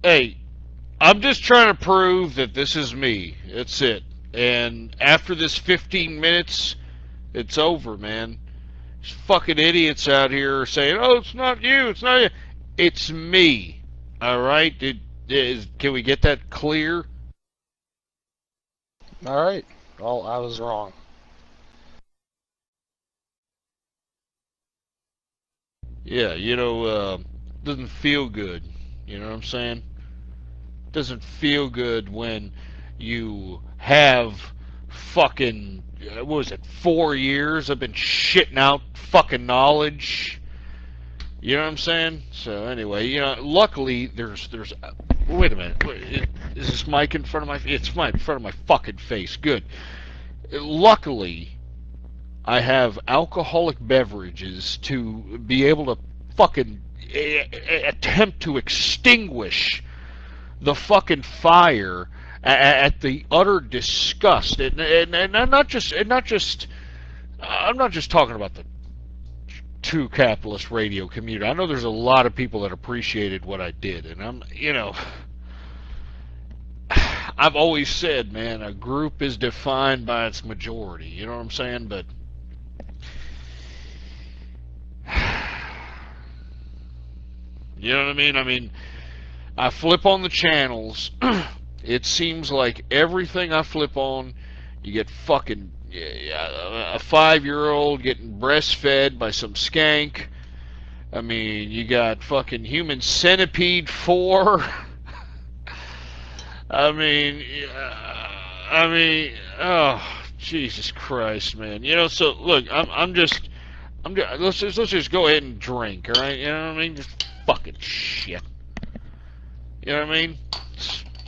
Hey, I'm just trying to prove that this is me. That's it. And after this 15 minutes, it's over, man. These fucking idiots out here saying, "Oh, it's not you. It's not you. It's me." All right? Can we get that clear? Alright. Well, I was wrong. Yeah, doesn't feel good. You know what I'm saying? Doesn't feel good when you have fucking, what was it, 4 years I've been shitting out fucking knowledge. You know what I'm saying? So anyway, luckily there's wait a minute. Is this mic in front of my, it's my in front of my fucking face. Good. Luckily I have alcoholic beverages to be able to fucking attempt to extinguish the fucking fire at the utter disgust, and I'm not just talking about the true capitalist radio community. I know there's a lot of people that appreciated what I did, and I've always said, man, a group is defined by its majority. You know what I'm saying? But you know what I mean? I mean, I flip on the channels. It seems like everything I flip on, you get fucking a 5-year-old getting breastfed by some skank. I mean, you got fucking Human Centipede 4. I mean, oh Jesus Christ, man. So look, let's just go ahead and drink, all right? You know what I mean? Just fucking shit. You know what I mean?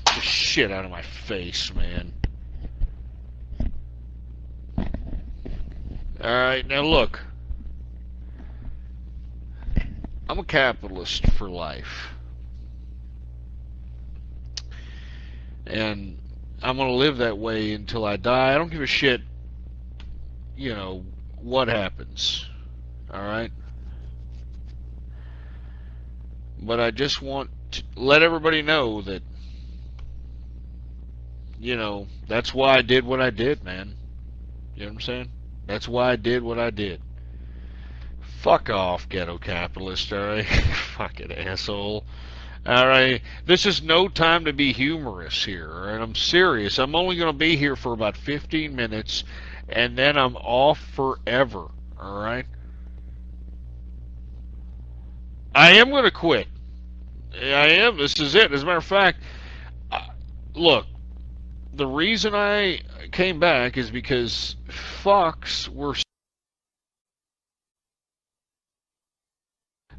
The shit out of my face, man. Alright, now look. I'm a capitalist for life. And I'm going to live that way until I die. I don't give a shit, what happens. Alright? But I just want to let everybody know that, that's why I did what I did, man. You know what I'm saying? That's why I did what I did. Fuck off, ghetto capitalist, alright? Fucking asshole. Alright? This is no time to be humorous here, alright? I'm serious. I'm only going to be here for about 15 minutes, and then I'm off forever, alright? I am going to quit. I am. This is it. As a matter of fact, look, the reason I came back is because fucks were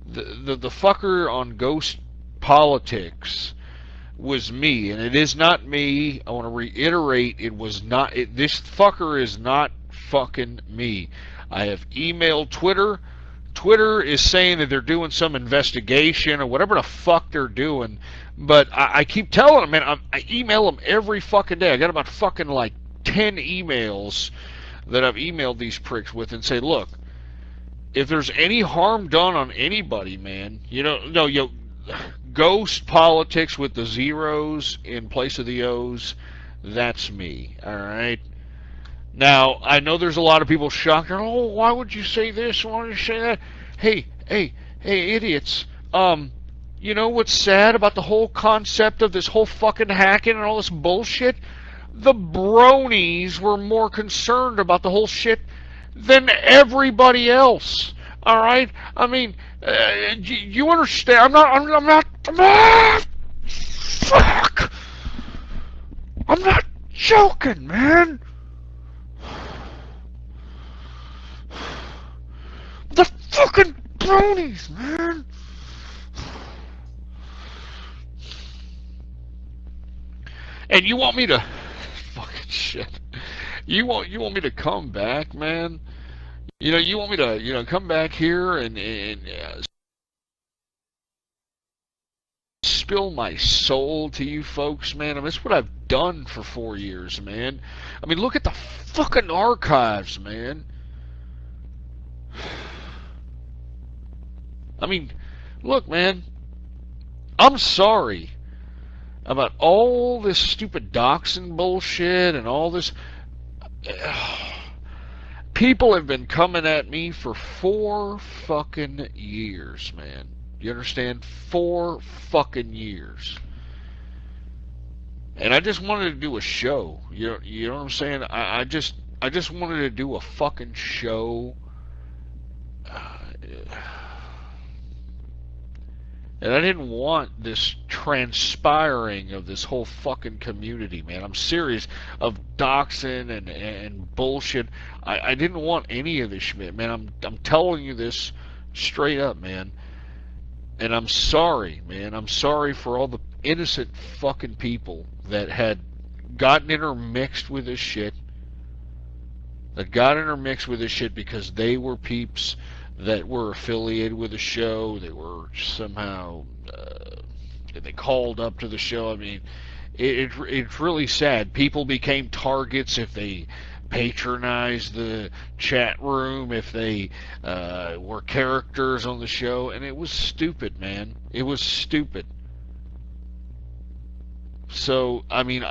the fucker on Ghost Politics was me, and it is not me. I want to reiterate, it was not. This fucker is not fucking me. I have emailed Twitter. Twitter is saying that they're doing some investigation or whatever the fuck they're doing, but I keep telling them, man, I email them every fucking day. I got about fucking like 10 emails that I've emailed these pricks with and say, look, if there's any harm done on anybody, man, Ghost Politics with the zeros in place of the O's, that's me, alright? Now, I know there's a lot of people shocked. Oh, why would you say this? Why would you say that? Hey, idiots. You know what's sad about the whole concept of this whole fucking hacking and all this bullshit? The bronies were more concerned about the whole shit than everybody else. All right? I mean, you understand? I'm not. Fuck! I'm not joking, man. The fucking bronies, man. And you want me to fucking shit. You want me to come back, man? You want me to come back here and spill my soul to you folks, man? I mean, that's what I've done for 4 years, man. I mean, look at the fucking archives, man. I mean, look, man, I'm sorry, about all this stupid doxing bullshit and all this. People have been coming at me for 4 fucking years, man. You understand? 4 fucking years. And I just wanted to do a show. You know what I'm saying? I just wanted to do a fucking show. And I didn't want this transpiring of this whole fucking community, man. I'm serious. Of doxing and bullshit. I didn't want any of this shit, man. I'm telling you this straight up, man. And I'm sorry, man. I'm sorry for all the innocent fucking people that had gotten intermixed with this shit. That got intermixed with this shit because they were peeps that were affiliated with the show. They were somehow they called up to the show. I mean, it's really sad. People became targets if they patronized the chat room, if they were characters on the show, and it was stupid, man. It was stupid. So, I mean,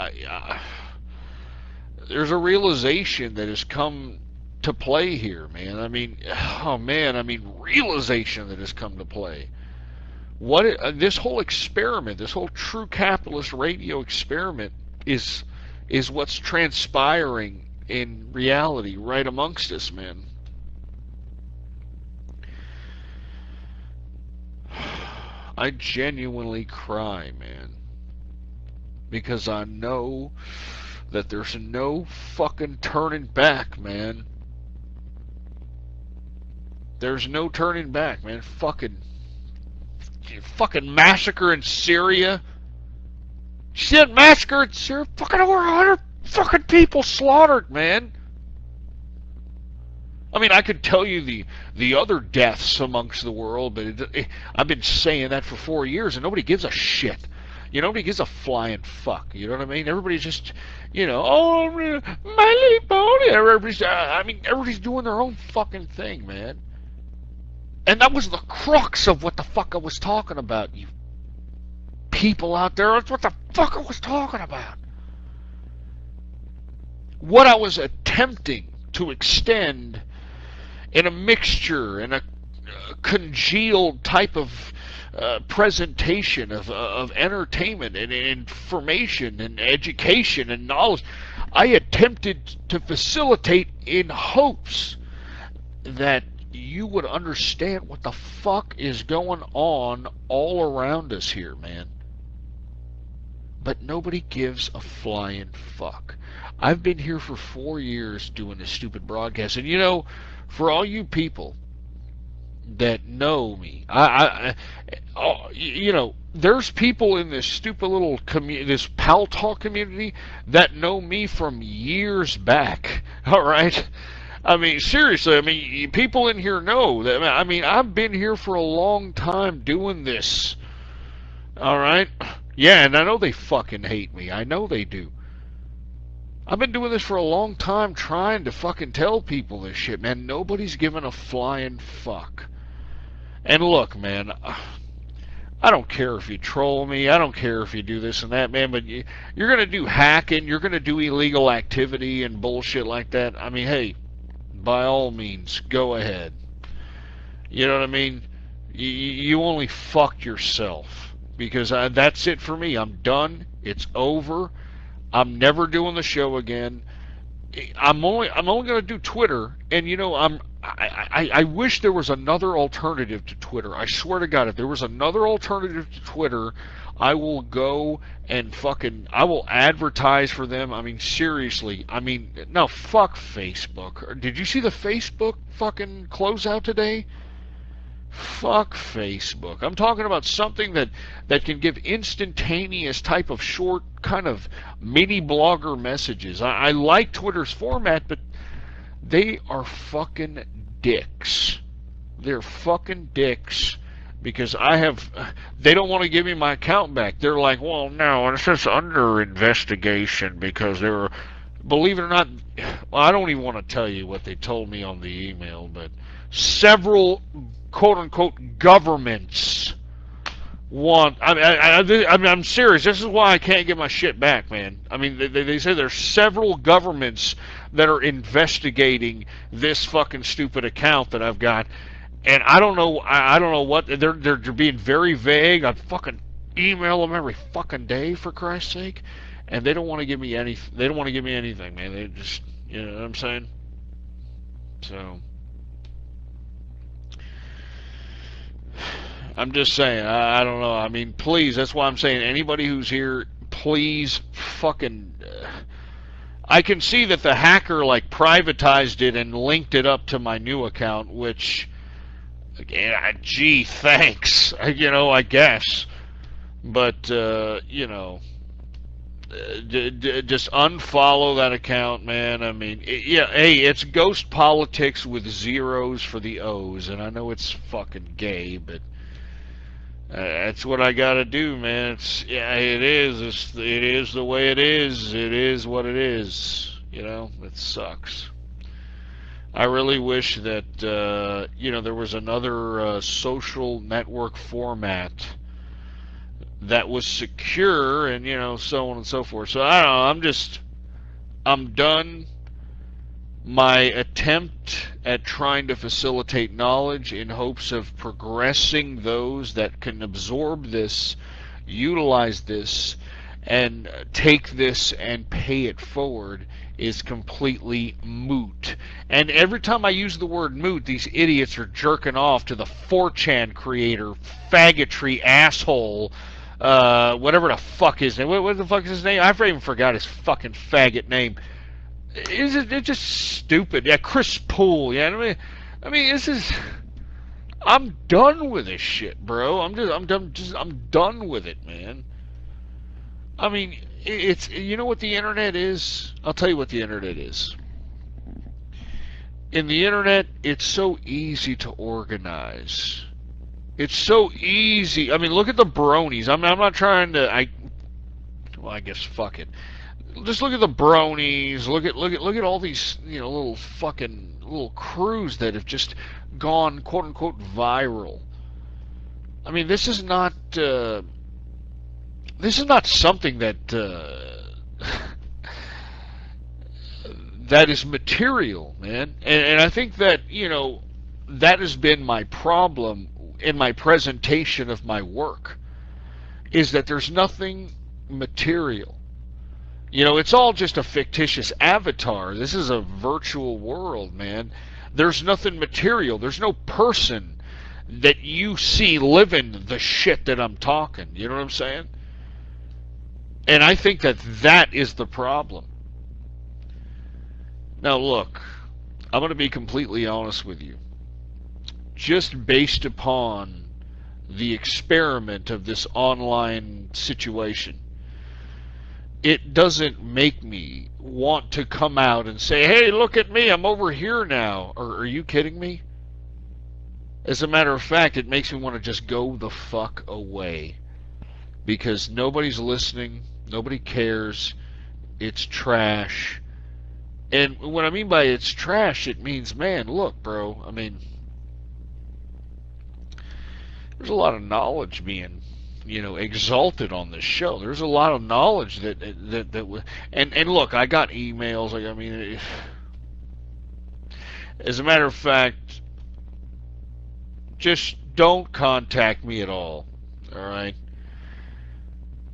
there's a realization that has come to play here, man. I mean, oh man, I mean, realization that has come to play. This whole experiment, this whole true capitalist radio experiment is what's transpiring in reality right amongst us, man. I genuinely cry, man, because I know that there's no fucking turning back, man. There's no turning back, man. Fucking massacre in Syria. You see that massacre in Syria? Fucking over 100 fucking people slaughtered, man. I mean, I could tell you the other deaths amongst the world, but I've been saying that for 4 years, and nobody gives a shit. Nobody gives a flying fuck. You know what I mean? Everybody's just, oh, My Little Pony. Everybody's doing their own fucking thing, man. And that was the crux of what the fuck I was talking about, you people out there. That's what the fuck I was talking about. What I was attempting to extend in a mixture, in a congealed type of presentation of entertainment and information and education and knowledge, I attempted to facilitate in hopes that you would understand what the fuck is going on all around us here, man. But nobody gives a flying fuck. I've been here for 4 years doing this stupid broadcast, and for all you people that know me, there's people in this stupid little this Paltalk community that know me from years back. All right. I mean, seriously, I mean, people in here know that. I mean, I've been here for a long time doing this. All right? Yeah, and I know they fucking hate me. I know they do. I've been doing this for a long time trying to fucking tell people this shit, man. Nobody's giving a flying fuck. And look, man, I don't care if you troll me. I don't care if you do this and that, man, but you're going to do hacking. You're going to do illegal activity and bullshit like that. I mean, hey, by all means, go ahead. You know what I mean? You only fucked yourself, because that's it for me. I'm done. It's over. I'm never doing the show again. I'm only going to do Twitter, and I wish there was another alternative to Twitter. I swear to God, if there was another alternative to Twitter, I will go and I will advertise for them. I mean, seriously. I mean, no, fuck Facebook. Did you see the Facebook fucking closeout today? Fuck Facebook. I'm talking about something that can give instantaneous type of short kind of mini blogger messages. I like Twitter's format, but they are fucking dicks. They're fucking dicks, because they don't want to give me my account back. They're like, well, no, it's just under investigation because believe it or not, well, I don't even want to tell you what they told me on the email, but several quote-unquote governments want. I'm serious. This is why I can't get my shit back, man. I mean, they say there's several governments that are investigating this fucking stupid account that I've got, and I don't know. I don't know what they're being very vague. I fucking email them every fucking day, for Christ's sake, and they don't want to give me any. They don't want to give me anything, man. They just, you know what I'm saying? So. I'm just saying, I don't know. I mean, please, that's why I'm saying anybody who's here, please fucking. I can see that the hacker, like, privatized it and linked it up to my new account, which, gee, thanks. You know, I guess. But, you know, just unfollow that account, man. I mean, yeah, hey, it's ghost politics with zeros for the O's, and I know it's fucking gay, but. That's what I gotta do, man. It is. It is the way it is. It is what it is. You know, it sucks. I really wish that you know, there was another social network format that was secure, and you know, so on and so forth. So I don't know. I'm done my attempt at trying to facilitate knowledge in hopes of progressing those that can absorb this, utilize this, and take this and pay it forward is completely moot. And every time I use the word moot, these idiots are jerking off to the 4chan creator, faggotry asshole, whatever the fuck his name. What the fuck is his name? I even forgot his fucking faggot name. It's just stupid. Yeah, Chris Poole. Yeah, I mean, this is. I'm done with this shit, bro. I'm done with it, man. I mean, it's, you know what the internet is? I'll tell you what the internet is. In the internet, it's so easy to organize. It's so easy. I mean, look at the bronies. I'm not trying to. Well, I guess fuck it. Just look at the bronies. Look at all these, you know, little crews that have just gone quote unquote viral. I mean, this is not something that that is material, man. And I think that, you know, that has been my problem in my presentation of my work, is that there's nothing material. You know, it's all just a fictitious avatar. This is a virtual world, man. There's nothing material. There's no person that you see living the shit that I'm talking. You know what I'm saying? And I think that that is the problem. Now, look, I'm going to be completely honest with you. Just based upon the experiment of this online situation, it doesn't make me want to come out and say, hey, look at me, I'm over here now. Or are you kidding me? As a matter of fact, it makes me want to just go the fuck away. Because nobody's listening, nobody cares, it's trash. And what I mean by it's trash, it means, man, look, bro, I mean, there's a lot of knowledge being, you know, exalted on this show. There's a lot of knowledge that and look, I got emails. Like, I mean, as a matter of fact, just don't contact me at all. All right.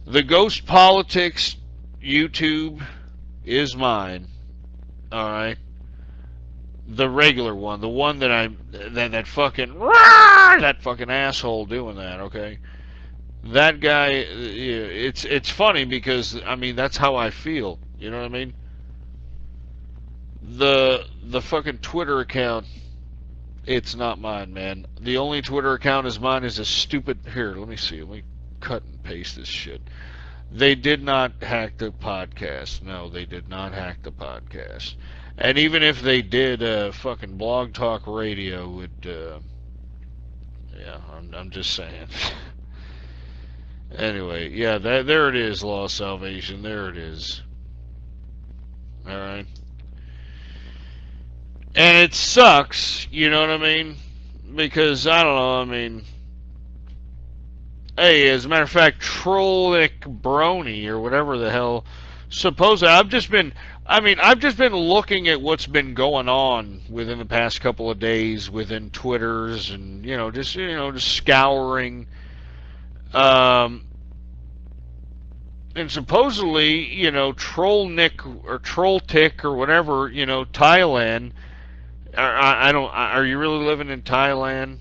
The Ghost Politics YouTube is mine. All right. The regular one, the one that that fucking asshole doing that. Okay. That guy, it's funny because, I mean, that's how I feel. You know what I mean? The fucking Twitter account, it's not mine, man. The only Twitter account is mine is a stupid. Here, let me see. Let me cut and paste this shit. They did not hack the podcast. No, they did not hack the podcast. And even if they did, fucking Blog Talk Radio would. Yeah, I'm just saying. Anyway, yeah, there it is, Lost Salvation. There it is. Alright. And it sucks, you know what I mean? Because, I don't know, I mean, Hey, as a matter of fact, Trollic Brony or whatever the hell. Supposedly, I've just been looking at what's been going on within the past couple of days within Twitters and just scouring. Um, and supposedly, Troll Nick or Troll Tick or whatever, Thailand. I don't. Are you really living in Thailand?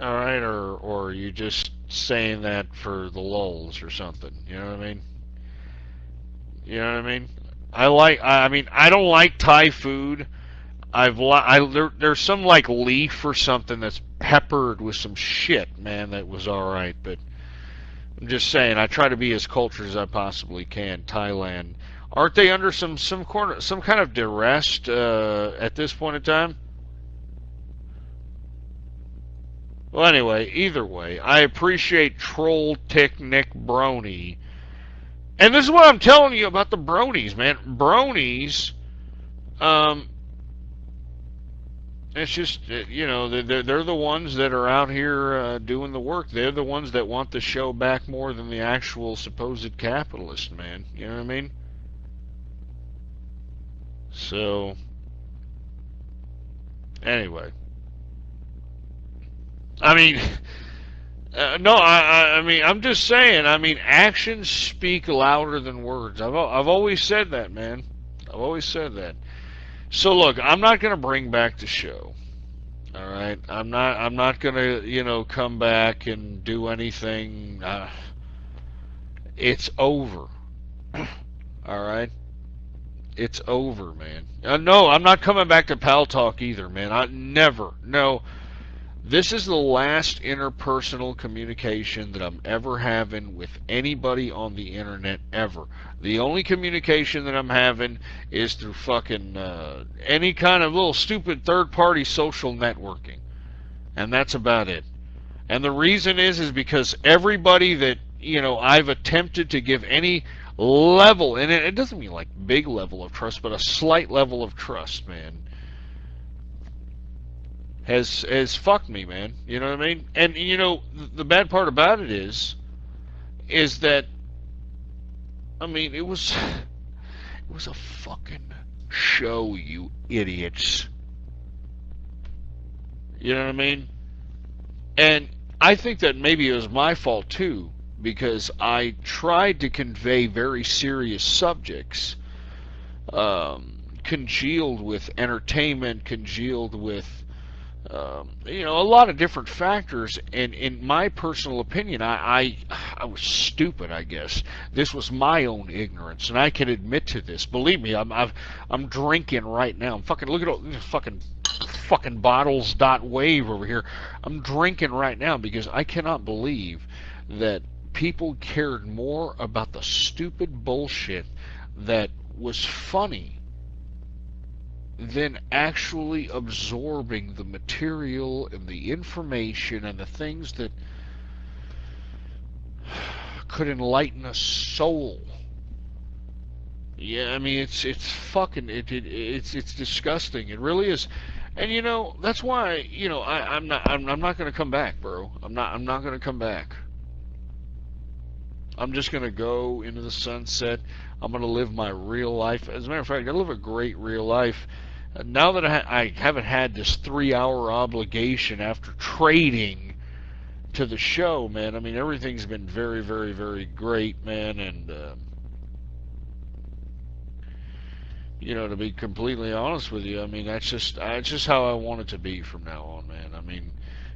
All right, or are you just saying that for the lulz or something? You know what I mean? You know what I mean? I don't like Thai food. There's some like leaf or something that's peppered with some shit, man. That was all right, but I'm just saying I try to be as cultured as I possibly can. Thailand, aren't they under some kind of duress at this point in time? Well, anyway, either way, I appreciate Troll Tick Nick Brony. And this is what I'm telling you about the bronies, man. Bronies, um, it's just, they're the ones that are out here doing the work. They're the ones that want the show back more than the actual supposed capitalist, man. You know what I mean? So, anyway. I mean, no, I'm just saying. I mean, actions speak louder than words. I've always said that, man. I've always said that. So look, I'm not gonna bring back the show. All right, I'm not gonna come back and do anything. It's over. All right, it's over, man. No, I'm not coming back to Paltalk either, man. I never. No. This is the last interpersonal communication that I'm ever having with anybody on the internet ever. The only communication that I'm having is through fucking any kind of little stupid third-party social networking, and that's about it. And the reason is because everybody that I've attempted to give any level, and it doesn't mean like big level of trust, but a slight level of trust, man, has fucked me, man. You know what I mean? And the bad part about it is that it was a fucking show, you idiots. You know what I mean? And I think that maybe it was my fault too, because I tried to convey very serious subjects, congealed with entertainment, congealed with a lot of different factors. And in my personal opinion, I was stupid. I guess this was my own ignorance, and I can admit to this. Believe me, I'm drinking right now. I'm fucking look at all these fucking bottles dot wave over here. I'm drinking right now because I cannot believe that people cared more about the stupid bullshit that was funny than actually absorbing the material and the information and the things that could enlighten a soul. Yeah, I mean it's fucking it's disgusting. It really is. And that's why I'm not gonna come back, bro. I'm not gonna come back. I'm just gonna go into the sunset. I'm gonna live my real life. As a matter of fact, I live a great real life. Now that I haven't had this 3-hour obligation after trading to the show, man. I mean, everything's been very, very, very great, man. And to be completely honest with you, I mean that's just how I want it to be from now on, man. I mean,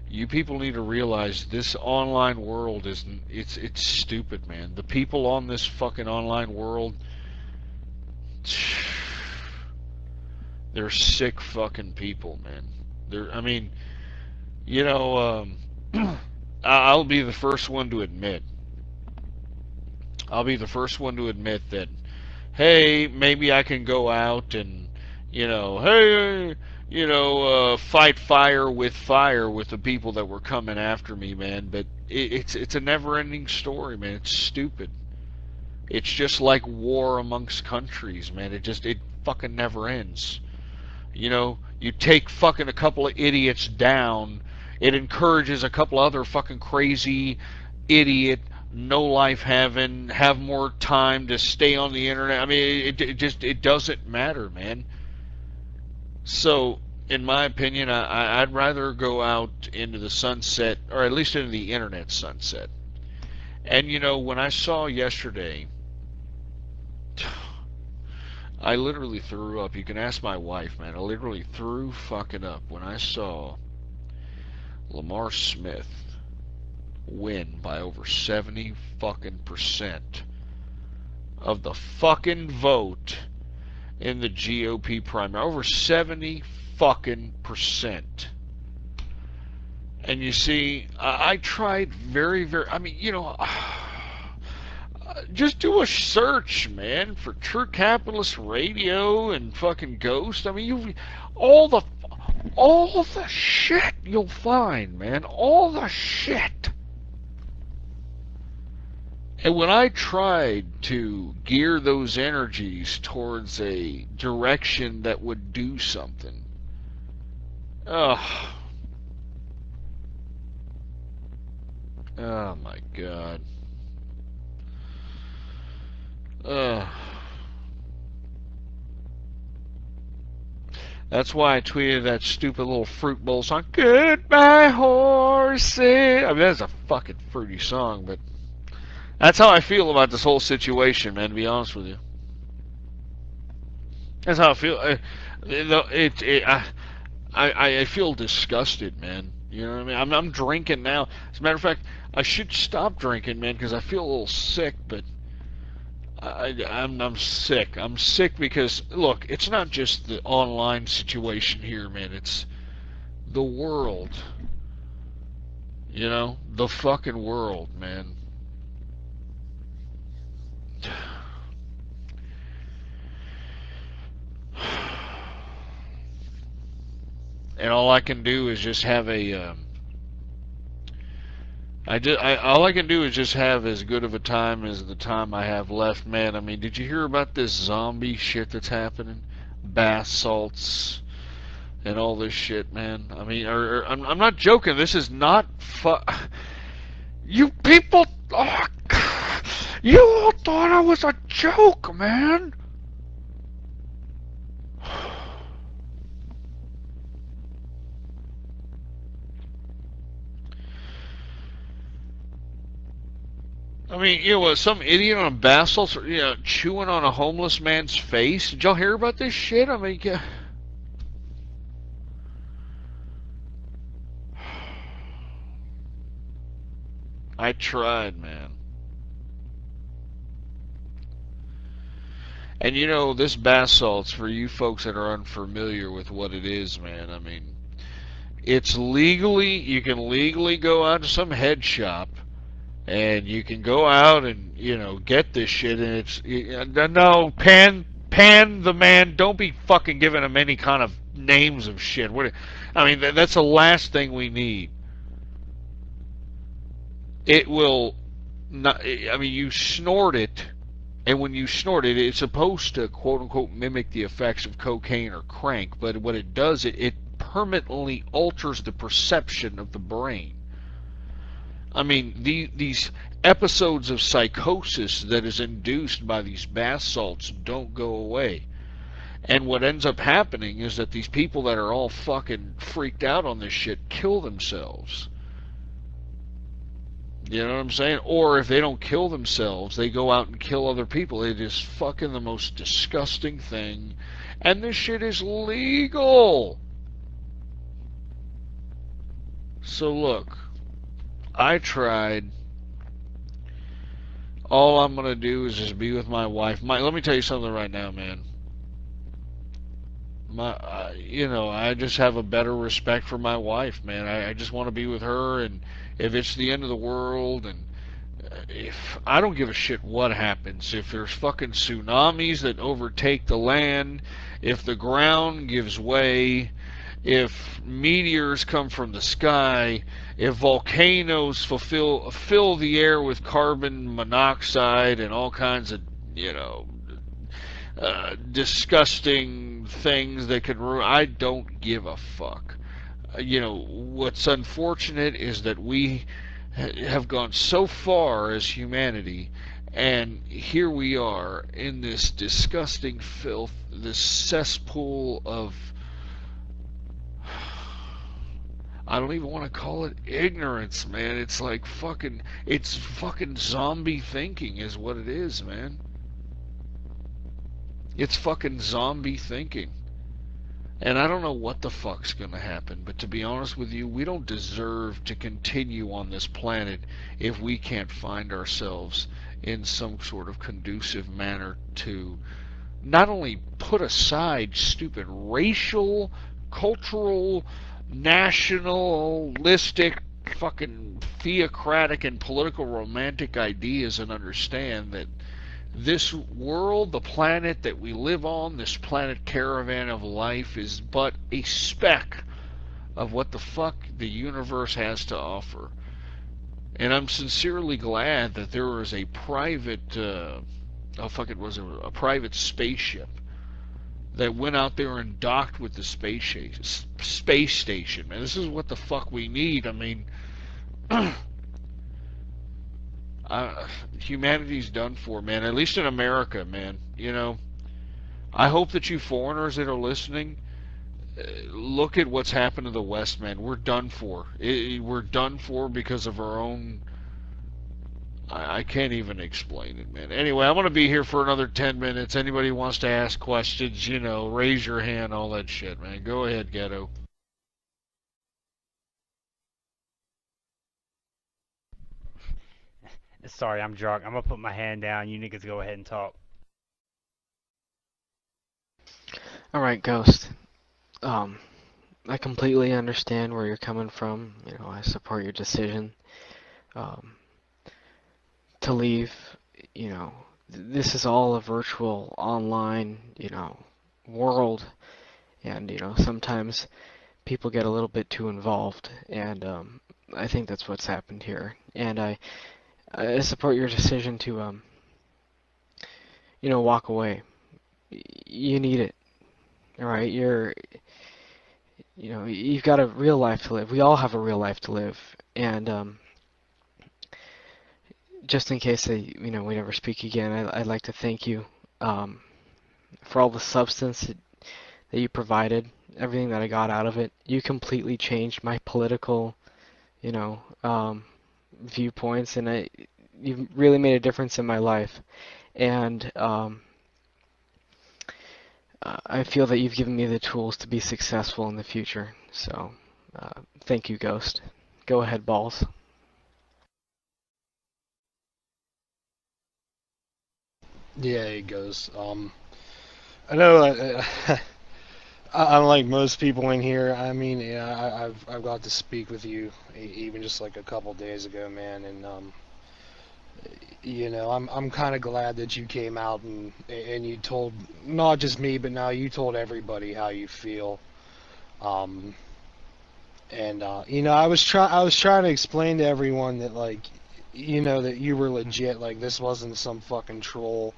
you people need to realize this online world isn't. It's stupid, man. The people on this fucking online world. They're sick fucking people, man. I mean, I'll be the first one to admit. I'll be the first one to admit that, hey, maybe I can go out and, hey, fight fire with the people that were coming after me, man. But it's a never-ending story, man. It's stupid. It's just like war amongst countries, man. It fucking never ends. You take fucking a couple of idiots down, it encourages a couple other fucking crazy idiot, no life having, have more time to stay on the internet. I mean, it doesn't matter, man. So, in my opinion, I'd rather go out into the sunset, or at least into the internet sunset. And you know, when I saw yesterday, I literally threw up. You can ask my wife, man. I literally threw fucking up when I saw Lamar Smith win by over 70 fucking percent of the fucking vote in the GOP primary. Over 70 fucking percent. And you see, I tried I mean, you know, just do a search, man, for True Capitalist Radio and fucking Ghost. I mean, all the all the shit you'll find, man, all the shit. And when I tried to gear those energies towards a direction that would do something, oh my God. That's why I tweeted that stupid little Fruit Bowl song, Goodbye Horses. I mean, that's a fucking fruity song, but that's how I feel about this whole situation, man, to be honest with you. That's how I feel. I feel disgusted, man. You know what I mean? I'm drinking now. As a matter of fact, I should stop drinking, man, because I feel a little sick, but I'm sick. I'm sick because, look, it's not just the online situation here, man. It's the world. You know? The fucking world, man. And all I can do is just have a all I can do is just have as good of a time as the time I have left, man. I mean, did you hear about this zombie shit that's happening? Bath salts and all this shit, man. I mean, I'm not joking. This is not You people, oh, you all thought I was a joke, man. I mean, you know what, some idiot on a bath salts, you know, chewing on a homeless man's face. Did y'all hear about this shit? I mean, yeah. I tried, man. And you know, this bath salts, for you folks that are unfamiliar with what it is, man, I mean, it's legally, you can legally go out to some head shop and you can go out and, you know, get this shit, and it's, no, pan the man, don't be fucking giving him any kind of names of shit. I mean, that's the last thing we need. It will not, I mean, you snort it, and when you snort it, it's supposed to, quote-unquote, mimic the effects of cocaine or crank, but what it does, it permanently alters the perception of the brain. I mean, these episodes of psychosis that is induced by these bath salts don't go away. And what ends up happening is that these people that are all fucking freaked out on this shit kill themselves. You know what I'm saying? Or if they don't kill themselves, they go out and kill other people. It is fucking the most disgusting thing. And this shit is legal. So look, I tried. All I'm going to do is just be with my wife. Let me tell you something right now, man. You know, I just have a better respect for my wife, man. I just want to be with her, and if it's the end of the world, and if I don't give a shit what happens, if there's fucking tsunamis that overtake the land, if the ground gives way, if meteors come from the sky, if volcanoes fill the air with carbon monoxide and all kinds of, you know, disgusting things that could ruin, I don't give a fuck. You know, what's unfortunate is that we have gone so far as humanity, and here we are in this disgusting filth, this cesspool of, I don't even want to call it ignorance, man. It's fucking zombie thinking is what it is, man. It's fucking zombie thinking. And I don't know what the fuck's gonna happen, but to be honest with you, we don't deserve to continue on this planet if we can't find ourselves in some sort of conducive manner to not only put aside stupid racial, cultural, nationalistic, fucking theocratic and political romantic ideas and understand that this world, the planet that we live on, this planet caravan of life, is but a speck of what the fuck the universe has to offer. And I'm sincerely glad that there is a private, a private spaceship that went out there and docked with the space station. Man, this is what the fuck we need. I mean, humanity's done for, man. At least in America, man. You know, I hope that you foreigners that are listening look at what's happened to the West, man. We're done for. We're done for because of our own. I can't even explain it, man. Anyway, I'm going to be here for another 10 minutes. Anybody wants to ask questions, you know, raise your hand, all that shit, man. Go ahead, Ghetto. Sorry, I'm drunk. I'm gonna put my hand down. You niggas go ahead and talk. Alright, Ghost. I completely understand where you're coming from. You know, I support your decision to leave. You know, this is all a virtual, online, you know, world. And, you know, sometimes people get a little bit too involved. And I think that's what's happened here. And I support your decision to, you know, walk away. You need it. Alright, you know, you've got a real life to live. We all have a real life to live. And just in case you know, we never speak again, I'd like to thank you for all the substance that you provided, everything that I got out of it. You completely changed my political, you know, viewpoints, and you've really made a difference in my life. And I feel that you've given me the tools to be successful in the future. So, thank you, Ghost. Go ahead, Balls. Yeah, it goes. I know. Unlike most people in here, I mean, yeah, I've got to speak with you even just like a couple days ago, man, and you know, I'm kind of glad that you came out and you told not just me, but now you told everybody how you feel. Um, and you know, I was trying to explain to everyone that, like, you know, that you were legit, like this wasn't some fucking troll.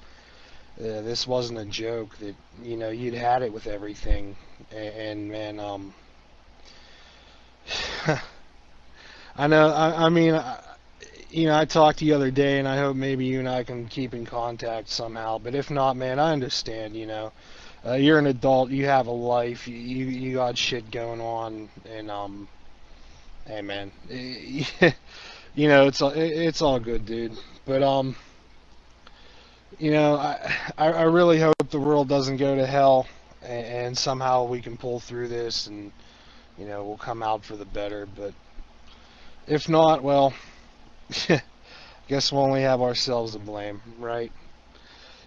This wasn't a joke, that, you know, you'd had it with everything. And man, I know, I mean, you know, I talked to you the other day, and I hope maybe you and I can keep in contact somehow. But if not, man, I understand, you know. You're an adult, you have a life, you got shit going on, and hey man, you know, it's all good, dude. But you know, I really hope the world doesn't go to hell, and somehow we can pull through this, and you know, we'll come out for the better. But if not, well, guess we'll only have ourselves to blame, right?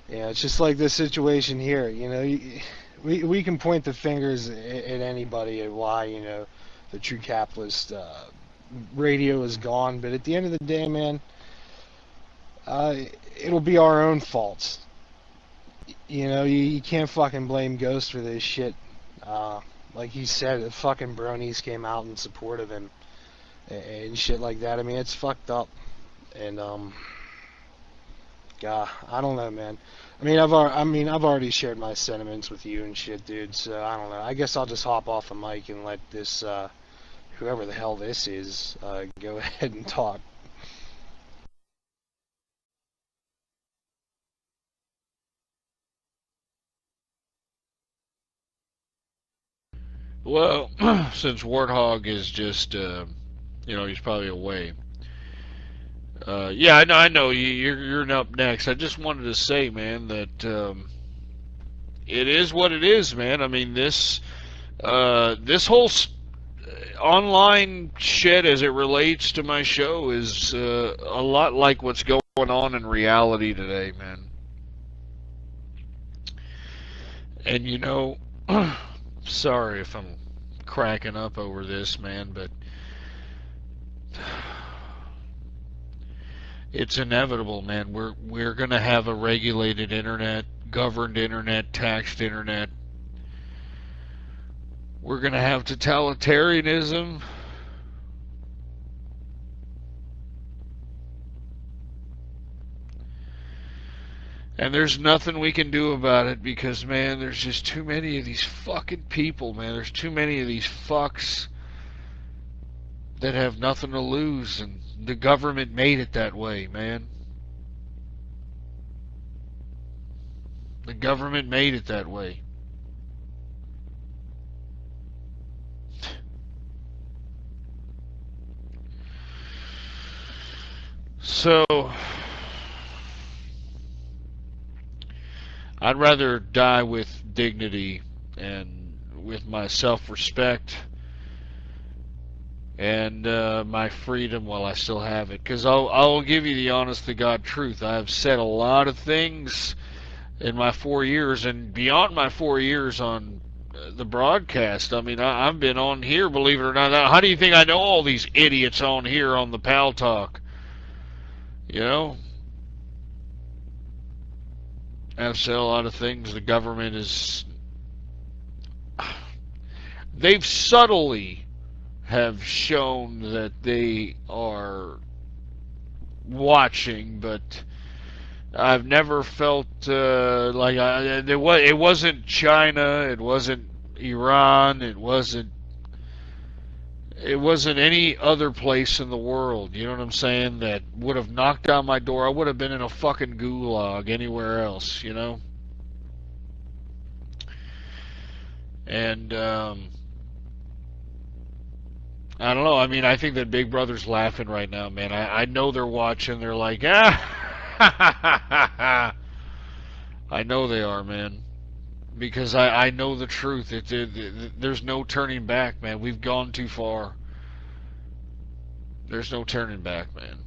Yeah, it's just like this situation here. You know, we can point the fingers at anybody at why, you know, the true capitalist radio is gone. But at the end of the day, man, it'll be our own faults. You know, you can't fucking blame Ghost for this shit. Like he said, the fucking bronies came out in support of him and shit like that. I mean, it's fucked up. And God, I don't know, man. I mean, I've already shared my sentiments with you and shit, dude. So I don't know. I guess I'll just hop off the mic and let this whoever the hell this is go ahead and talk. Well, since Warthog is just, he's probably away. Yeah, I know you're up next. I just wanted to say, man, that it is what it is, man. I mean, this whole online shit as it relates to my show is a lot like what's going on in reality today, man. And sorry if I'm cracking up over this, man, but it's inevitable, man. We're gonna have a regulated internet, governed internet, taxed internet. We're gonna have totalitarianism. And there's nothing we can do about it because, man, there's just too many of these fucking people, man. There's too many of these fucks that have nothing to lose, and the government made it that way, man. The government made it that way. So, I'd rather die with dignity and with my self-respect and my freedom while I still have it. Because I'll give you the honest-to-God truth. I've said a lot of things in my 4 years and beyond my 4 years on the broadcast. I mean, I've been on here, believe it or not. How do you think I know all these idiots on here on the Paltalk? I've said a lot of things. The government they've subtly have shown that they are watching, but I've never felt like it wasn't China, it wasn't Iran, it wasn't any other place in the world, you know what I'm saying, that would have knocked down my door. I would have been in a fucking gulag anywhere else, And I don't know. I mean, I think that Big Brother's laughing right now, man. I know they're watching. They're like, I know they are, man. Because I know the truth. There's no turning back, man. We've gone too far. There's no turning back, man.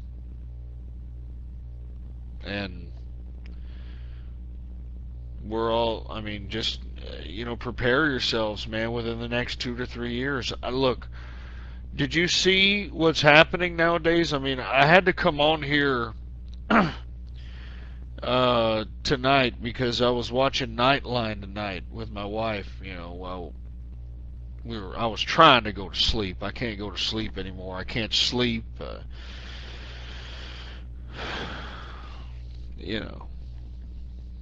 And we're all, I mean, just, prepare yourselves, man, within the next 2 to 3 years. Look, did you see what's happening nowadays? I mean, I had to come on here tonight because I was watching Nightline tonight with my wife, while I was trying to go to sleep. I can't go to sleep anymore. I can't sleep.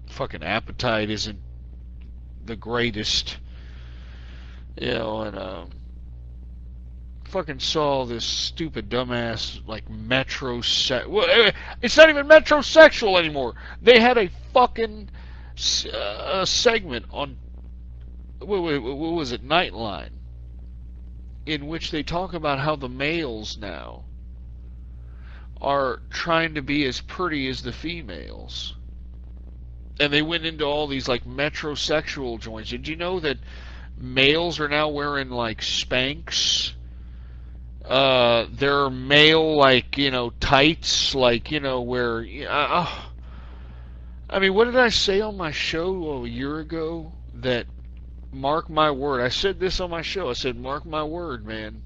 Fucking appetite isn't the greatest, and fucking saw this stupid dumbass like well, it's not even metrosexual anymore. They had a fucking segment on what was it, Nightline, in which they talk about how the males now are trying to be as pretty as the females. And they went into all these like metrosexual joints. Did you know that males are now wearing like Spanx? They're male like, tights, like, where I mean, what did I say on my show a year ago? That, mark my word, I said this on my show. I said, mark my word, man.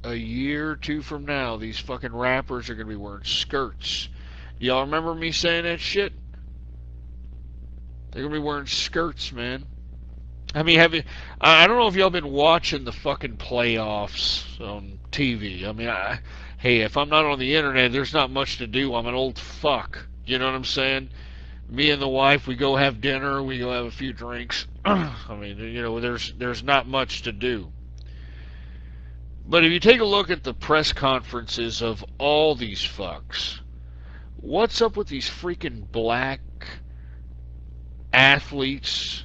A year or two from now, these fucking rappers are going to be wearing skirts. Y'all remember me saying that shit? They're going to be wearing skirts, man. I mean, I don't know if y'all been watching the fucking playoffs on TV. I mean, hey, if I'm not on the internet, there's not much to do. I'm an old fuck. You know what I'm saying? Me and the wife, we go have dinner, we go have a few drinks. I mean, there's not much to do. But if you take a look at the press conferences of all these fucks, what's up with these freaking black athletes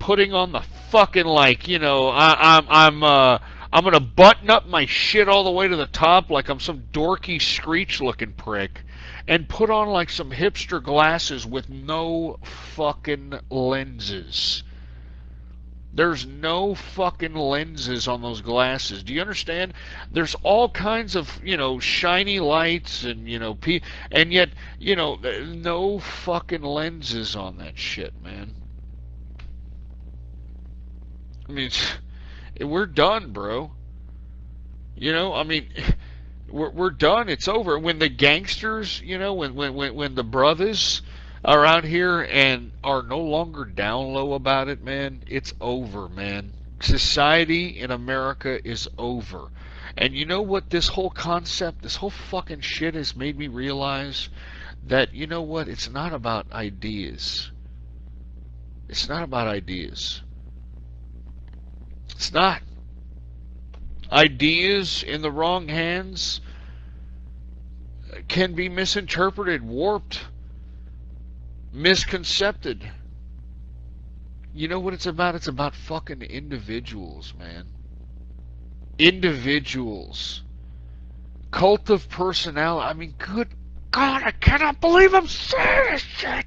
putting on the fucking, like, you know, I'm gonna button up my shit all the way to the top like I'm some dorky Screech looking prick, and put on like some hipster glasses with no fucking lenses. There's no fucking lenses on those glasses. Do you understand? There's all kinds of, you know, shiny lights and, you know, and yet, you know, no fucking lenses on that shit, man. I mean, we're done, bro. You know, I mean, we're done. It's over. When the gangsters, you know, when the brothers are out here and are no longer down low about it, man, it's over, man. Society in America is over. And you know what this whole concept, this whole fucking shit has made me realize? That, you know what, it's not about ideas. It's not about ideas. It's not. Ideas in the wrong hands can be misinterpreted, warped, misconcepted. You know what it's about? It's about fucking individuals, man. Individuals. Cult of personality. I mean, good God, I cannot believe I'm saying this shit.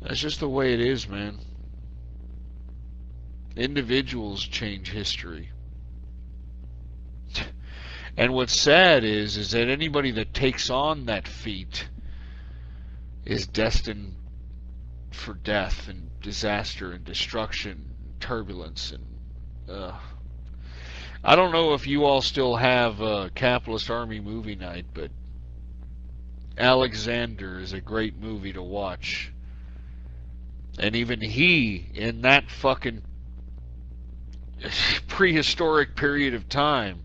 That's just the way it is, man. Individuals change history. And what's sad is that anybody that takes on that feat is destined for death and disaster and destruction, and turbulence, and I don't know if you all still have Capitalist Army movie night, but Alexander is a great movie to watch. And even he, in that fucking prehistoric period of time,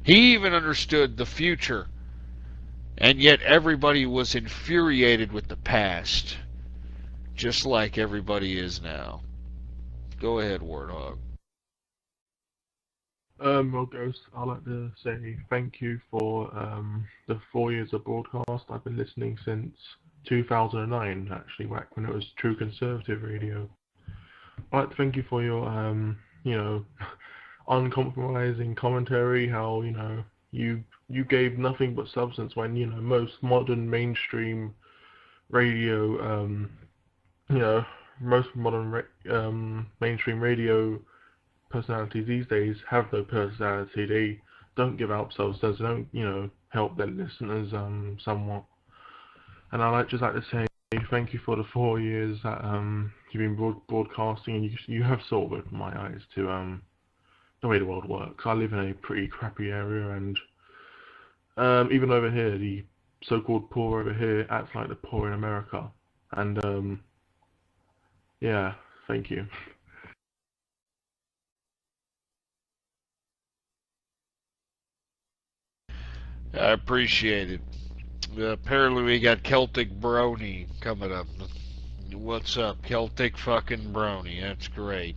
he even understood the future. And yet everybody was infuriated with the past. Just like everybody is now. Go ahead, Warthog. Well, Ghost, I'd like to say thank you for the 4 years of broadcast. I've been listening since 2009, actually, back when it was True Conservative Radio. I'd like to thank you for your, you know, uncompromising commentary, how, you know, you gave nothing but substance when, you know, most modern mainstream radio, you know, most modern mainstream radio personalities these days have no personality. They don't give out substance. They don't, you know, help their listeners somewhat. And I'd just like to say thank you for the 4 years that you've been broadcasting, and you have sort of opened my eyes to the way the world works. I live in a pretty crappy area, and even over here, the so-called poor over here acts like the poor in America. And yeah, thank you. I appreciate it. Apparently we got Celtic Brony coming up. What's up, Celtic fucking Brony? That's great.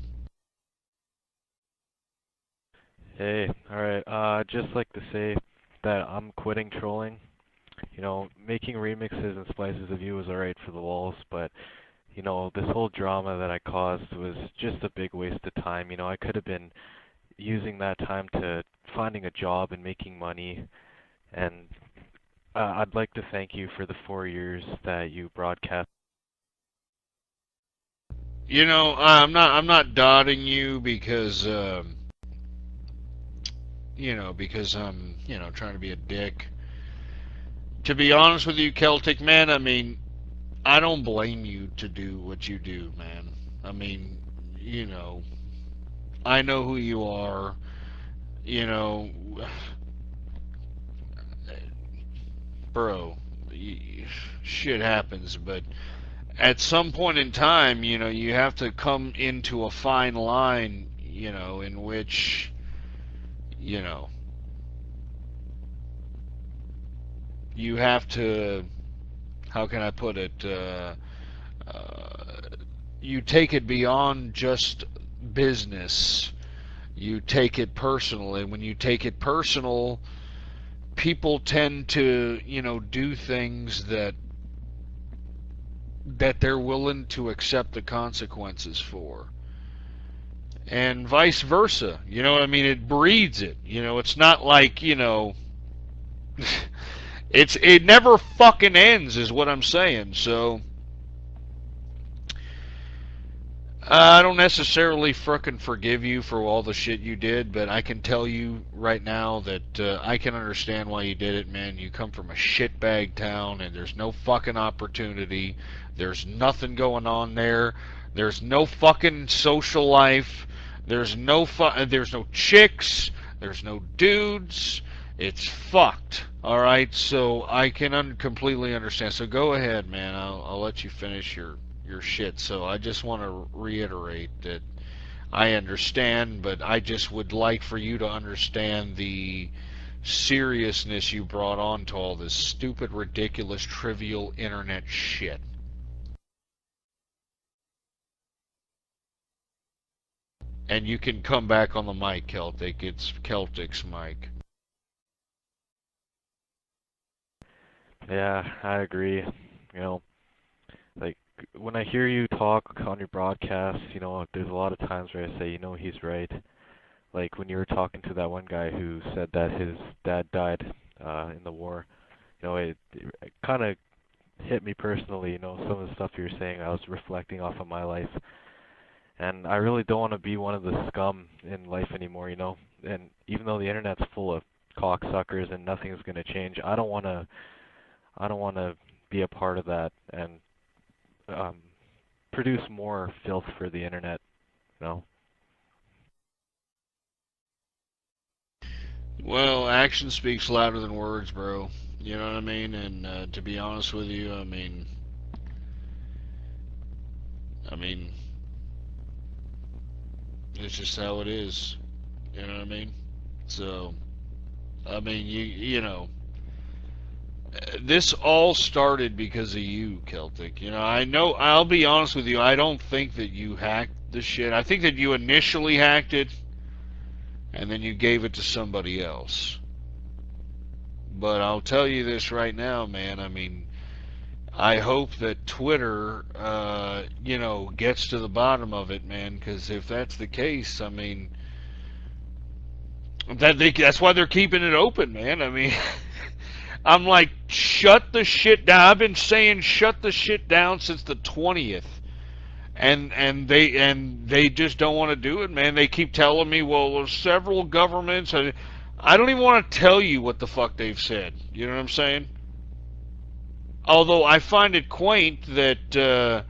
Hey, alright, just like to say that I'm quitting trolling. You know, making remixes and splices of you was alright for the walls, but, you know, this whole drama that I caused was just a big waste of time. You know, I could have been using that time to finding a job and making money, and I'd like to thank you for the 4 years that you broadcast. You know, I'm not dotting you because you know, because I'm, you know, trying to be a dick. To be honest with you, Celtic man, I mean, I don't blame you to do what you do, man. I mean, you know, I know who you are. You know, bro, shit happens, but at some point in time, you know, you have to come into a fine line, you know, in which, you know, you have to, how can I put it, you take it beyond just business. you take it personal, and when you take it personal, people tend to, do things that they're willing to accept the consequences for. And vice versa. You know what I mean? It breeds it. It's not like, it never fucking ends is what I'm saying. So I don't necessarily frickin' forgive you for all the shit you did, but I can tell you right now that I can understand why you did it, man. You come from a shitbag town, and there's no fucking opportunity. There's nothing going on there. There's no fucking social life. There's no chicks. There's no dudes. It's fucked. All right, so I can completely understand. So go ahead, man. I'll let you finish your shit. So I just want to reiterate that I understand, but I just would like for you to understand the seriousness you brought on to all this stupid, ridiculous, trivial internet shit. And you can come back on the mic, Celtic. It's Celtic's mic. Yeah, I agree. Like, when I hear you talk on your broadcast, there's a lot of times where I say, he's right. Like when you were talking to that one guy who said that his dad died in the war, it kind of hit me personally. Some of the stuff you were saying, I was reflecting off of my life. And I really don't want to be one of the scum in life anymore, And even though the internet's full of cocksuckers and nothing's going to change, I don't want to be a part of that and produce more filth for the internet, Well, action speaks louder than words, bro. You know what I mean? And to be honest with you, I mean, it's just how it is. You know what I mean? So, this all started because of you, Celtic. I know, I'll be honest with you, I don't think that you hacked the shit. I think that you initially hacked it, and then you gave it to somebody else. But I'll tell you this right now, man. I hope that Twitter, gets to the bottom of it, man. Because if that's the case, that's why they're keeping it open, man. I'm like, shut the shit down. I've been saying shut the shit down since the 20th. And they just don't want to do it, man. They keep telling me, well, there's several governments. I don't even want to tell you what the fuck they've said. You know what I'm saying? Although I find it quaint that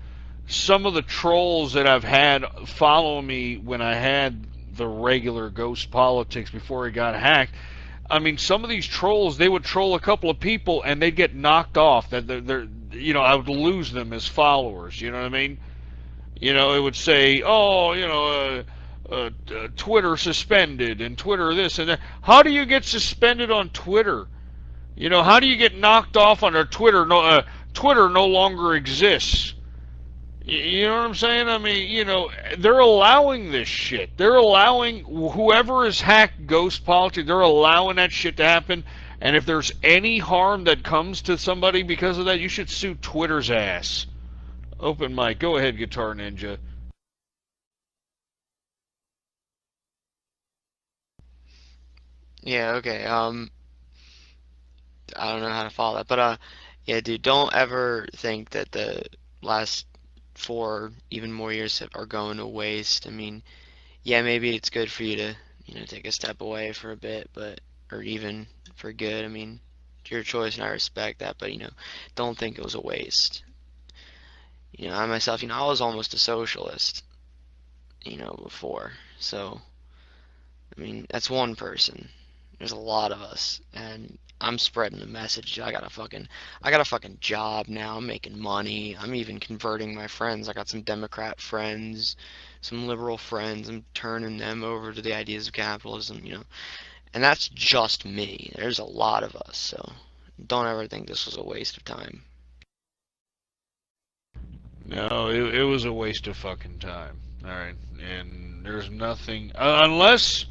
some of the trolls that I've had follow me when I had the regular Ghost Politics before it got hacked. Some of these trolls, they would troll a couple of people and they'd get knocked off. That they're I would lose them as followers. You know what I mean? It would say, oh, Twitter suspended and Twitter this and that. How do you get suspended on Twitter? How do you get knocked off on Twitter? No, Twitter no longer exists. You know what I'm saying? They're allowing this shit. They're allowing whoever has hacked Ghost Politics, they're allowing that shit to happen. And if there's any harm that comes to somebody because of that, you should sue Twitter's ass. Open mic. Go ahead, Guitar Ninja. Yeah, okay. I don't know how to follow that, but yeah, dude, don't ever think that the last 4, even more years are going to waste. Yeah, maybe it's good for you to, take a step away for a bit, or even for good. It's your choice, and I respect that, but don't think it was a waste. I myself, I was almost a socialist, before. So, that's one person. There's a lot of us, and I'm spreading the message. I got a fucking job now. I'm making money. I'm even converting my friends. I got some Democrat friends, some liberal friends. I'm turning them over to the ideas of capitalism, And that's just me. There's a lot of us, so don't ever think this was a waste of time. No, it was a waste of fucking time. All right, and there's nothing unless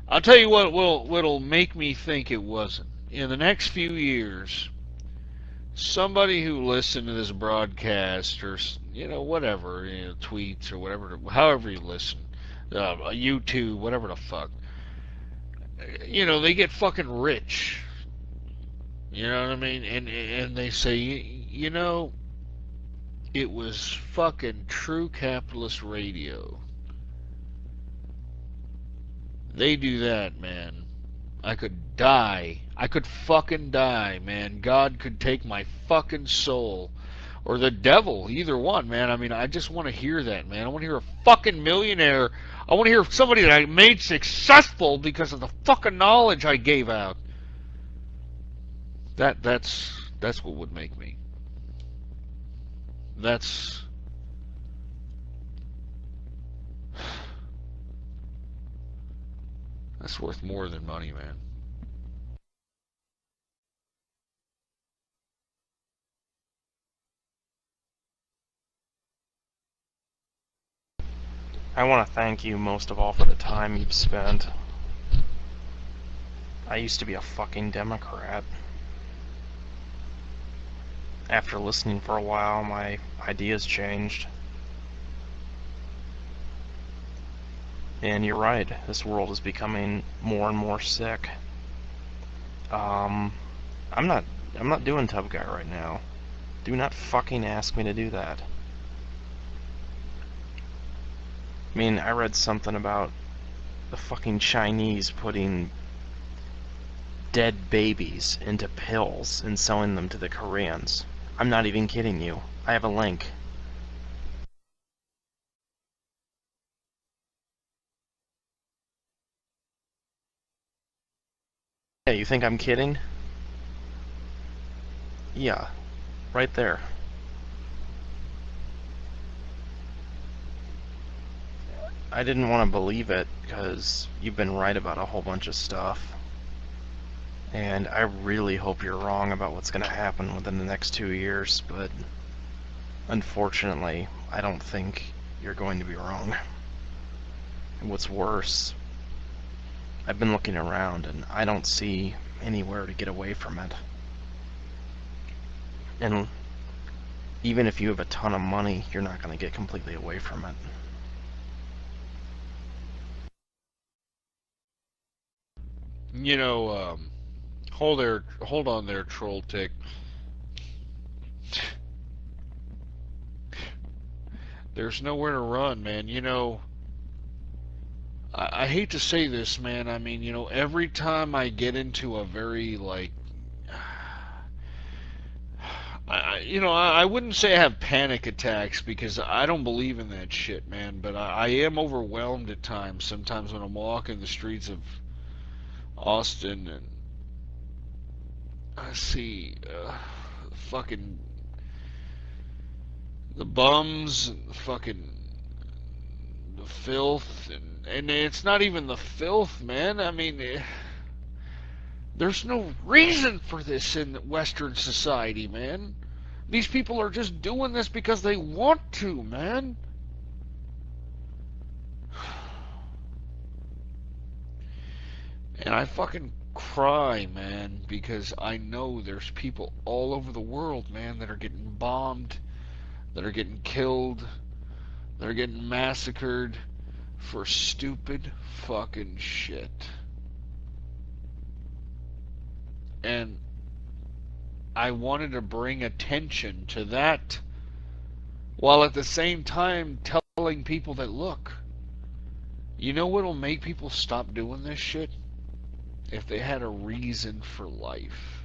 I'll tell you what'll make me think it wasn't. In the next few years, somebody who listened to this broadcast or whatever, tweets or whatever, however you listen, YouTube, whatever the fuck, they get fucking rich. You know what I mean? And they say, it was fucking true capitalist radio. They do that, man. I could die. I could fucking die, man. God could take my fucking soul. Or the devil, either one, man. I mean, I just want to hear that, man. I want to hear a fucking millionaire. I want to hear somebody that I made successful because of the fucking knowledge I gave out. That's what would make me. That's worth more than money, man. I want to thank you most of all for the time you've spent. I used to be a fucking Democrat. After listening for a while, my ideas changed. And you're right, this world is becoming more and more sick. I'm not doing tough guy right now. Do not fucking ask me to do that. I mean, I read something about the fucking Chinese putting dead babies into pills and selling them to the Koreans. I'm not even kidding you. I have a link. Yeah, you think I'm kidding? Yeah, right there. I didn't want to believe it because you've been right about a whole bunch of stuff. And I really hope you're wrong about what's going to happen within the next 2 years, but unfortunately, I don't think you're going to be wrong. And what's worse, I've been looking around and I don't see anywhere to get away from it. And even if you have a ton of money, you're not going to get completely away from it. Hold on there, troll tick. There's nowhere to run, man. I hate to say this, man. I mean, every time I get into a very, I wouldn't say I have panic attacks because I don't believe in that shit, man. But I am overwhelmed at times. Sometimes when I'm walking the streets of Austin and I see fucking the bums and the filth and it's not even the filth, man. I mean, there's no reason for this in Western society, man. These people are just doing this because they want to, man. And I fucking cry, man, because I know there's people all over the world, man, that are getting bombed, that are getting killed, that are getting massacred for stupid fucking shit. And I wanted to bring attention to that while at the same time telling people that, look, you know what'll make people stop doing this shit? If they had a reason for life.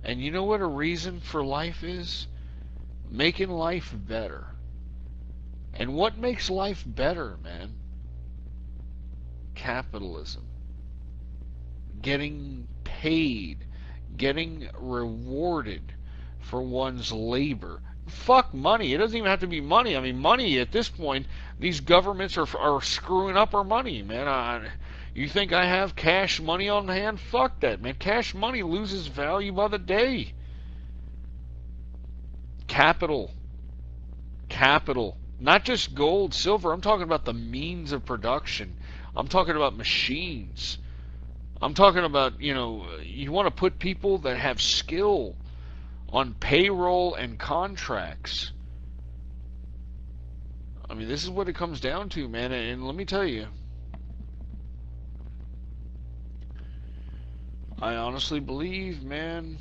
And you know what a reason for life is? Making life better. And what makes life better, man? Capitalism. Getting paid. Getting rewarded for one's labor. Fuck money. It doesn't even have to be money. I mean, money at this point, these governments are screwing up our money, man. You think I have cash money on hand? Fuck that, man. Cash money loses value by the day. Capital. capital. Not just gold, silver. I'm talking about the means of production. I'm talking about machines. I'm talking about, you want to put people that have skill on payroll and contracts. I mean, this is what it comes down to, man. And let me tell you, I honestly believe, man,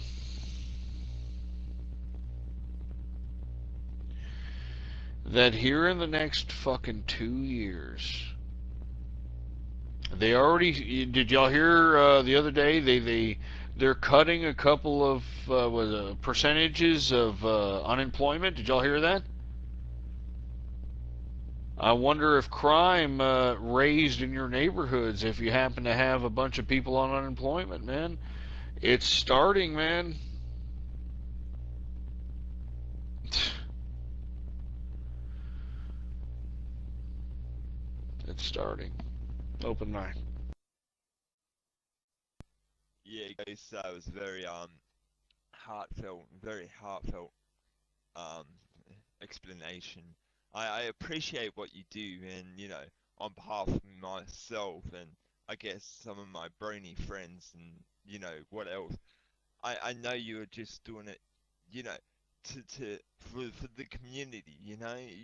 that here in the next fucking 2 years, they already, did y'all hear the other day, they're cutting a couple of percentages of unemployment. Did y'all hear that? I wonder if crime raised in your neighborhoods if you happen to have a bunch of people on unemployment, man. It's starting, man. It's starting. Open mic. Yeah, guys, that was very very heartfelt explanation. I appreciate what you do, and on behalf of myself and I guess some of my brony friends and what else, I know you're just doing it, for the community.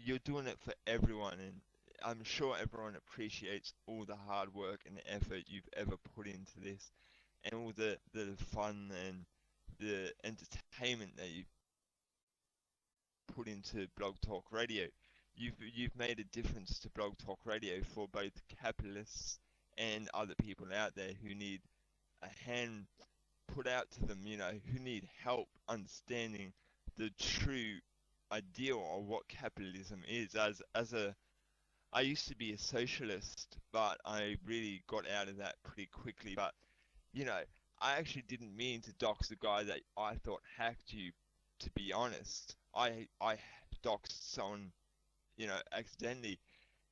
You're doing it for everyone, and I'm sure everyone appreciates all the hard work and effort you've ever put into this, and all the fun and the entertainment that you put into Blog Talk Radio. You've made a difference to Blog Talk Radio for both capitalists and other people out there who need a hand put out to them, who need help understanding the true ideal of what capitalism is. I used to be a socialist, but I really got out of that pretty quickly. But I actually didn't mean to dox the guy that I thought hacked you, to be honest. I doxed someone, accidentally.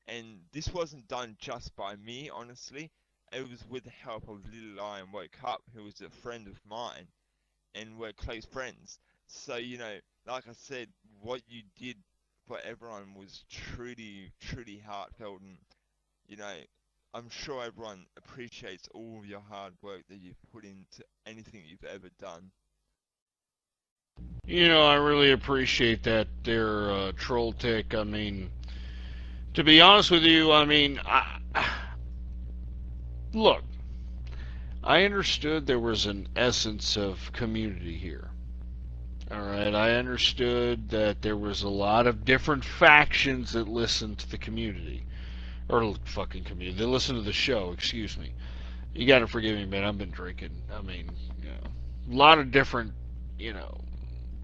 And this wasn't done just by me, honestly. It was with the help of Little Lion Woke Up, who was a friend of mine. And we're close friends. So, like I said, what you did for everyone was truly, truly heartfelt. And, I'm sure everyone appreciates all of your hard work that you've put into anything you've ever done. I really appreciate that there, Troll Tick. I mean, to be honest with you, I mean, look, I understood there was an essence of community here. Alright, I understood that there was a lot of different factions that listened to the community. Or fucking community. They listen to the show, excuse me. You gotta forgive me, man, I've been drinking. I mean, a lot of different,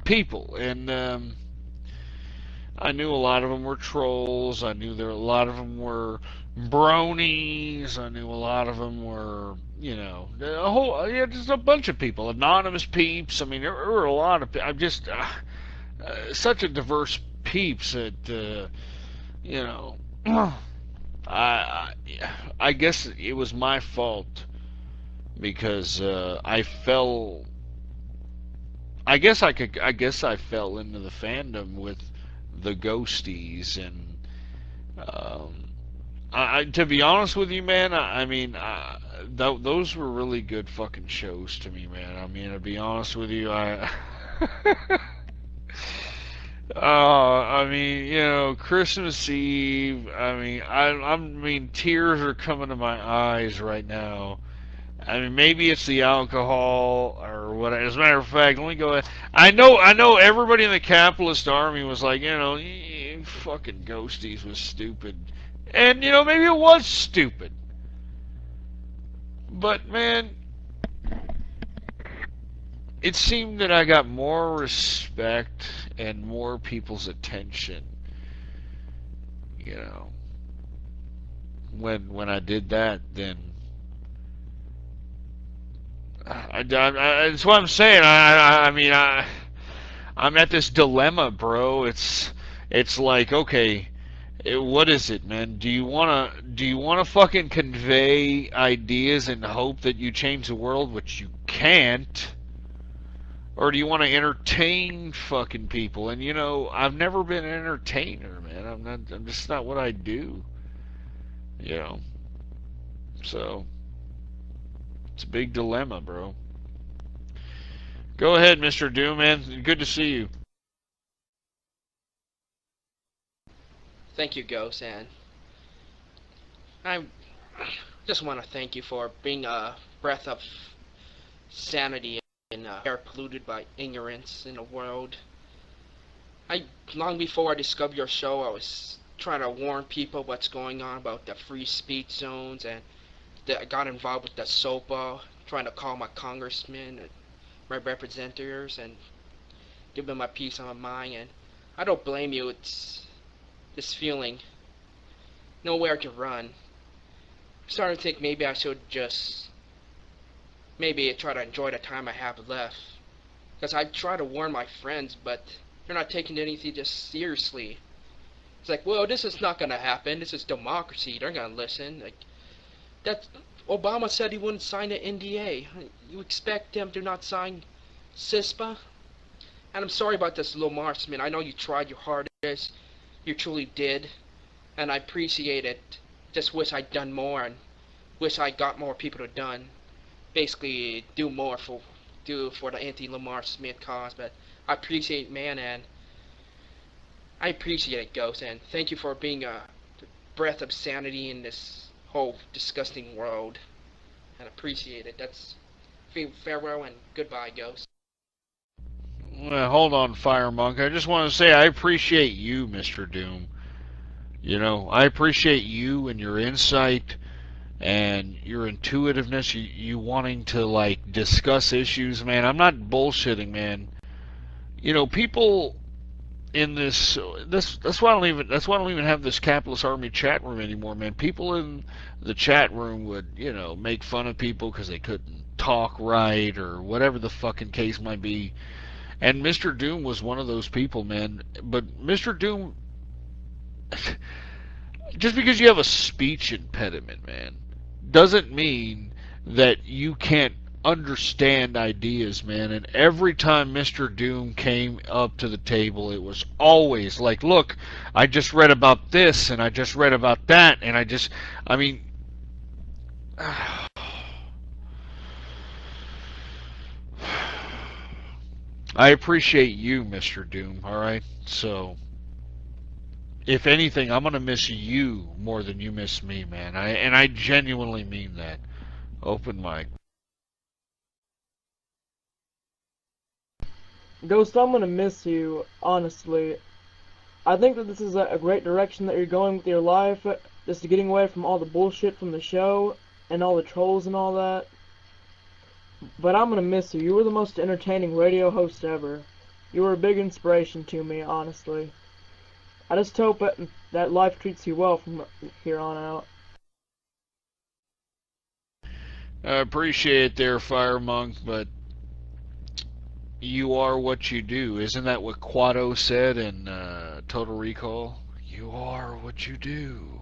people. And, I knew a lot of them were trolls. I knew a lot of them were bronies. I knew a lot of them were, just a bunch of people, anonymous peeps. I mean, there were a lot of. I'm just such a diverse peeps that, I guess it was my fault because I fell. I guess I fell into the fandom with the ghosties, and to be honest with you, man, I mean, those were really good fucking shows to me, man. I mean, to be honest with you, I mean, Christmas Eve, I mean, tears are coming to my eyes right now. I mean, maybe it's the alcohol or what. As a matter of fact, let me go ahead. I know everybody in the capitalist army was like, fucking ghosties was stupid. And, maybe it was stupid. But, man, it seemed that I got more respect and more people's attention, when I did that, then that's what I'm saying. I'm at this dilemma, bro. It's like, okay, what is it, man? Do you wanna fucking convey ideas and hope that you change the world, which you can't? Or do you want to entertain fucking people? And you know, I've never been an entertainer, man. I'm just not what I do. You know. So it's a big dilemma, bro. Go ahead, Mr. Doom, man. Good to see you. Thank you, Ghost, and I just want to thank you for being a breath of sanity in air polluted by ignorance in the world. Long before I discovered your show, I was trying to warn people what's going on about the free speech zones, and I got involved with the SOPA, trying to call my congressmen and my representatives and give them my peace of mind. And I don't blame you. It's this feeling, nowhere to run. I'm starting to think maybe I should just maybe try to enjoy the time I have left. Because I try to warn my friends, but they're not taking anything just seriously. It's like, well, this is not gonna happen. This is democracy. They're gonna listen. Like that. Obama said he wouldn't sign the NDA. You expect him to not sign CISPA? And I'm sorry about this, Lil Marsman. I know you tried your hardest. You truly did. And I appreciate it. Just wish I'd done more and wish I got more people to done. Basically, do more for the anti-Lamar Smith cause. But I appreciate, man, and I appreciate it, Ghost. And thank you for being a breath of sanity in this whole disgusting world. And appreciate it. That's farewell and goodbye, Ghost. Well, hold on, Fire Monk. I just want to say I appreciate you, Mr. Doom. You know, I appreciate you and your insight and your intuitiveness, you wanting to, like, discuss issues, man. I'm not bullshitting, man. You know, people in that's why I don't even have this Capitalist Army chat room anymore, man. People in the chat room would, you know, make fun of people because they couldn't talk right or whatever the fucking case might be. And Mr. Doom was one of those people, man. But Mr. Doom, just because you have a speech impediment, man, doesn't mean that you can't understand ideas, man. And every time Mr. Doom came up to the table, it was always like, look, I just read about this, and I just read about that, and I mean, I appreciate you, Mr. Doom, alright? So, if anything, I'm going to miss you more than you miss me, man. And I genuinely mean that. Open mic. Ghost, I'm gonna miss you, honestly. I think that this is a great direction that you're going with your life, just getting away from all the bullshit from the show, and all the trolls and all that. But I'm gonna miss you. You were the most entertaining radio host ever. You were a big inspiration to me, honestly. I just hope that life treats you well from here on out. I appreciate it there, Fire Monk, but you are what you do. Isn't that what Quado said in Total Recall? You are what you do.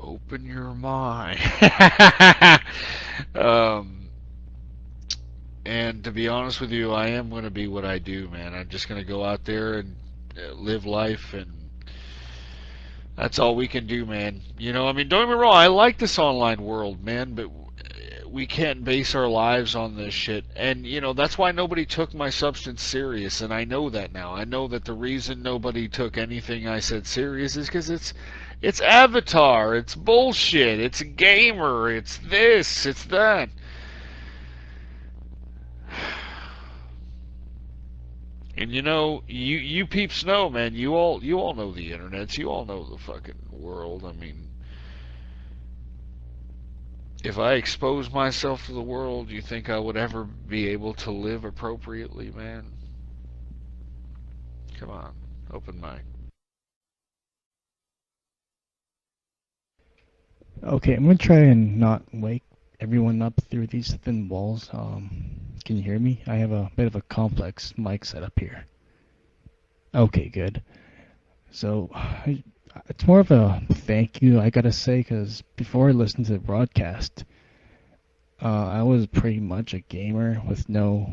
Open your mind. And to be honest with you, I am going to be what I do, man. I'm just going to go out there and live life, and that's all we can do, man. You know, I mean, don't get me wrong, I like this online world, man, but we can't base our lives on this shit. And, you know, that's why nobody took my substance serious, and I know that now. I know that the reason nobody took anything I said serious is because it's Avatar, it's bullshit, it's a gamer, it's this, it's that. And you know, you peeps know, man, you all know the internets, you all know the fucking world. I mean, if I expose myself to the world, you think I would ever be able to live appropriately, man? Come on, open mic. Okay, I'm gonna try and not wake everyone up through these thin walls. Can you hear me? I have a bit of a complex mic setup here. Okay, good. So, it's more of a thank you, I gotta say, because before I listened to the broadcast, I was pretty much a gamer with no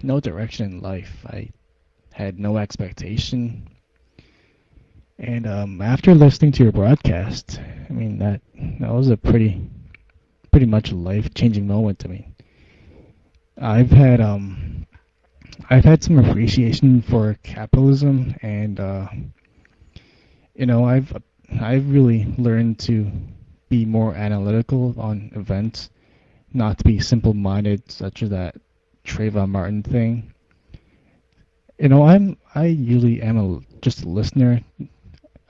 no direction in life. I had no expectation. And after listening to your broadcast, I mean that was a pretty much a life-changing moment to me. I've had I've had some appreciation for capitalism, and I've really learned to be more analytical on events, not to be simple-minded, such as that Trayvon Martin thing. I usually am just a listener,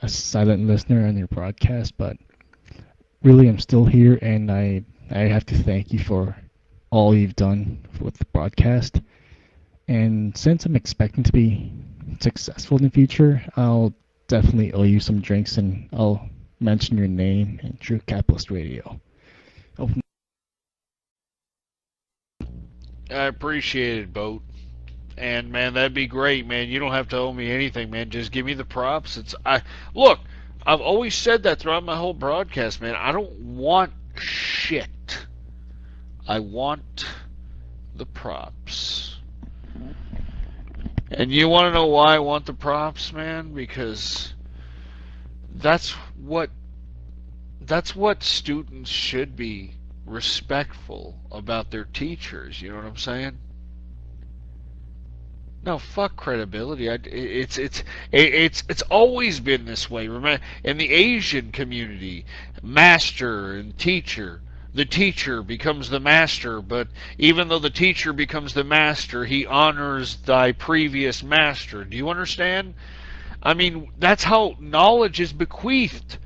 a silent listener on your broadcast, but really I'm still here, and I have to thank you for all you've done with the broadcast. And since I'm expecting to be successful in the future, I'll definitely owe you some drinks, and I'll mention your name in True Capitalist Radio. I appreciate it, Boat. And man, that'd be great, man. You don't have to owe me anything, man. Just give me the props. Look, I've always said that throughout my whole broadcast, man. I don't want shit. I want the props. And you want to know why I want the props, man? Because that's what students should be respectful about their teachers. You know what I'm saying? No, fuck credibility. It's always been this way. Remember, in the Asian community, master and teacher. The teacher becomes the master, but even though the teacher becomes the master, he honors thy previous master. Do you understand? I mean, that's how knowledge is bequeathed.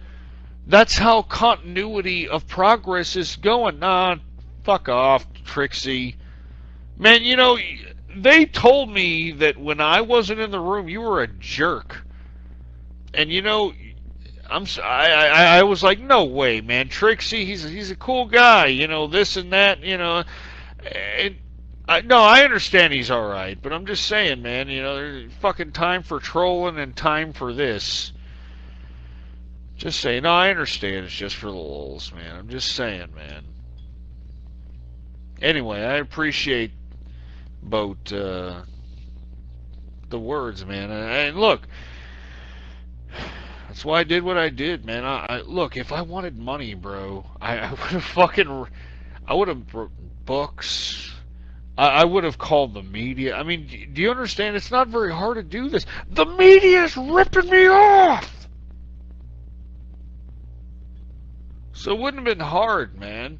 That's how continuity of progress is going. Nah, fuck off, Trixie. Man, they told me that when I wasn't in the room, you were a jerk. And I was like, no way, man. Trixie, he's a cool guy, this and that, And I understand he's all right, but I'm just saying, man, there's fucking time for trolling and time for this. Just saying, no, I understand it's just for the lulz, man. I'm just saying, man. Anyway, I appreciate both the words, man. And look, that's why I did what I did, man. Look, if I wanted money, bro, I would have books. I would have called the media. I mean, do you understand? It's not very hard to do this. The media's ripping me off. So it wouldn't have been hard, man.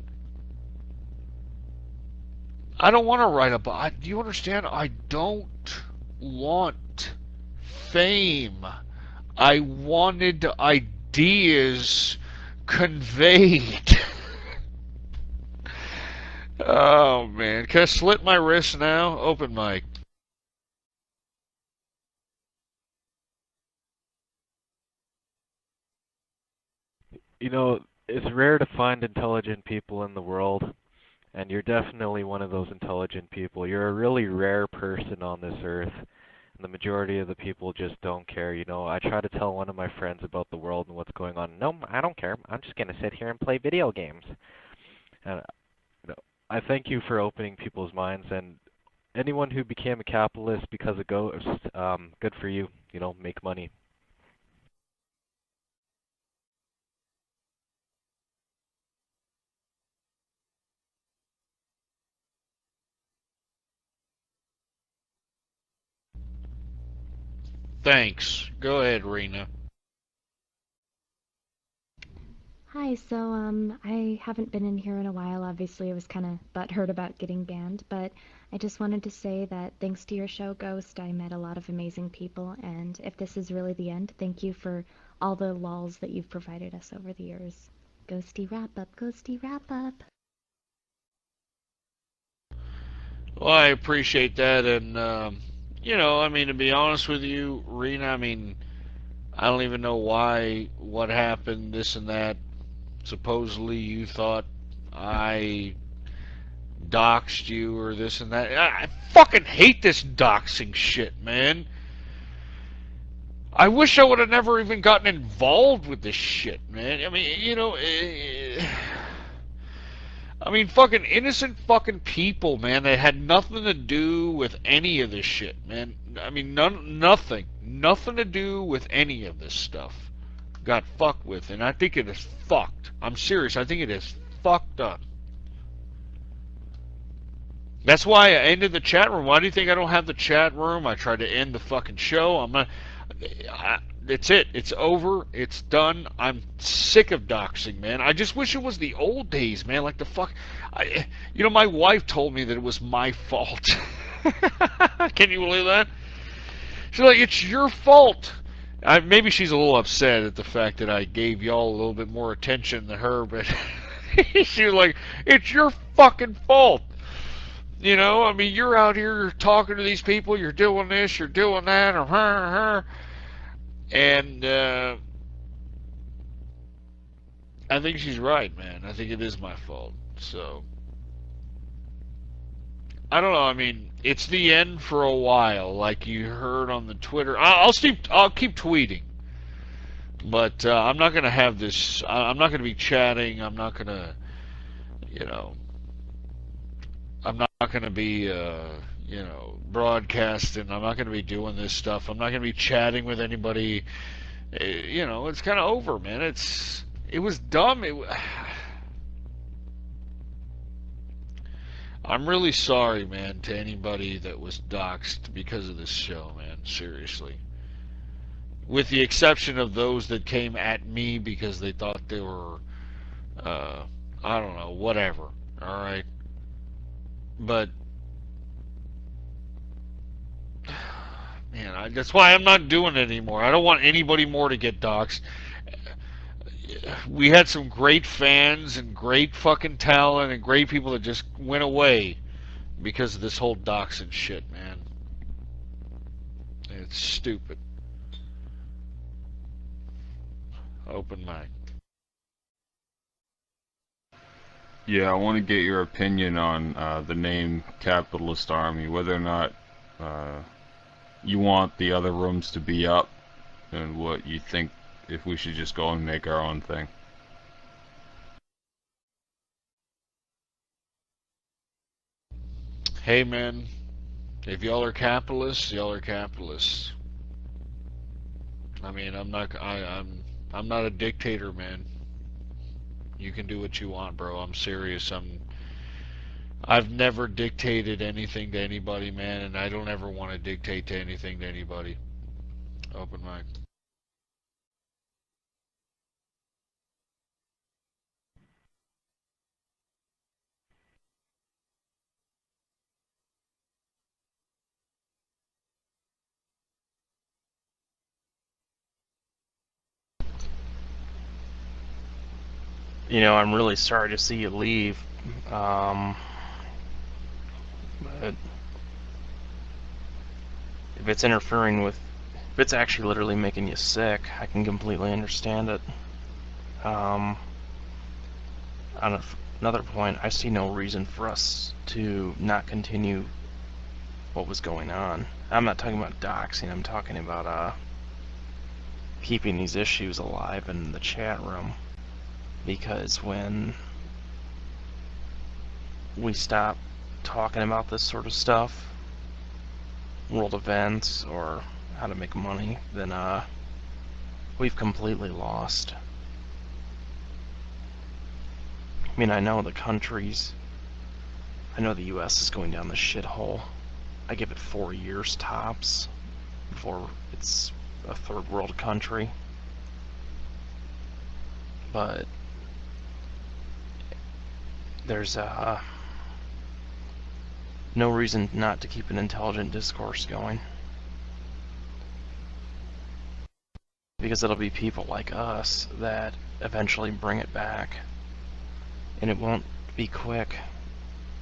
I don't want to write a book. Do you understand? I don't want fame. I wanted ideas conveyed. Oh, man. Can I slit my wrist now? Open mic. It's rare to find intelligent people in the world, and you're definitely one of those intelligent people. You're a really rare person on this earth, and the majority of the people just don't care. I try to tell one of my friends about the world and what's going on. No, I don't care. I'm just going to sit here and play video games. And I thank you for opening people's minds, and anyone who became a capitalist because of Ghost, good for you. Make money. Thanks. Go ahead, Rena. Hi, so I haven't been in here in a while. Obviously, I was kind of butthurt about getting banned, but I just wanted to say that thanks to your show, Ghost, I met a lot of amazing people, and if this is really the end, thank you for all the lols that you've provided us over the years. Ghosty wrap up, ghosty wrap up. Well, I appreciate that, and to be honest with you, Rena, I don't even know what happened, this and that. Supposedly you thought I doxed you or this and that. I fucking hate this doxing shit, man. I wish I would have never even gotten involved with this shit, man. I mean, fucking innocent fucking people, man. They had nothing to do with any of this shit, man. I mean, nothing to do with any of this stuff. Got fucked with, and I think it is fucked. I'm serious. I think it is fucked up. That's why I ended the chat room. Why do you think I don't have the chat room? I tried to end the fucking show. It's it. It's over. It's done. I'm sick of doxing, man. I just wish it was the old days, man. Like the fuck. My wife told me that it was my fault. Can you believe that? She's like, it's your fault. Maybe she's a little upset at the fact that I gave y'all a little bit more attention than her, but she was like, it's your fucking fault. You know, I mean, you're out here, you're talking to these people, you're doing this, you're doing that, or her. And I think she's right, man. I think it is my fault. So I don't know. I mean, it's the end for a while, like you heard on the Twitter. I'll keep tweeting, but I'm not gonna have this. I'm not gonna be chatting. I'm not gonna, I'm not gonna be, broadcasting. I'm not gonna be doing this stuff. I'm not gonna be chatting with anybody. It's kind of over, man. It was dumb. I'm really sorry, man, to anybody that was doxxed because of this show, man. Seriously. With the exception of those that came at me because they thought they were, I don't know, whatever. Alright? But, man, that's why I'm not doing it anymore. I don't want anybody more to get doxxed. We had some great fans and great fucking talent and great people that just went away because of this whole doxing shit, man. It's stupid. Open mic. Yeah, I want to get your opinion on the name Capitalist Army, whether or not you want the other rooms to be up, and what you think if we should just go and make our own thing. Hey, man, if y'all are capitalists, y'all are capitalists. I mean, I'm not a dictator, man. You can do what you want, bro. I'm serious. I've never dictated anything to anybody, man, and I don't ever want to dictate to anything to anybody. Open mic. I'm really sorry to see you leave. But if it's if it's actually literally making you sick, I can completely understand it. On another point, I see no reason for us to not continue what was going on. I'm not talking about doxing, I'm talking about keeping these issues alive in the chat room. Because when we stop talking about this sort of stuff, world events, or how to make money, then we've completely lost. I mean, I know the US is going down the shithole. I give it 4 years tops before it's a third world country. But there's no reason not to keep an intelligent discourse going. Because it'll be people like us that eventually bring it back. And it won't be quick.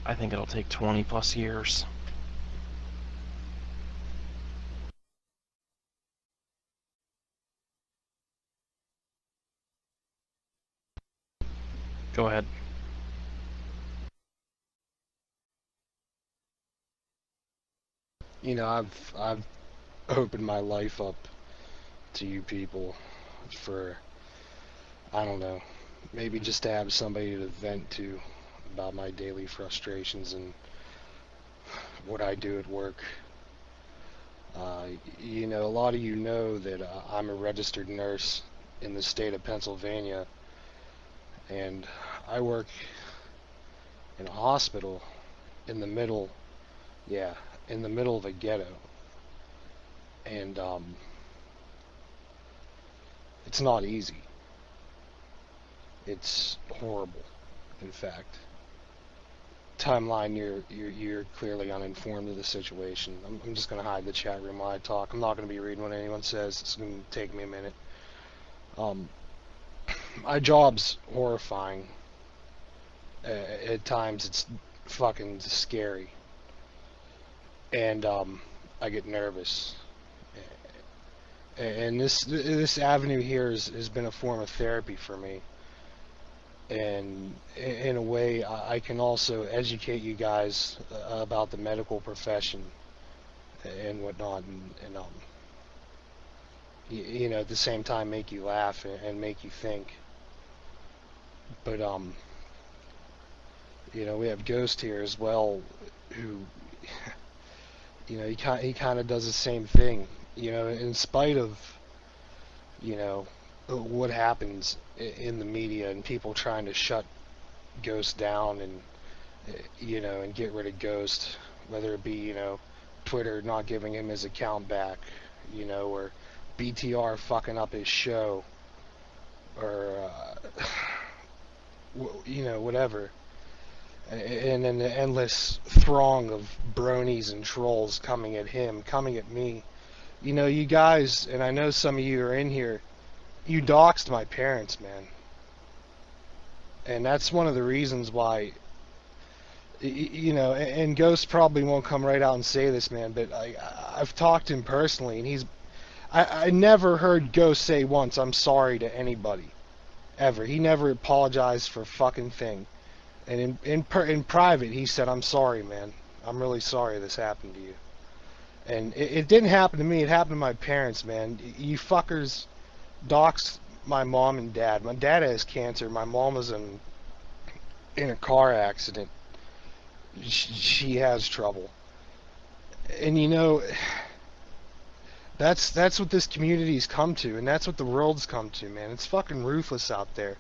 I think it'll take 20 plus years. Go ahead. I've opened my life up to you people for, I don't know, maybe just to have somebody to vent to. about my daily frustrations and what I do at work. You know, a lot of you know that I'm a registered nurse in the state of Pennsylvania, and I work in a hospital in the middle, in the middle of a ghetto. And it's not easy. It's horrible, in fact. Timeline, you're clearly uninformed of the situation. I'm just gonna hide the chat room while I talk. I'm not gonna be reading what anyone says. It's gonna take me a minute. My job's horrifying. At times, it's fucking scary, and I get nervous. And this avenue here has been a form of therapy for me. And in a way, I can also educate you guys about the medical profession and whatnot, and you know, at the same time make you laugh and make you think. But you know, we have Ghost here as well, who, you know, he kind of does the same thing. You know, in spite of, you know, what happens in the media and people trying to shut Ghost down and, you know, and get rid of Ghost, whether it be, you know, Twitter not giving him his account back, you know, or BTR fucking up his show, or, you know, whatever. And then the endless throng of bronies and trolls coming at him, coming at me. You know, you guys, and I know some of you are in here, you doxed my parents, man. And that's one of the reasons why, you know, and Ghost probably won't come right out and say this, man, but I've talked to him personally, and I never heard Ghost say once, I'm sorry to anybody. Ever. He never apologized for a fucking thing. And in private, he said, I'm sorry, man. I'm really sorry this happened to you. And it didn't happen to me, it happened to my parents, man. You fuckers doxed my mom and dad. My dad has cancer, my mom was in a car accident. She has trouble. And you know, that's what this community's come to, and that's what the world's come to, man. It's fucking ruthless out there.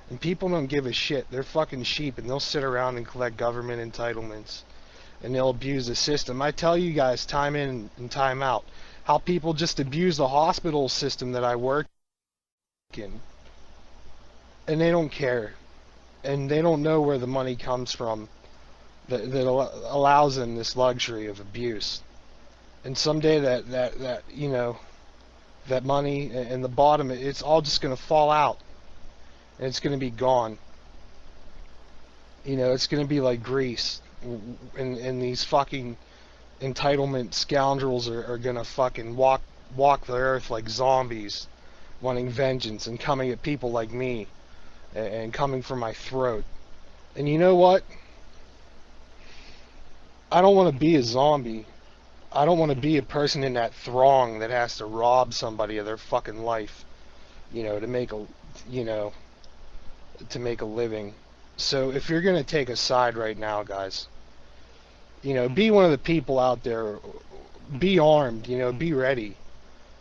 And people don't give a shit. They're fucking sheep, and they'll sit around and collect government entitlements. And they'll abuse the system. I tell you guys time in and time out how people just abuse the hospital system that I work in. And they don't care. And they don't know where the money comes from that allows them this luxury of abuse. And someday that you know, that money and the bottom, it's all just going to fall out. And it's going to be gone. You know, it's going to be like grease. And these fucking entitlement scoundrels are gonna fucking walk the earth like zombies, wanting vengeance and coming at people like me and coming for my throat. And you know what? I don't want to be a zombie. I don't want to be a person in that throng that has to rob somebody of their fucking life, you know, to make a living. So if you're gonna take a side right now, guys, you know, be one of the people out there. Be armed, you know, be ready.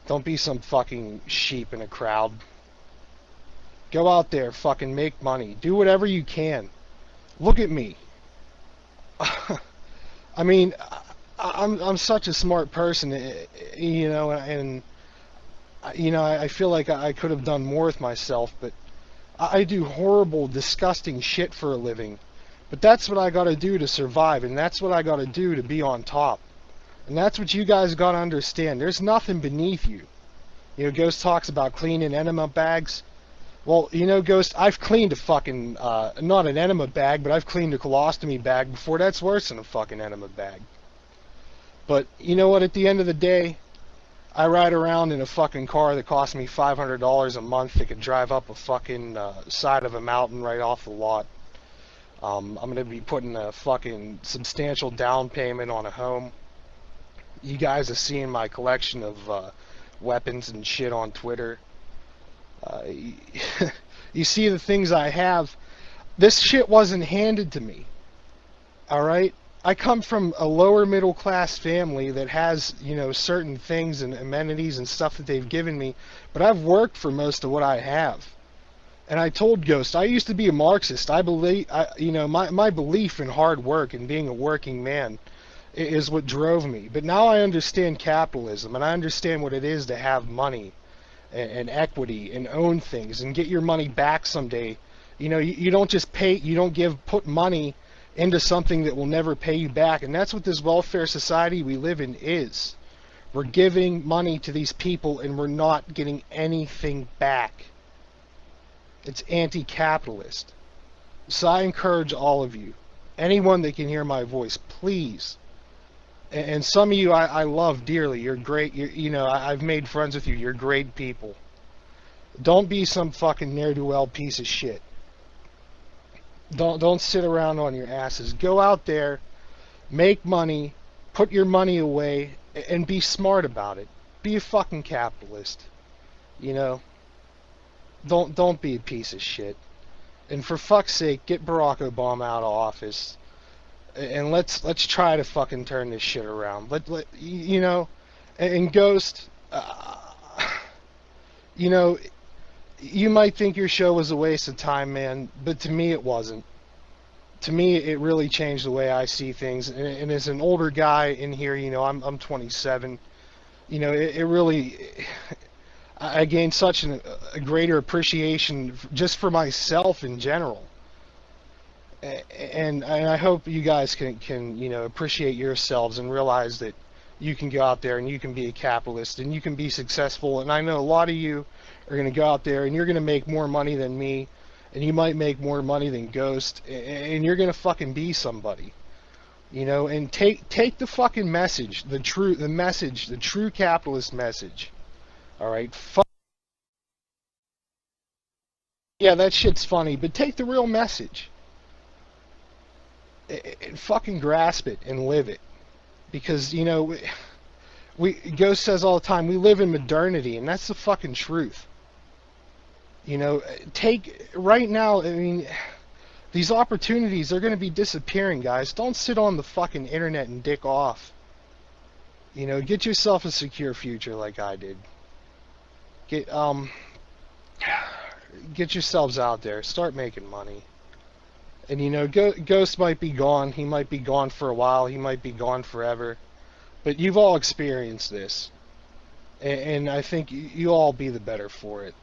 Don't be some fucking sheep in a crowd. Go out there, fucking make money. Do whatever you can. Look at me. I mean, I'm such a smart person, you know, and you know, I feel like I could have done more with myself, but I do horrible, disgusting shit for a living. But that's what I gotta do to survive, and that's what I gotta do to be on top. And that's what you guys gotta understand. There's nothing beneath you. You know, Ghost talks about cleaning enema bags. Well, you know, Ghost, I've cleaned a fucking, not an enema bag, but I've cleaned a colostomy bag before. That's worse than a fucking enema bag. But, you know what, at the end of the day, I ride around in a fucking car that costs me $500 a month that could drive up a fucking side of a mountain right off the lot. I'm going to be putting a fucking substantial down payment on a home. You guys are seeing my collection of weapons and shit on Twitter. You see the things I have. This shit wasn't handed to me. All right? I come from a lower middle class family that has, certain things and amenities and stuff that they've given me, but I've worked for most of what I have. And I told Ghost, I used to be a Marxist. I believe, my belief in hard work and being a working man is what drove me. But now I understand capitalism, and I understand what it is to have money and equity and own things and get your money back someday. You don't just put money into something that will never pay you back. And that's what this welfare society we live in is. We're giving money to these people and we're not getting anything back. It's anti-capitalist. So I encourage all of you, anyone that can hear my voice, please. And some of you I love dearly. You're great. I've made friends with you. You're great people. Don't be some fucking ne'er-do-well piece of shit. Don't sit around on your asses. Go out there, make money, put your money away, and be smart about it. Be a fucking capitalist. Don't be a piece of shit. And for fuck's sake, get Barack Obama out of office. And let's try to fucking turn this shit around. And Ghost, you might think your show was a waste of time, man, but to me it wasn't. To me, it really changed the way I see things. And as an older guy in here, I'm 27. It really, I gained such a greater appreciation just for myself in general. And I hope you guys can appreciate yourselves and realize that you can go out there and you can be a capitalist and you can be successful. And I know a lot of you are going to go out there and you're going to make more money than me, and you might make more money than Ghost, and you're going to fucking be somebody. And take the fucking message, the true capitalist message. All right? Yeah, that shit's funny, but take the real message. And fucking grasp it and live it. Because, Ghost says all the time, we live in modernity, and that's the fucking truth. Right now, these opportunities are going to be disappearing, guys. Don't sit on the fucking internet and dick off. Get yourself a secure future like I did. Get yourselves out there. Start making money. And Ghost might be gone. He might be gone for a while. He might be gone forever. But you've all experienced this. And I think you'll all be the better for it.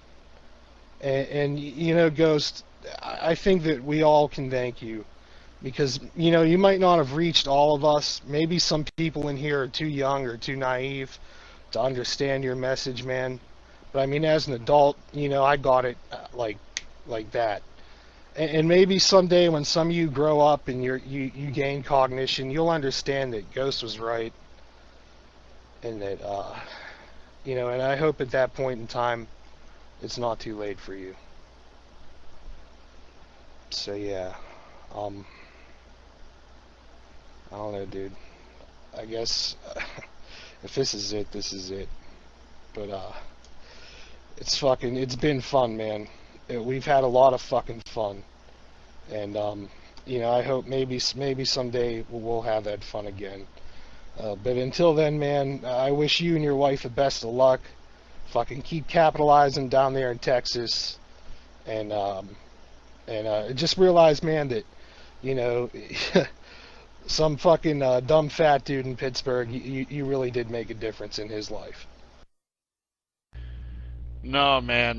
And Ghost, I think that we all can thank you. Because, you might not have reached all of us. Maybe some people in here are too young or too naive to understand your message, man. But as an adult, I got it like that. And maybe someday when some of you grow up and you gain cognition, you'll understand that Ghost was right. And that, and I hope at that point in time, it's not too late for you. So yeah, I don't know, dude. I guess if this is it, this is it. But it's been fun, man. We've had a lot of fucking fun, and I hope maybe someday we'll have that fun again. But until then, man, I wish you and your wife the best of luck. Fucking keep capitalizing down there in Texas, and just realize, man, that some fucking dumb fat dude in Pittsburgh, you really did make a difference in his life. No, man.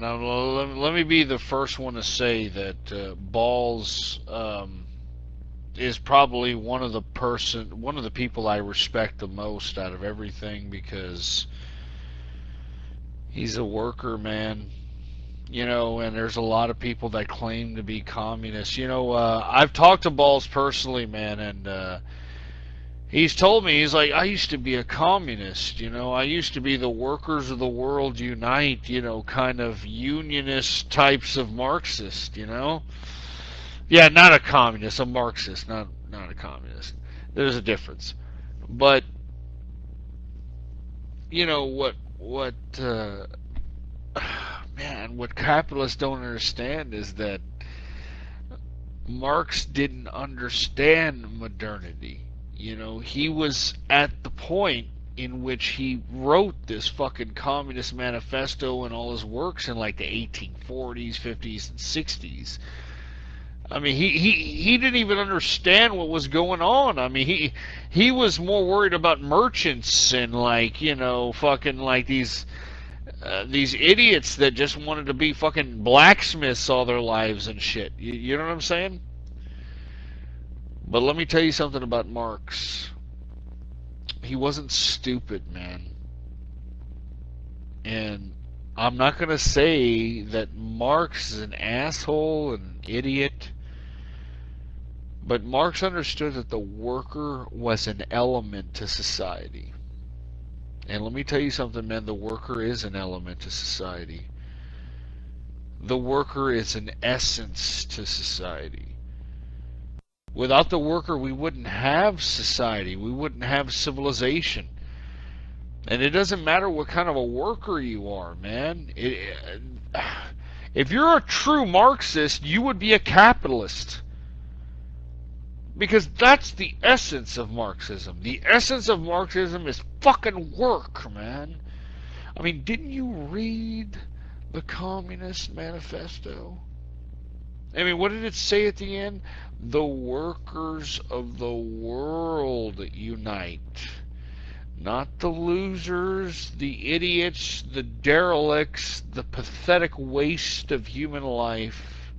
Let me be the first one to say that Balls is probably one of the people I respect the most out of everything, because he's a worker, man. And there's a lot of people that claim to be communists. I've talked to Balls personally, man, and he's told me, he's like, I used to be a communist, I used to be the workers of the world unite, kind of unionist types of Marxist, Yeah, not a communist, a Marxist, not a communist. There's a difference. But, what capitalists don't understand is that Marx didn't understand modernity. You know, he was at the point in which he wrote this fucking Communist Manifesto and all his works in like the 1840s, 50s, and 60s. I mean, he didn't even understand what was going on. I mean, he was more worried about merchants and like, you know, fucking like these idiots that just wanted to be fucking blacksmiths all their lives and shit. You know what I'm saying? But let me tell you something about Marx. He wasn't stupid, man. And I'm not going to say that Marx is an asshole, an idiot. But Marx understood that the worker was an element to society. And let me tell you something, man. The worker is an element to society. The worker is an essence to society. Without the worker, we wouldn't have society. We wouldn't have civilization. And it doesn't matter what kind of a worker you are, man. If you're a true Marxist, you would be a capitalist. Because that's the essence of Marxism. The essence of Marxism is fucking work, man. I mean, didn't you read the Communist Manifesto? I mean, what did it say at the end? The workers of the world unite. Not the losers, the idiots, the derelicts, the pathetic waste of human life.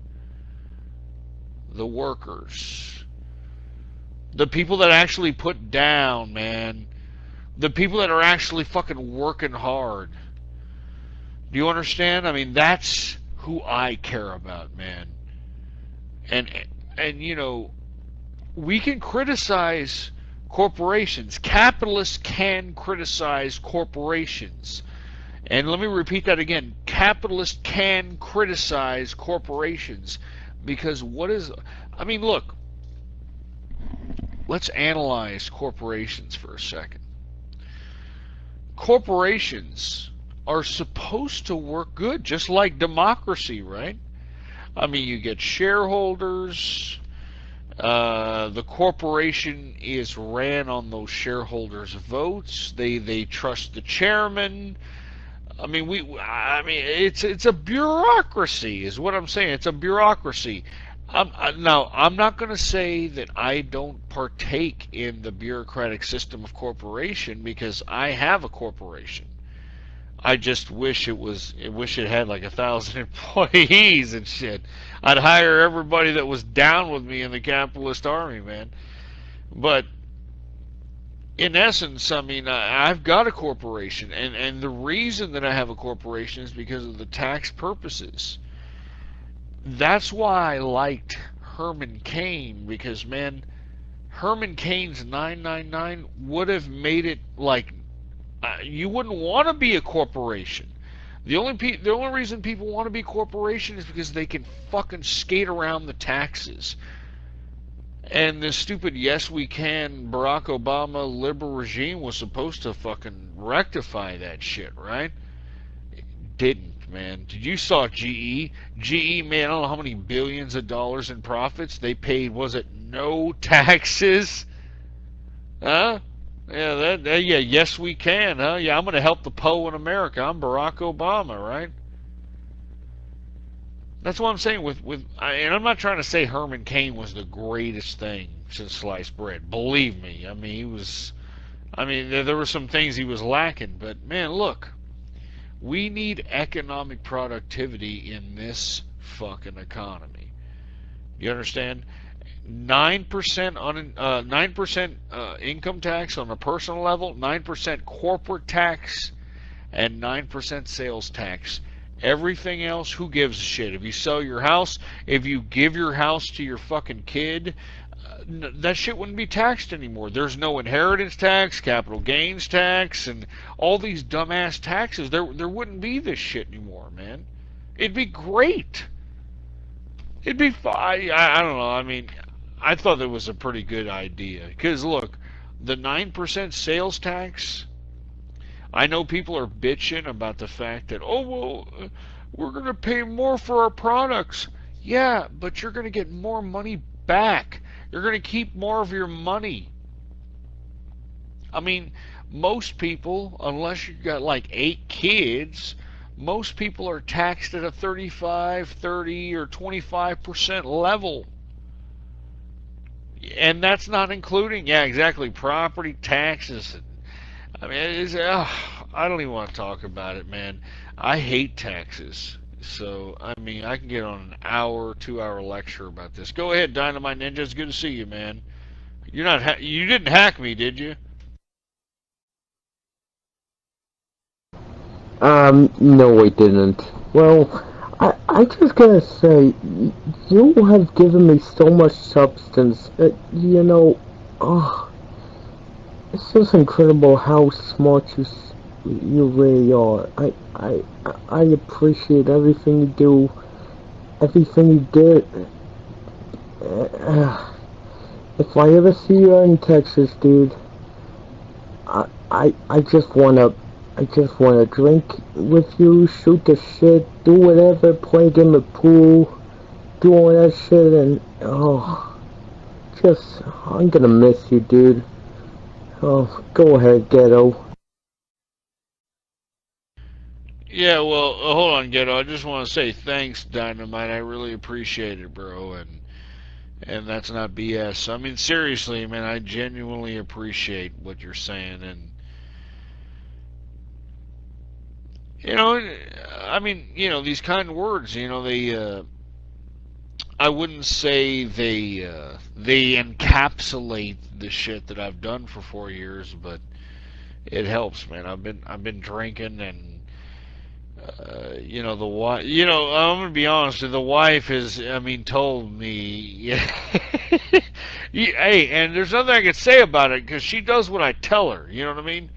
The workers. The people that actually put down, man. The people that are actually fucking working hard. Do you understand? I mean, that's who I care about, man. And you know, we can criticize corporations. Capitalists can criticize corporations. And let me repeat that again. Capitalists can criticize corporations. Because what is... I mean, look. Let's analyze corporations for a second. Corporations are supposed to work good, just like democracy, right? I mean, you get shareholders. The corporation is ran on those shareholders' votes. They trust the chairman. I mean, it's a bureaucracy, is what I'm saying. It's a bureaucracy. Now, I'm not going to say that I don't partake in the bureaucratic system of corporation because I have a corporation. I just wish it had like 1,000 employees and shit. I'd hire everybody that was down with me in the capitalist army, man. But in essence, I mean, I've got a corporation, and the reason that I have a corporation is because of the tax purposes. That's why I liked Herman Cain, because, man, Herman Cain's 999 would have made it like you wouldn't want to be a corporation. The only reason people want to be a corporation is because they can fucking skate around the taxes. And this stupid yes we can Barack Obama liberal regime was supposed to fucking rectify that shit, right? It didn't, man. Did you saw GE? GE, man, I don't know how many billions of dollars in profits they paid. Was it no taxes? Huh? Yeah, yeah, yes we can, huh? Yeah, I'm going to help the poor in America. I'm Barack Obama, right? That's what I'm saying and I'm not trying to say Herman Cain was the greatest thing since sliced bread. Believe me. I mean, there were some things he was lacking, but man, look. We need economic productivity in this fucking economy. You understand? 9% income tax on a personal level, 9% corporate tax, and 9% sales tax. Everything else, who gives a shit? If you sell your house, if you give your house to your fucking kid, that shit wouldn't be taxed anymore. There's no inheritance tax, capital gains tax, and all these dumbass taxes. There wouldn't be this shit anymore, man. It'd be great. It'd be fine. I don't know. I mean, I thought that was a pretty good idea. Because, look, the 9% sales tax, I know people are bitching about the fact that, oh, well, we're going to pay more for our products. Yeah, but you're going to get more money back. You're going to keep more of your money. I mean, most people, unless you've got like 8 kids, most people are taxed at a 35, 30, or 25% level. And that's not including, yeah, exactly, property taxes. I mean, I don't even want to talk about it, man. I hate taxes. So, I mean, I can get on an hour, 2-hour lecture about this. Go ahead, Dynamite Ninja. It's good to see you, man. You didn't hack me, did you? No, I didn't. Well, I just gotta say, you have given me so much substance. Oh, it's just incredible how smart you really are. I appreciate everything you do, everything you did. If I ever see you in Texas, dude, I just wanna drink with you, shoot the shit, do whatever, play a game of pool, do all that shit, and I'm gonna miss you, dude. Oh, go ahead, Ghetto. Yeah, well, hold on, Ghetto. I just want to say thanks, Dynamite. I really appreciate it, bro. And that's not BS. I mean, seriously, man, I genuinely appreciate what you're saying. And, I mean, these kind words, I wouldn't say they encapsulate the shit that I've done for 4 years, but it helps, man. I've been drinking, and the wife. I'm gonna be honest. The wife has, I mean, told me, hey, and there's nothing I can say about it because she does what I tell her. You know what I mean?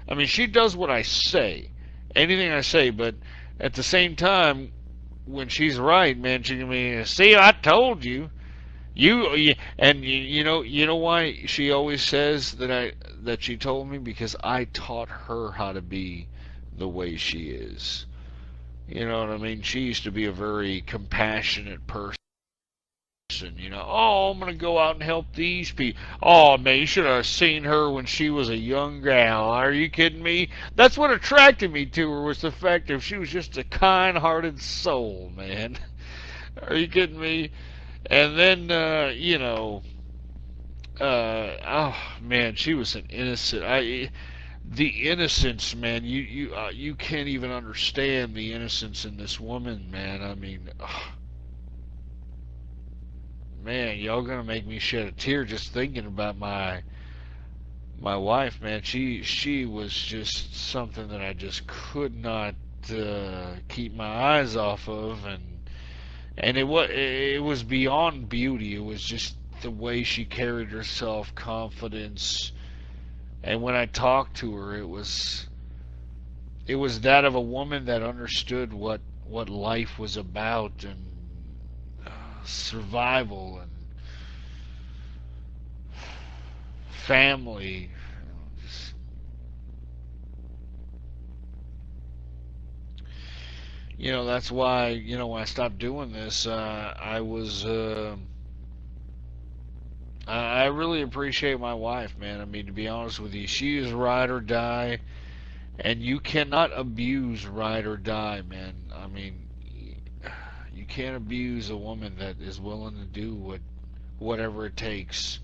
I mean, she does what I say, anything I say. But at the same time, when she's right, man, she can be, see, I told you. You know why she always says that she told me, because I taught her how to be the way she is. You know what I mean? She used to be a very compassionate person. Oh, I'm gonna go out and help these people. Oh man, you should have seen her when she was a young gal. Are you kidding me? That's what attracted me to her, was the fact that she was just a kind-hearted soul, man. Are you kidding me? And then, oh man, she was an innocent. The innocence, man. You can't even understand the innocence in this woman, man. I mean, man, y'all gonna make me shed a tear just thinking about my wife, man. She was just something that I just could not keep my eyes off of, and it was beyond beauty. It was just the way she carried herself, confidence. And when I talked to her, it was that of a woman that understood what life was about, and survival, and family. That's why, when I stopped doing this, I really appreciate my wife, man. I mean, to be honest with you, she is ride or die, and you cannot abuse ride or die, man. I mean, you can't abuse a woman that is willing to do whatever it takes.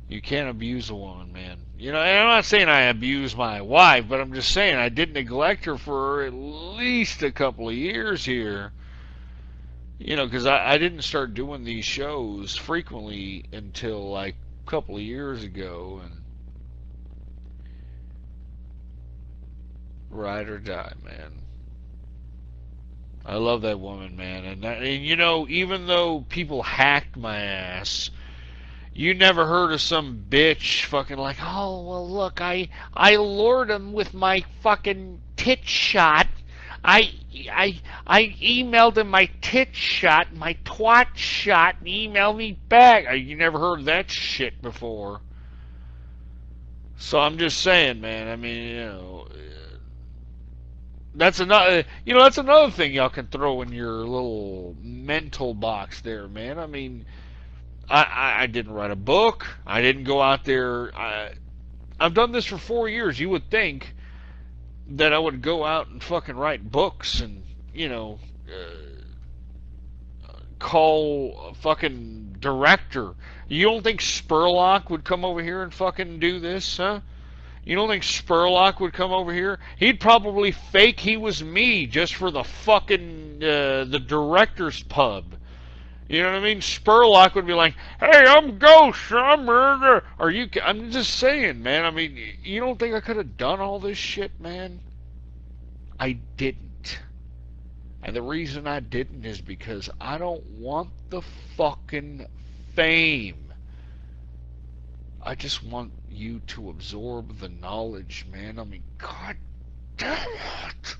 You can't abuse a woman, man. And I'm not saying I abuse my wife, but I'm just saying I did neglect her for at least a couple of years here. Because I didn't start doing these shows frequently until like a couple of years ago, and ride or die, man. I love that woman, man. And even though people hacked my ass, you never heard of some bitch fucking like, oh, well, look, I lured him with my fucking tit shot. I emailed him my tit shot, my twat shot, and he emailed me back. You never heard of that shit before. So I'm just saying, man, I mean, That's another, that's another thing y'all can throw in your little mental box there, man. I mean, I didn't write a book. I didn't go out there. I've done this for 4 years. You would think that I would go out and fucking write books and, call a fucking director. You don't think Spurlock would come over here and fucking do this, huh? You don't think Spurlock would come over here? He'd probably fake he was me just for the fucking, the director's pub. You know what I mean? Spurlock would be like, "Hey, I'm Ghost. I'm just saying, man. I mean, you don't think I could have done all this shit, man? I didn't. And the reason I didn't is because I don't want the fucking fame. I just want you to absorb the knowledge, man. I mean, god damn it.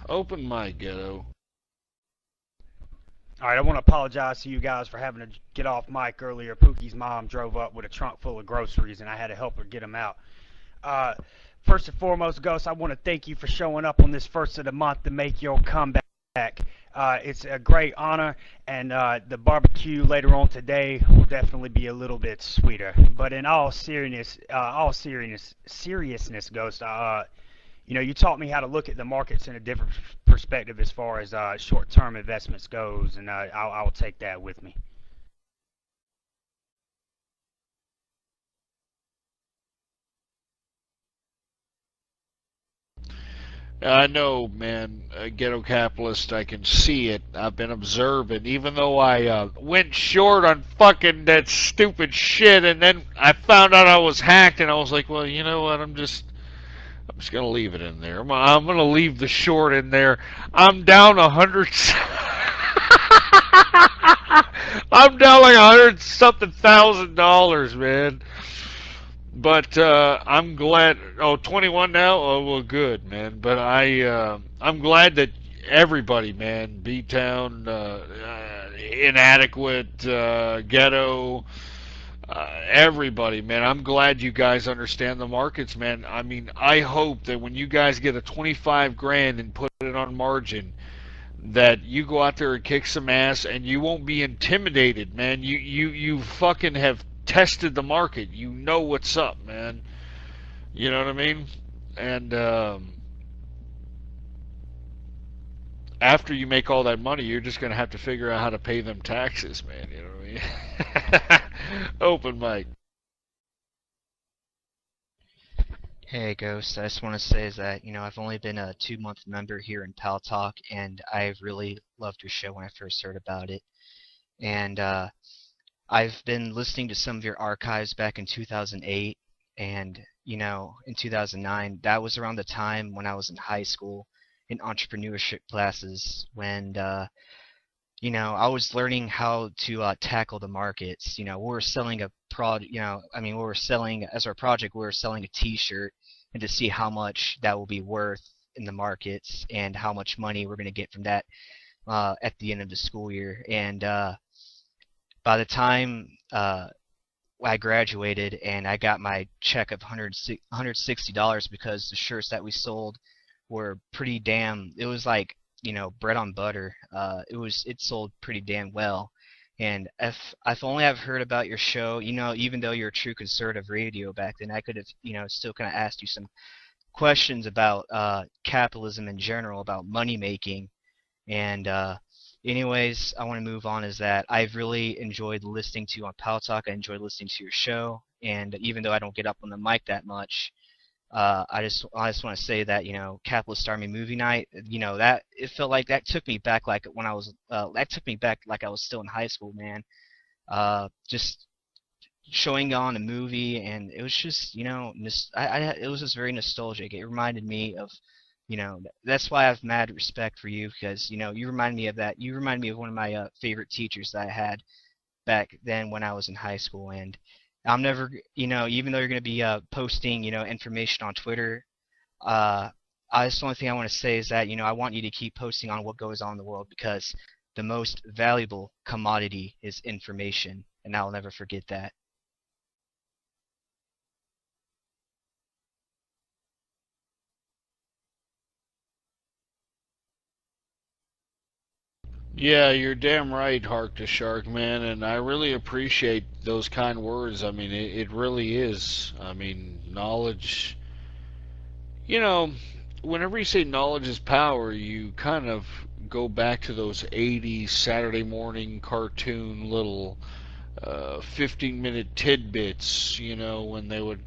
Open my ghetto. Alright, I want to apologize to you guys for having to get off mic earlier. Pookie's mom drove up with a trunk full of groceries, and I had to help her get them out. First and foremost, Ghost, I want to thank you for showing up on this first of the month to make your comeback. It's a great honor, and the barbecue later on today will definitely be a little bit sweeter. But in all seriousness, Ghost, you taught me how to look at the markets in a different perspective as far as short-term investments goes, and I'll take that with me. I know, man, ghetto capitalist, I can see it. I've been observing, even though I went short on fucking that stupid shit, and then I found out I was hacked, and I was like, well, you know what, I'm just going to leave it in there. I'm going to leave the short in there. I'm down 100... I'm down like 100-something thousand dollars, man. But I'm glad. Oh, 21 now. Oh, well, good, man. But I'm glad that everybody, man, B-Town, inadequate, ghetto, everybody, man. I'm glad you guys understand the markets, man. I mean, I hope that when you guys get a 25 grand and put it on margin, that you go out there and kick some ass, and you won't be intimidated, man. You fucking have tested the market. You know what's up, man. You know what I mean? And after you make all that money, you're just going to have to figure out how to pay them taxes, man. You know what I mean? Open mic. Hey Ghost, I just want to say is that, I've only been a 2-month member here in Paltalk, and I've really loved your show when I first heard about it. And I've been listening to some of your archives back in 2008, and, in 2009, that was around the time when I was in high school in entrepreneurship classes when, I was learning how to tackle the markets. We were selling a as our project, we were selling a t-shirt, and to see how much that will be worth in the markets and how much money we're going to get from that at the end of the school year. And by the time I graduated and I got my check of $160 because the shirts that we sold were pretty damn, it was like, bread on butter. It sold pretty damn well. And if only I've heard about your show, even though you're a true conservative radio back then, I could have, still kind of asked you some questions about capitalism in general, about money making. And anyways, I want to move on is that I've really enjoyed listening to you on Paltalk. I enjoyed listening to your show. And even though I don't get up on the mic that much, I just want to say that Capitalist Army movie night, that it felt like that took me back like when I was like I was still in high school, man. Just showing on a movie, and it was just it was just very nostalgic. It reminded me of that's why I have mad respect for you, because you remind me of that. You remind me of one of my favorite teachers that I had back then when I was in high school. And I'm never, even though you're going to be posting, information on Twitter, the only thing I want to say is that, I want you to keep posting on what goes on in the world, because the most valuable commodity is information, and I'll never forget that. Yeah, you're damn right, Hark to Shark, man, and I really appreciate those kind words. I mean, it really is. I mean, knowledge, you know, whenever you say knowledge is power, you kind of go back to those 80s Saturday morning cartoon little 15-minute tidbits, when they would,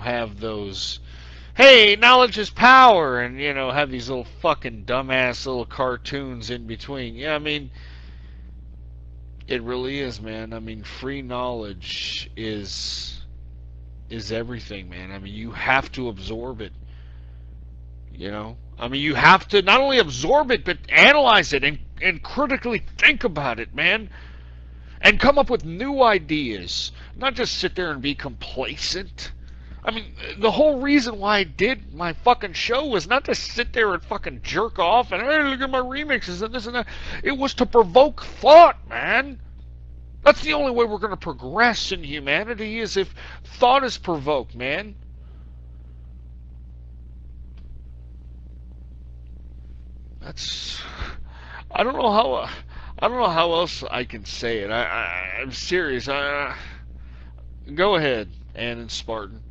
have those, hey, knowledge is power, and, have these little fucking dumbass little cartoons in between. Yeah, I mean, it really is, man. I mean, free knowledge is everything, man. I mean, you have to absorb it. I mean, you have to not only absorb it, but analyze it and critically think about it, man. And come up with new ideas. Not just sit there and be complacent. I mean, the whole reason why I did my fucking show was not to sit there and fucking jerk off and, hey, look at my remixes and this and that. It was to provoke thought, man. That's the only way we're going to progress in humanity, is if thought is provoked, man. That's... I don't know how else I can say it. I'm serious. Go ahead, Ann and Spartan.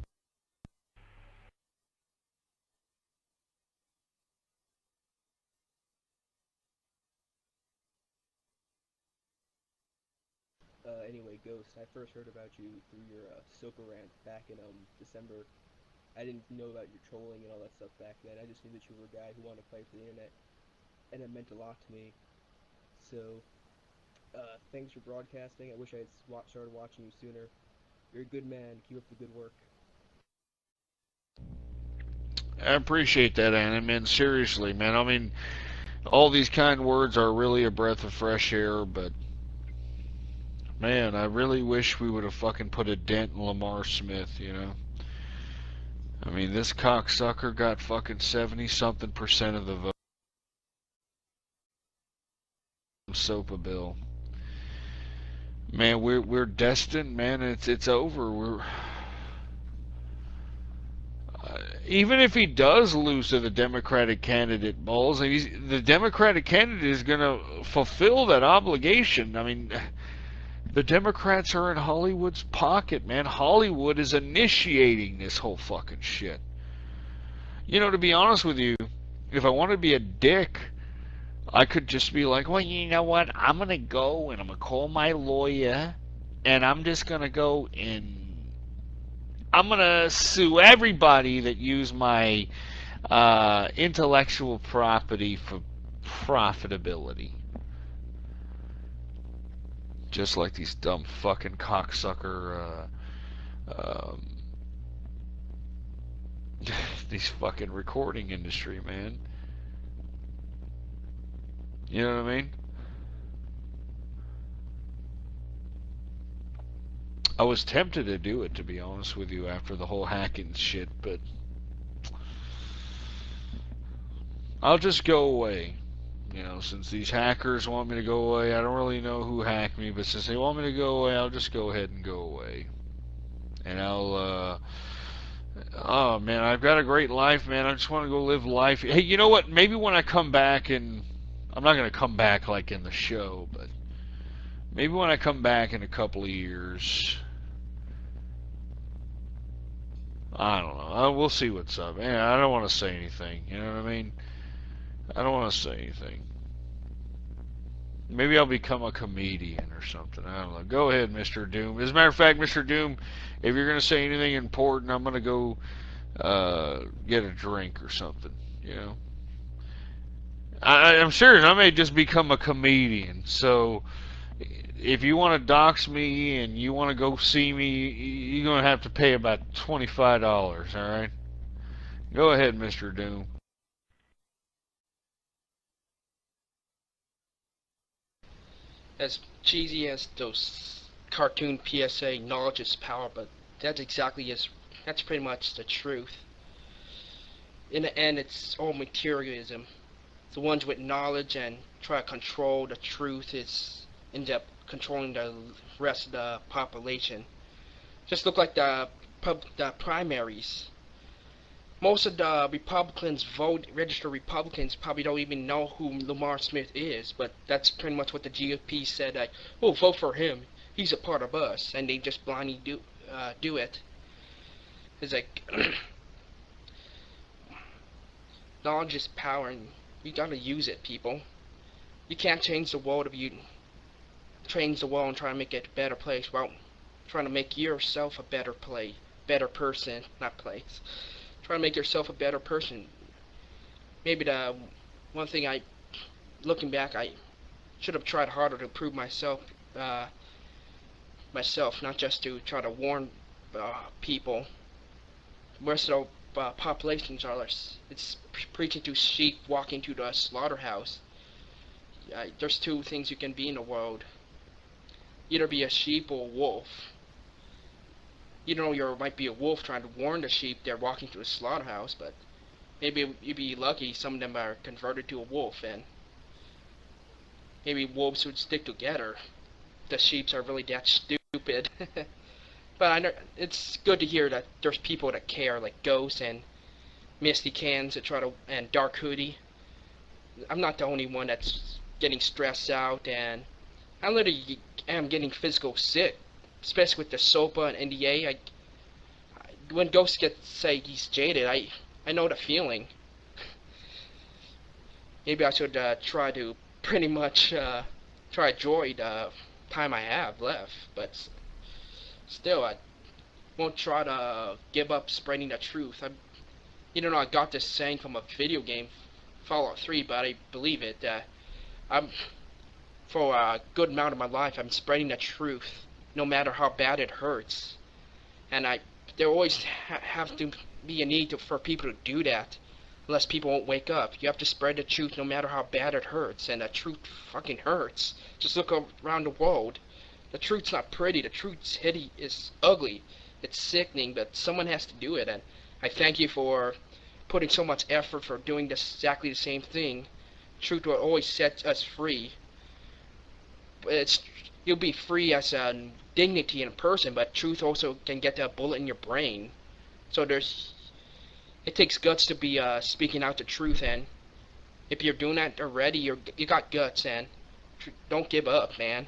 Anyway, Ghost, I first heard about you through your Soka rant back in December. I didn't know about your trolling and all that stuff back then. I just knew that you were a guy who wanted to play for the internet, and it meant a lot to me. So, thanks for broadcasting. I wish I had started watching you sooner. You're a good man. Keep up the good work. I appreciate that, Anna, man. Seriously, man. I mean, all these kind words are really a breath of fresh air, but man, I really wish we would have fucking put a dent in Lamar Smith, I mean, this cocksucker got fucking 70-something% of the vote. SOPA bill. Man, we're destined, man. It's over. Even if he does lose to the Democratic candidate, Balls, the Democratic candidate is going to fulfill that obligation. I mean, the Democrats are in Hollywood's pocket, man. Hollywood is initiating this whole fucking shit. To be honest with you, if I want to be a dick, I could just be like, well, you know what? I'm going to go and I'm going to call my lawyer and I'm just going to go and I'm going to sue everybody that used my intellectual property for profitability. Just like these dumb fucking cocksucker, these fucking recording industry, man. You know what I mean? I was tempted to do it, to be honest with you, after the whole hacking shit, but I'll just go away. Since these hackers want me to go away, I don't really know who hacked me, but since they want me to go away, I'll just go ahead and go away. And I'll, oh man, I've got a great life, man. I just want to go live life. Hey, you know what? Maybe when I come back, and I'm not going to come back like in the show, but maybe when I come back in a couple of years, I don't know. We'll see what's up. Man, I don't want to say anything. You know what I mean? I don't want to say anything. Maybe I'll become a comedian or something. I don't know. Go ahead, Mr. Doom. As a matter of fact, Mr. Doom, if you're going to say anything important, I'm going to go get a drink or something. I'm serious. I may just become a comedian. So if you want to dox me and you want to go see me, you're going to have to pay about $25, all right? Go ahead, Mr. Doom. As cheesy as those cartoon PSA, knowledge is power, but that's pretty much the truth. In the end, it's all materialism. The ones with knowledge and try to control the truth is end up controlling the rest of the population. Just look like the primaries. most of the Republicans registered Republicans probably don't even know who Lamar Smith is, but that's pretty much what the GOP said, like, oh, vote for him, he's a part of us, and they just blindly do it. It's like, knowledge is power, and you gotta use it, people. You can't change the world if you change the world and try to make it a better place while trying to make yourself a better person, not place. Try to make yourself a better person. Maybe the one thing looking back, I should have tried harder to prove myself, not just to try to warn people. The rest of the populations are, it's preaching to sheep walking to the slaughterhouse. There's two things you can be in the world. Either be a sheep or a wolf. You know, you might be a wolf trying to warn the sheep they're walking to the slaughterhouse, but maybe you'd be lucky some of them are converted to a wolf, and maybe wolves would stick together. The sheeps are really that stupid. But I know it's good to hear that there's people that care, like Ghost and Misty Cans that and Dark Hoodie. I'm not the only one that's getting stressed out, and I literally am getting physical sick, especially with the SOPA and NDA. When Ghost say he's jaded, I know the feeling. Maybe I should try to pretty much try to enjoy the time I have left, but still, I won't try to give up spreading the truth. You know, I got this saying from a video game, Fallout 3, but I believe it. For a good amount of my life, I'm spreading the truth, no matter how bad it hurts. And there always have to be a need for people to do that, unless people won't wake up. You have to spread the truth no matter how bad it hurts, and the truth fucking hurts. Just look around the world. The truth's not pretty, the truth's it's ugly. It's sickening, but someone has to do it, and I thank you for putting so much effort for doing exactly the same thing. Truth will always set us free. You'll be free as a dignity in a person, but truth also can get that bullet in your brain. So it takes guts to be speaking out the truth, and if you're doing that already, you got guts, and don't give up, man.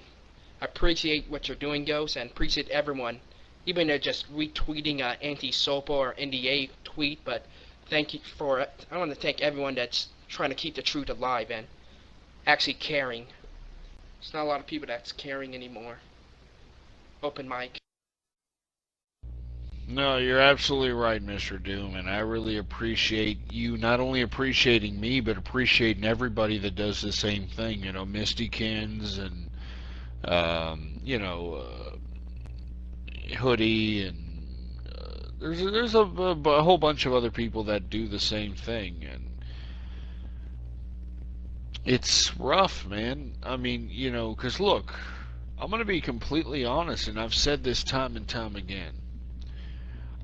I appreciate what you're doing, Ghost, and appreciate everyone, even if they're just retweeting an anti-SOPA or NDA tweet, but thank you for it. I want to thank everyone that's trying to keep the truth alive and actually caring. There's not a lot of people that's caring anymore. Open mic. No, you're absolutely right, Mr. Doom, and I really appreciate you not only appreciating me, but appreciating everybody that does the same thing. You know, Mistykins and Hoodie, and there's a whole bunch of other people that do the same thing, and it's rough, man. I mean, you know, 'cause look, I'm gonna be completely honest, and I've said this time and time again.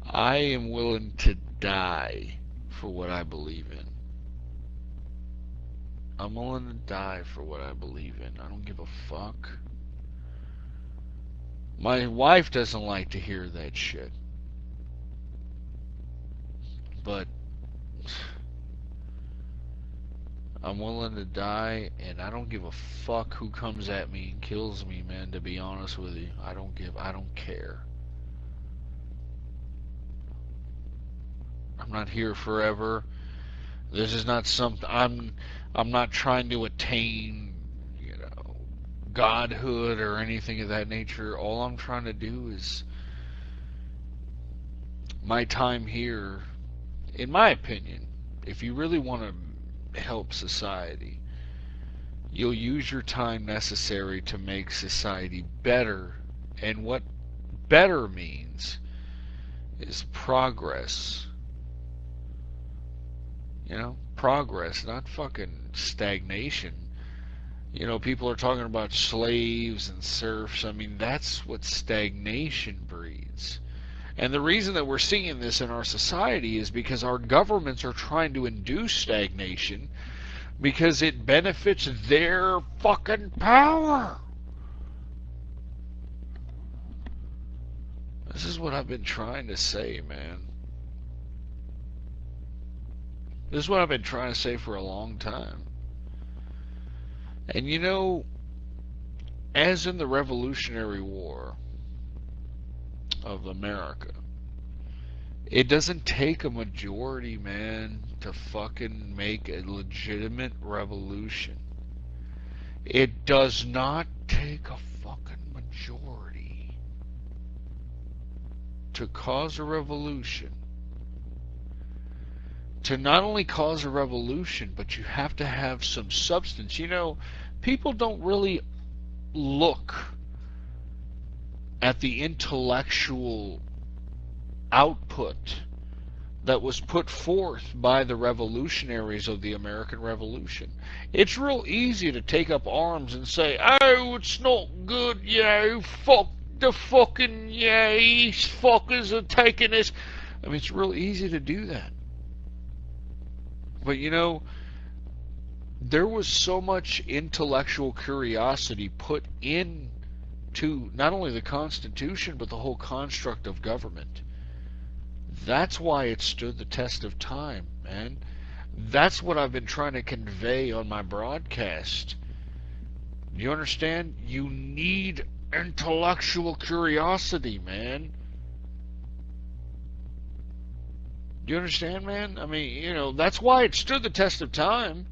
I am willing to die for what I believe in. I'm willing to die for what I believe in. I don't give a fuck. My wife doesn't like to hear that shit. But I'm willing to die, and I don't give a fuck who comes at me and kills me, man, to be honest with you. I don't care. I'm not here forever. This is not something I'm not trying to attain, you know, godhood or anything of that nature. All I'm trying to do is my time here, in my opinion, if you really want to help society, you'll use your time necessary to make society better. And what better means is progress. You know, progress, not fucking stagnation. You know, people are talking about slaves and serfs. I mean, that's what stagnation breeds. And the reason that we're seeing this in our society is because our governments are trying to induce stagnation because it benefits their fucking power. This is what I've been trying to say, man. This is what I've been trying to say for a long time. And you know, as in the Revolutionary War of America, it doesn't take a majority, man, to fucking make a legitimate revolution. It does not take a fucking majority to cause a revolution. To not only cause a revolution, but you have to have some substance. You know, people don't really look at the intellectual output that was put forth by the revolutionaries of the American Revolution. It's real easy to take up arms and say, oh, it's not good, fuck the fucking, these fuckers are taking this. I mean, it's real easy to do that. But you know, there was so much intellectual curiosity put into not only the Constitution, but the whole construct of government. That's why it stood the test of time, man. That's what I've been trying to convey on my broadcast. You understand? You need intellectual curiosity, man. Do you understand, man? I mean, you know, that's why it stood the test of time.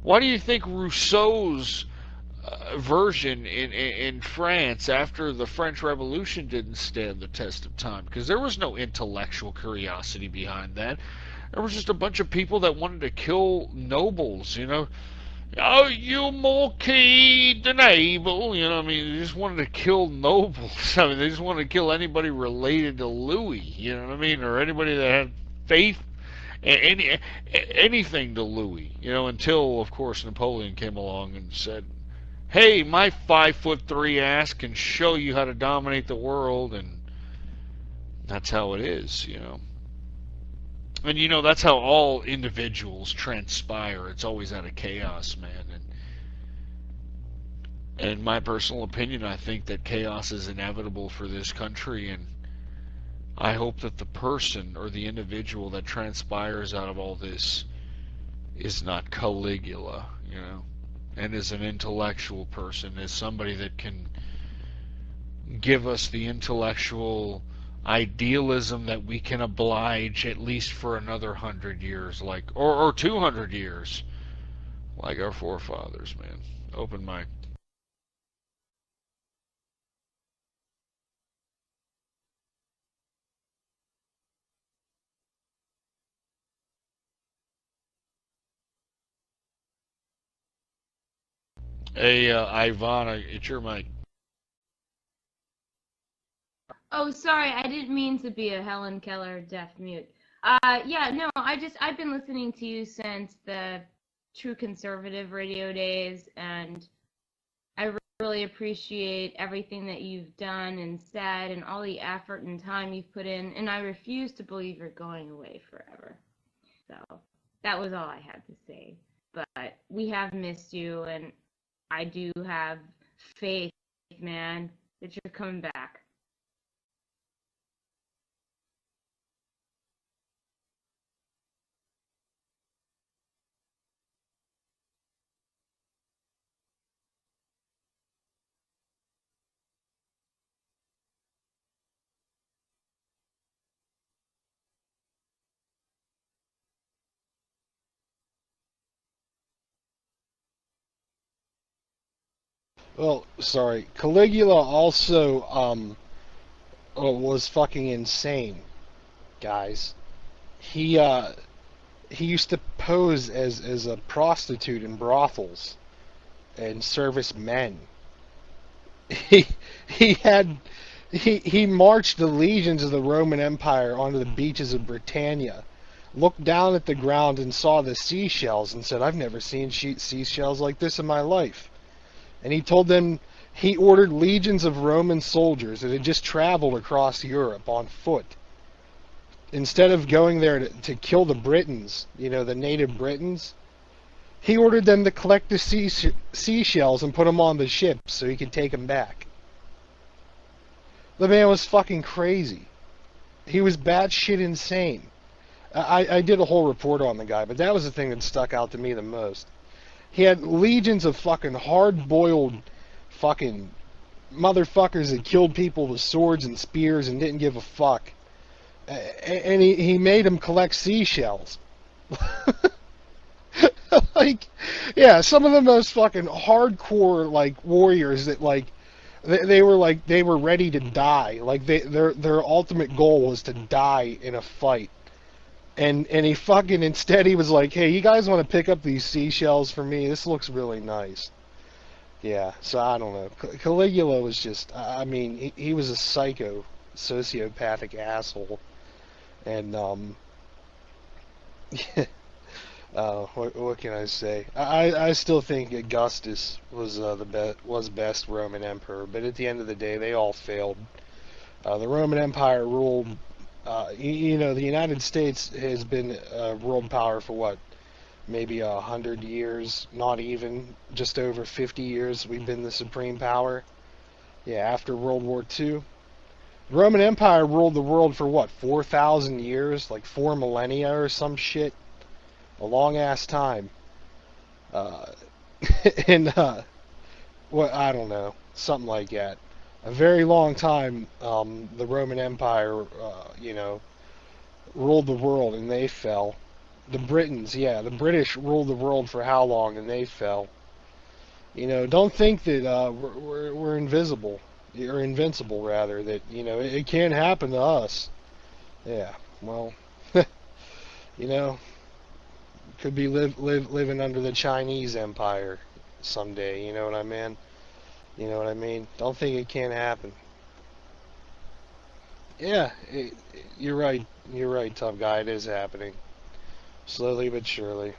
Why do you think Rousseau's version in France after the French Revolution didn't stand the test of time? Because there was no intellectual curiosity behind that. There was just a bunch of people that wanted to kill nobles, you know. Oh, you Marquis de Nable, you know, I mean, they just wanted to kill nobles. I mean, they just wanted to kill anybody related to Louis, you know what I mean, or anybody that had faith, anything to Louis, you know, until, of course, Napoleon came along and said, hey, my 5'3" ass can show you how to dominate the world, and that's how it is, you know. And you know, that's how all individuals transpire. It's always out of chaos, man. And in my personal opinion, I think that chaos is inevitable for this country, and I hope that the person or the individual that transpires out of all this is not Caligula, you know, and is an intellectual person, is somebody that can give us the intellectual idealism that we can oblige at least for another 100 years, like, or 200 years, like our forefathers, man. Open mic. Hey, Ivana, it's your mic. Oh, sorry, I didn't mean to be a Helen Keller deaf mute. Yeah, no, I've been listening to you since the True Conservative radio days, and I really appreciate everything that you've done and said and all the effort and time you've put in, and I refuse to believe you're going away forever. So that was all I had to say. But we have missed you, and I do have faith, man, that you're coming back. Well, sorry. Caligula also was fucking insane, guys. He used to pose as a prostitute in brothels and service men. He he marched the legions of the Roman Empire onto the beaches of Britannia, looked down at the ground and saw the seashells and said, "I've never seen seashells like this in my life." And he told them he ordered legions of Roman soldiers that had just traveled across Europe on foot. Instead of going there to kill the Britons, you know, the native Britons, he ordered them to collect the seashells and put them on the ships so he could take them back. The man was fucking crazy. He was batshit insane. I did a whole report on the guy, but that was the thing that stuck out to me the most. He had legions of fucking hard-boiled fucking motherfuckers that killed people with swords and spears and didn't give a fuck. And he made them collect seashells. Like, yeah, some of the most fucking hardcore, like, warriors that, like, they were ready to die. Like, their ultimate goal was to die in a fight. And he fucking, instead he was like, hey, you guys want to pick up these seashells for me? This looks really nice. Yeah, so I don't know. Caligula was just, I mean, he was a psycho, sociopathic asshole. And, what can I say? I still think Augustus was best Roman emperor, but at the end of the day, they all failed. The Roman Empire ruled. You know, the United States has been world power for what? Maybe 100 years, not even, just over 50 years. We've been the supreme power. Yeah, after World War II. The Roman Empire ruled the world for what? 4,000 years, like 4 millennia or some shit. A long ass time. And what, I don't know, something like that. A very long time. The Roman Empire, you know, ruled the world and they fell. The Britons, yeah, the British ruled the world for how long and they fell. You know, don't think that we're invisible, or invincible rather. That, you know, it can't happen to us. Yeah, well, you know, could be living under the Chinese Empire someday. You know what I mean? You know what I mean? Don't think it can't happen. Yeah, you're right. You're right, tough guy. It is happening. Slowly but surely.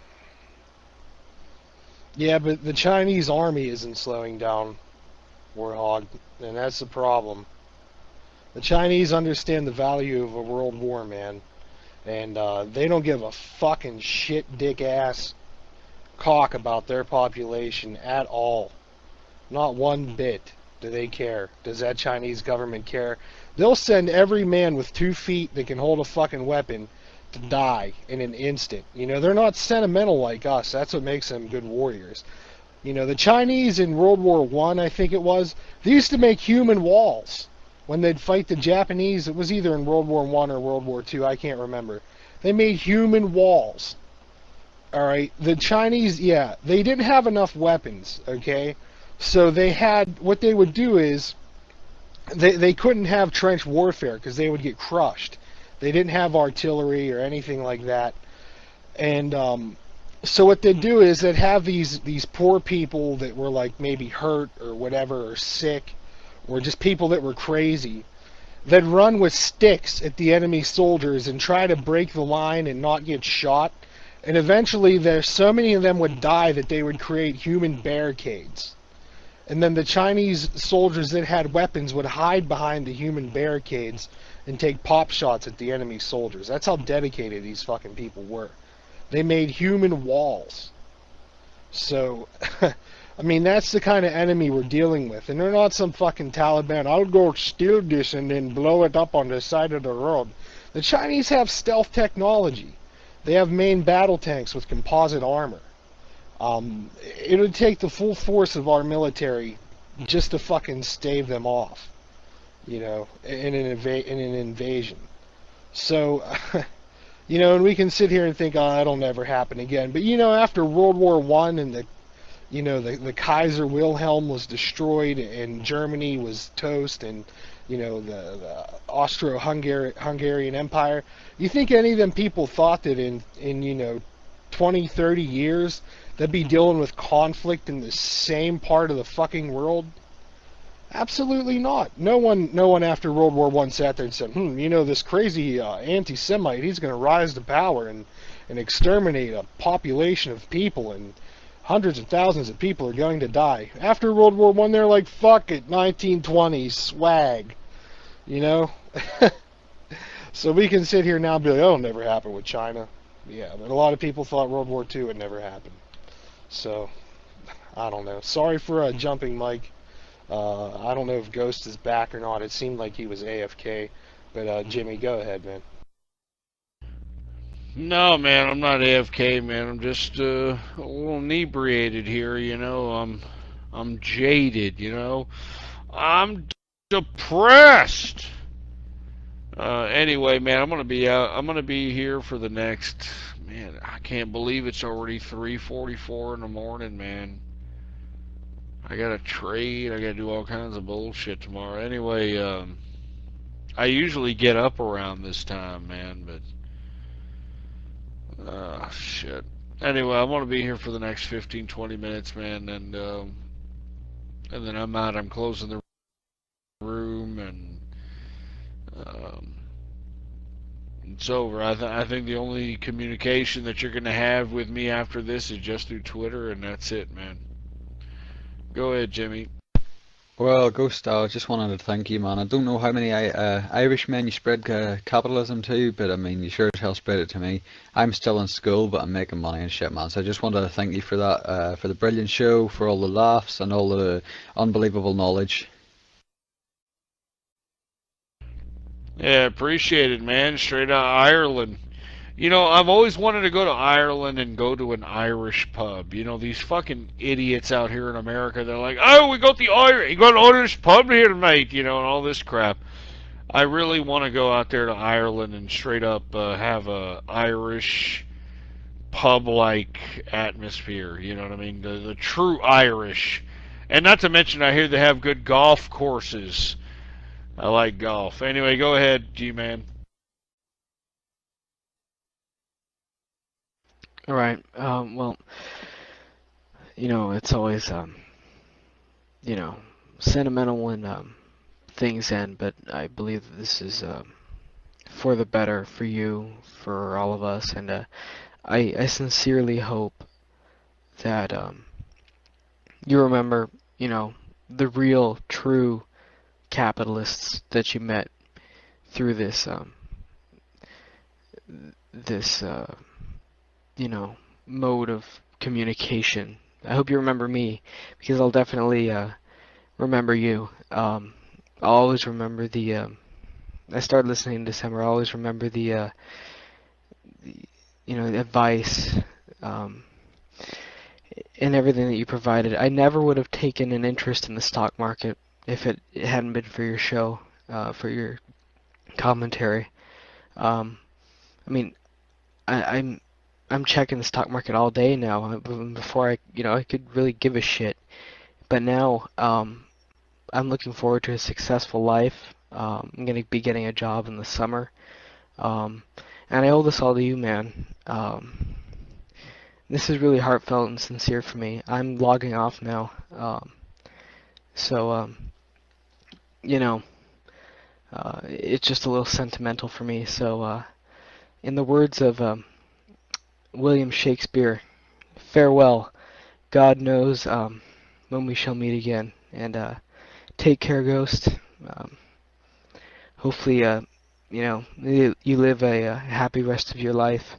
Yeah, but the Chinese army isn't slowing down, Warhog, and that's the problem. The Chinese understand the value of a world war, man, and they don't give a fucking shit dick ass cock about their population at all. Not one bit do they care. Does that Chinese government care? They'll send every man with 2 feet that can hold a fucking weapon to die in an instant. You know, they're not sentimental like us. That's what makes them good warriors. You know, the Chinese in World War I think it was, they used to make human walls when they'd fight the Japanese. It was either in World War I or World War II, I can't remember. They made human walls. Alright, the Chinese, yeah, they didn't have enough weapons, okay? So they had, what they would do is, they couldn't have trench warfare because they would get crushed. They didn't have artillery or anything like that. And so what they'd do is they'd have these poor people that were like maybe hurt or whatever, or sick, or just people that were crazy. They'd run with sticks at the enemy soldiers and try to break the line and not get shot. And eventually there's so many of them would die that they would create human barricades. And then the Chinese soldiers that had weapons would hide behind the human barricades and take pop shots at the enemy soldiers. That's how dedicated these fucking people were. They made human walls. So, I mean, that's the kind of enemy we're dealing with. And they're not some fucking Taliban, I'll go steal this and then blow it up on the side of the road. The Chinese have stealth technology. They have main battle tanks with composite armor. It would take the full force of our military just to fucking stave them off, you know, in an invasion. So, you know, and we can sit here and think, oh, that'll never happen again. But, you know, after World War I and the Kaiser Wilhelm was destroyed and Germany was toast and, you know, the Austro-Hungarian Empire, you think any of them people thought that in you know, 20, 30 years they'd be dealing with conflict in the same part of the fucking world? Absolutely not. No one after World War I sat there and said, you know, this crazy anti-Semite, he's going to rise to power and exterminate a population of people, and hundreds of thousands of people are going to die. After World War I, they're like, fuck it, 1920s, swag. You know? So we can sit here now and be like, oh, it'll never happen with China. Yeah, but a lot of people thought World War II would never happen. So, I don't know. Sorry for jumping, Mike. I don't know if Ghost is back or not. It seemed like he was AFK. But, Jimmy, go ahead, man. No, man, I'm not AFK, man. I'm just a little inebriated here, you know. I'm jaded, you know. I'm depressed. Anyway, man, I'm gonna be out. I'm gonna be here for the next. Man, I can't believe it's already 3:44 in the morning, man. I gotta trade. I gotta do all kinds of bullshit tomorrow. Anyway, I usually get up around this time, man, but shit. Anyway, I want to be here for the next 15, 20 minutes, man, and then I'm out. I'm closing the room, and um, it's over. I think the only communication that you're gonna have with me after this is just through Twitter, and that's it, man. Go ahead, Jimmy. Well, Ghost, I just wanted to thank you, man. I don't know how many Irishmen you spread capitalism to, but I mean, you sure as hell spread it to me. I'm still in school, but I'm making money and shit, man. So I just wanted to thank you for that, for the brilliant show, for all the laughs and all the unbelievable knowledge. Yeah, appreciate it, man. Straight out of Ireland. You know, I've always wanted to go to Ireland and go to an Irish pub. You know, these fucking idiots out here in America, they're like, oh, we got you got an Irish pub here tonight, you know, and all this crap. I really want to go out there to Ireland and straight up have a Irish pub-like atmosphere, you know what I mean? The true Irish. And not to mention, I hear they have good golf courses. I like golf. Anyway, go ahead, G-Man. All right. Well, you know, it's always you know, sentimental when things end, but I believe that this is for the better for you, for all of us, and I sincerely hope that you remember, you know, the real, true capitalists that you met through this you know, mode of communication. I hope you remember me, because I'll definitely remember you. I'll always remember the I started listening in December. I always remember the you know, the advice and everything that you provided. I never would have taken an interest in the stock market if it hadn't been for your show, for your commentary. I mean, I'm checking the stock market all day now. Before I could really give a shit. But now, I'm looking forward to a successful life. I'm gonna be getting a job in the summer. And I owe this all to you, man. This is really heartfelt and sincere for me. I'm logging off now. So, you know, it's just a little sentimental for me. So, in the words of William Shakespeare, farewell. God knows when we shall meet again. And take care, Ghost. Hopefully, you know, you live a happy rest of your life.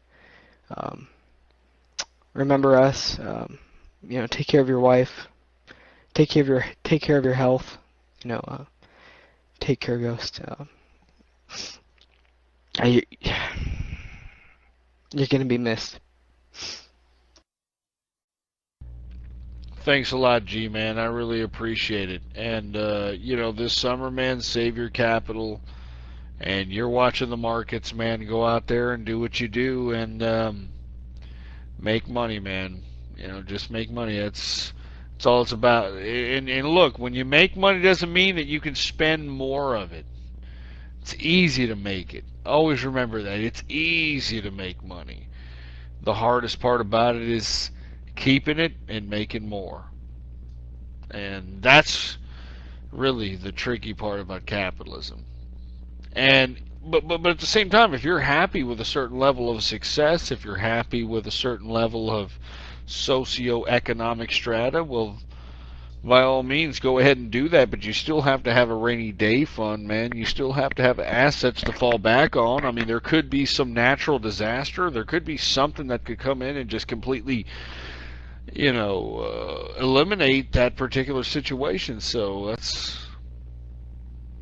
Remember us. You know, take care of your wife. Take care of your health. You know, take care, Ghost. You're gonna be missed. Thanks a lot, G-Man. I really appreciate it. And, you know, this summer, man, save your capital. And you're watching the markets, man. Go out there and do what you do and make money, man. You know, just make money. That's all it's about. And look, when you make money doesn't mean that you can spend more of it. It's easy to make it. Always remember that. It's easy to make money. The hardest part about it is keeping it and making more. And that's really the tricky part about capitalism. And but at the same time, if you're happy with a certain level of success, if you're happy with a certain level of socioeconomic strata, well, by all means, go ahead and do that, but you still have to have a rainy day fund, man. You still have to have assets to fall back on. I mean, there could be some natural disaster. There could be something that could come in and just completely, you know, eliminate that particular situation. So that's,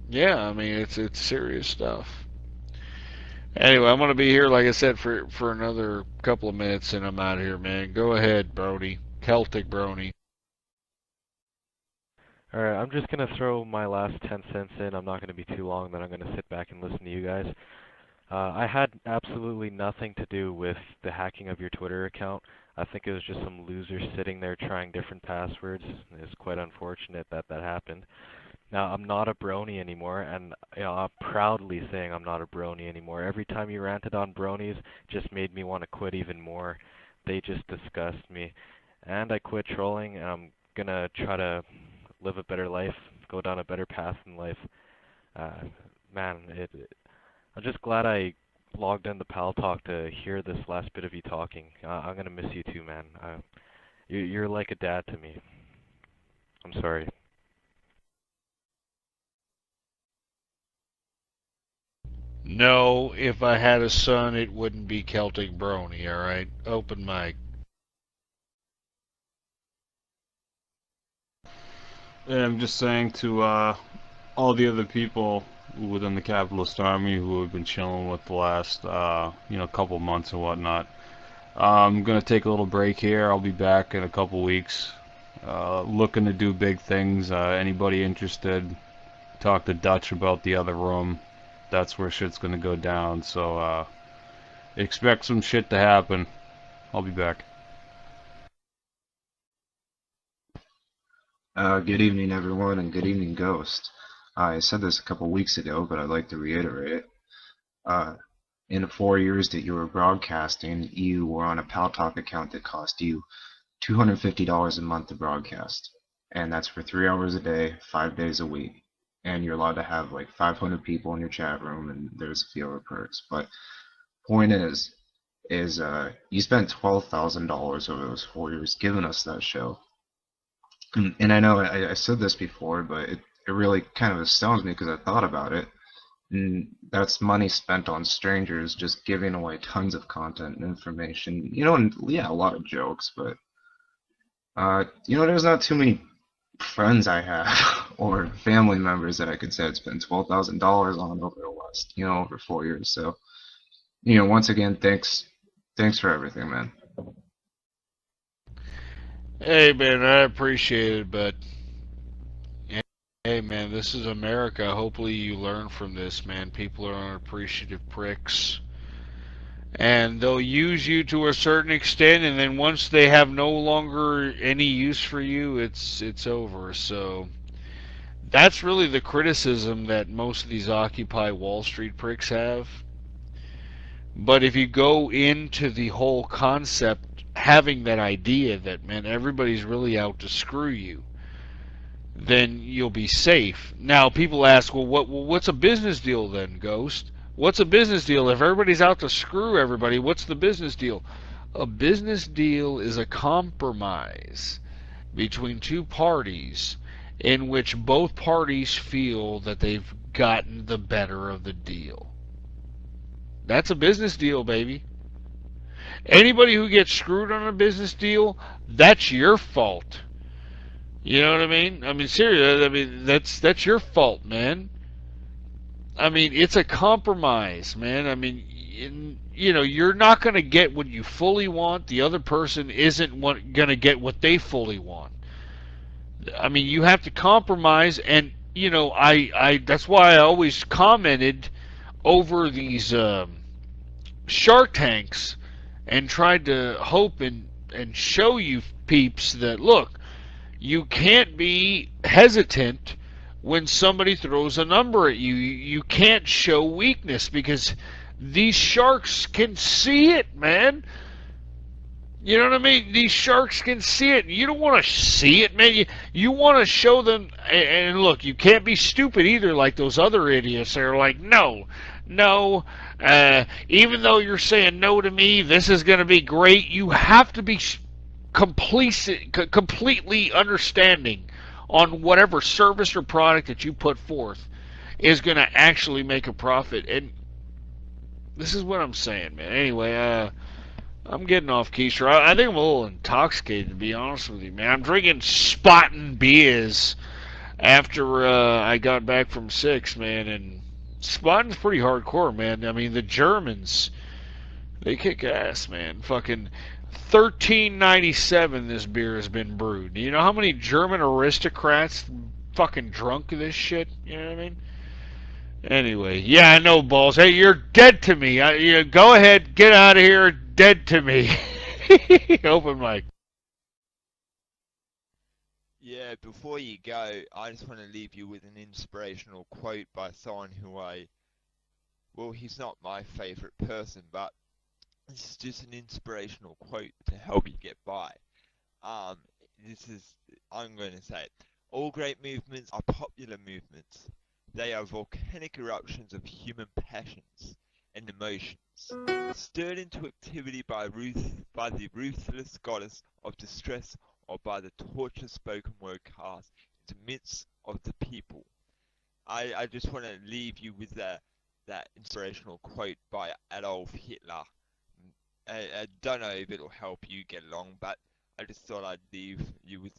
yeah, I mean, it's serious stuff. Anyway, I'm gonna be here, like I said, for another couple of minutes, and I'm out of here, man. Go ahead, Brony. Celtic Brony. Alright, I'm just gonna throw my last 10 cents in. I'm not gonna be too long, then I'm gonna sit back and listen to you guys. I had absolutely nothing to do with the hacking of your Twitter account. I think it was just some loser sitting there trying different passwords. It's quite unfortunate that that happened. Now, I'm not a brony anymore, and I'm proudly saying I'm not a brony anymore. Every time you ranted on bronies, just made me want to quit even more. They just disgust me. And I quit trolling, and I'm gonna try to live a better life, go down a better path in life. Man, I'm just glad I logged into Paltalk to hear this last bit of you talking. I'm gonna miss you too, man. You're like a dad to me. I'm sorry. No, if I had a son, it wouldn't be Celtic Brony, alright? Open mic. And I'm just saying to all the other people within the capitalist army who have been chilling with the last couple months and whatnot. I'm gonna take a little break here. I'll be back in a couple weeks. Looking to do big things. Anybody interested? Talk to Dutch about the other room. That's where shit's gonna go down. So expect some shit to happen. I'll be back. Good evening, everyone, and good evening, Ghost. I said this a couple weeks ago, but I'd like to reiterate it. In the 4 years that you were broadcasting, you were on a Paltalk account that cost you $250 a month to broadcast. And that's for 3 hours a day, 5 days a week. And you're allowed to have like 500 people in your chat room, and there's a few other perks. But point is you spent $12,000 over those 4 years giving us that show. And I know I said this before, but it really kind of astounds me because I thought about it. And that's money spent on strangers just giving away tons of content and information. And yeah, a lot of jokes, but there's not too many friends I have or family members that I could say I'd spend $12,000 on over the last, over 4 years. So, once again, thanks for everything, man. Hey, man, I appreciate it, but hey, man, this is America. Hopefully you learn from this, man. People are unappreciative pricks. And they'll use you to a certain extent, and then once they have no longer any use for you, it's over. So that's really the criticism that most of these Occupy Wall Street pricks have. But if you go into the whole concept, having that idea that, man, everybody's really out to screw you, then you'll be safe. Now, people ask, well, what's a business deal then, Ghost? What's a business deal? If everybody's out to screw everybody, what's the business deal? A business deal is a compromise between two parties in which both parties feel that they've gotten the better of the deal. That's a business deal, baby. Anybody who gets screwed on a business deal, that's your fault. You know what I mean? I mean, seriously, I mean, that's your fault, man. I mean, it's a compromise, man. I mean, you're not going to get what you fully want. The other person isn't going to get what they fully want. I mean, you have to compromise, and, that's why I always commented over these Shark Tanks and tried to hope and show you peeps that, look, you can't be hesitant when somebody throws a number at you. You can't show weakness because these sharks can see it, man. You know what I mean? These sharks can see it. You don't want to see it, man. You want to show them. And look, you can't be stupid either like those other idiots. They're like, no, even though you're saying no to me, this is going to be great. You have to be completely understanding on whatever service or product that you put forth is going to actually make a profit. And this is what I'm saying, man. Anyway, I'm getting off keister. I think I'm a little intoxicated, to be honest with you, man. I'm drinking spotting beers after I got back from 6, man, and Spaten's pretty hardcore, man. I mean, the Germans, they kick ass, man. Fucking 1397 this beer has been brewed. Do you know how many German aristocrats fucking drunk this shit? You know what I mean? Anyway, yeah, I know, Balls. Hey, you're dead to me. Go ahead, get out of here, dead to me. Open mic. Yeah, before you go, I just want to leave you with an inspirational quote by someone who well, he's not my favourite person, but it's just an inspirational quote to help you get by. I'm going to say it. All great movements are popular movements. They are volcanic eruptions of human passions and emotions, stirred into activity by the ruthless goddess of distress or by the tortured spoken word cast into midst of the people. I just want to leave you with that inspirational quote by Adolf Hitler. I don't know if it'll help you get along, but I just thought I'd leave you with,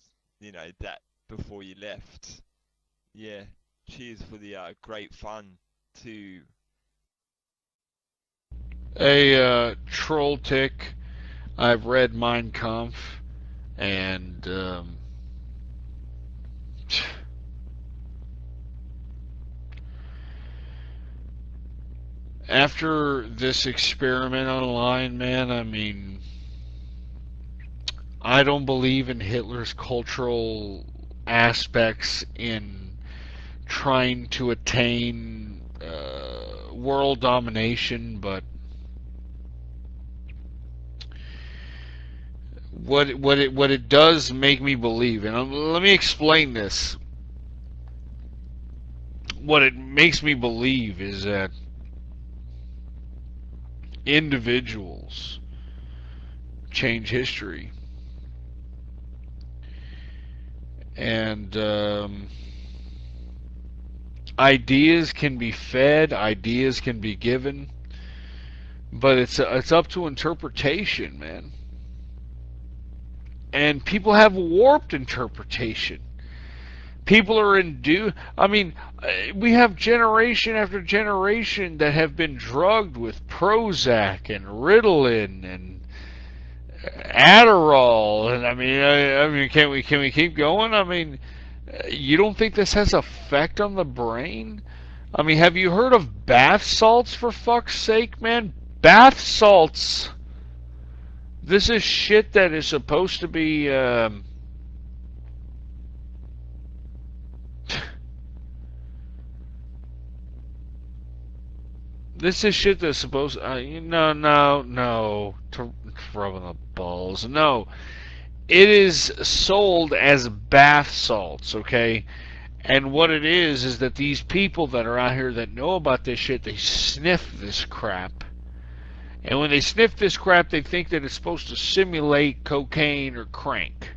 that before you left. Yeah. Cheers for the great fun too. Hey, Troll Tick, I've read Mein Kampf, and after this experiment online, man, I mean, I don't believe in Hitler's cultural aspects in trying to attain world domination, but what it does make me believe, and let me explain this. What it makes me believe is that individuals change history, and ideas can be fed, ideas can be given, but it's up to interpretation, man. And people have warped interpretation. People are I mean, we have generation after generation that have been drugged with Prozac and Ritalin and Adderall, and I mean, can we keep going? I mean, you don't think this has effect on the brain? I mean, have you heard of bath salts, for fuck's sake, man? Bath salts. This is shit that is supposed to be, this is shit that's supposed, no, rubbing the balls, no. It is sold as bath salts, okay? And what it is that these people that are out here that know about this shit, they sniff this crap. And when they sniff this crap, they think that it's supposed to simulate cocaine or crank.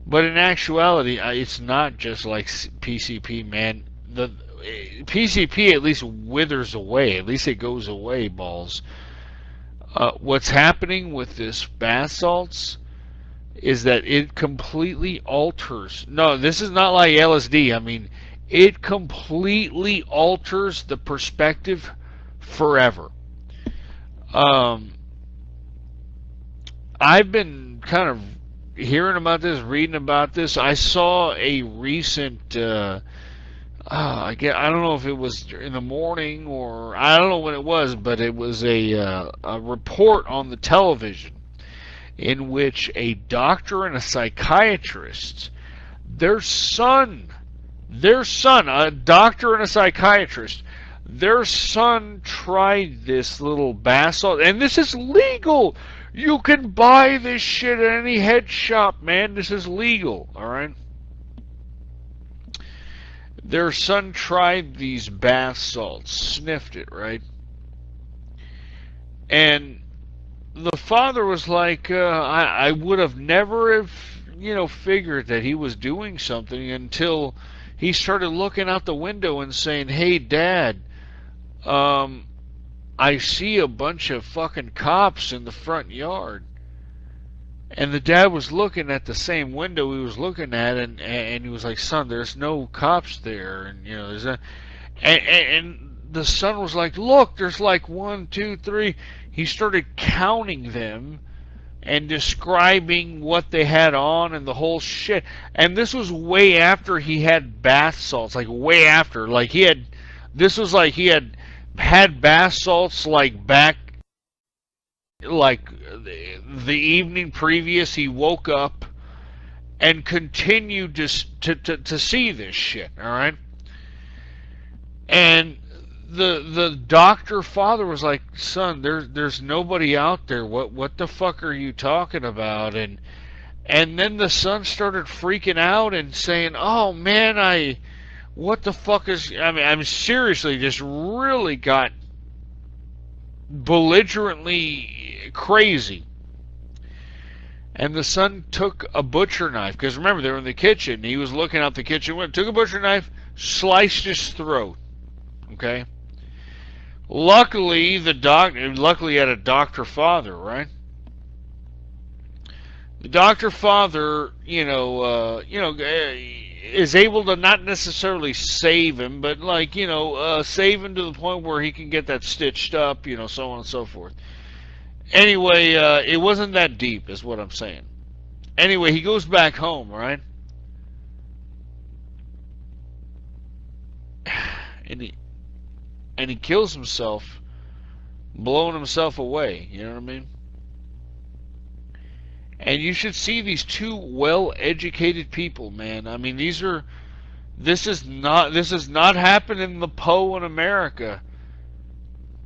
But in actuality, it's not just like PCP, man. The PCP at least withers away. At least it goes away, balls. What's happening with this bath salts is that it completely alters. No, this is not like LSD. I mean, it completely alters the perspective forever. I've been kind of hearing about this, reading about this. I saw a recent, I don't know if it was in the morning or I don't know when it was, but it was a report on the television in which a doctor and a psychiatrist, their son, a doctor and a psychiatrist, their son tried this little bath salt, and this is legal. You can buy this shit at any head shop, man. This is legal, alright? Their son tried these bath salts, sniffed it, right? And the father was like, I would have never have, figured that he was doing something until he started looking out the window and saying, hey, Dad, I see a bunch of fucking cops in the front yard. And the dad was looking at the same window he was looking at, and he was like, son, there's no cops there. And, there's and the son was like, look, there's like 1, 2, 3. He started counting them and describing what they had on and the whole shit. And this was way after he had bath salts, like way after. Like he had bath salts like back, like the evening previous. He woke up and continued to see this shit, all right? And the doctor father was like, son, there's nobody out there. What the fuck are you talking about? And then the son started freaking out and saying, oh man, what the fuck is, I'm seriously just really got belligerently crazy. And the son took a butcher knife, because remember, they were in the kitchen. He was looking out the kitchen window, took a butcher knife, sliced his throat. Okay? Luckily, luckily he had a doctor father, right? The doctor father, is able to not necessarily save him, but save him to the point where he can get that stitched up, so on and so forth. Anyway, it wasn't that deep, is what I'm saying. Anyway, he goes back home, right? And he kills himself, blowing himself away. You know what I mean? And you should see these two well-educated people, man. I mean, this is not happening in the Poe in America.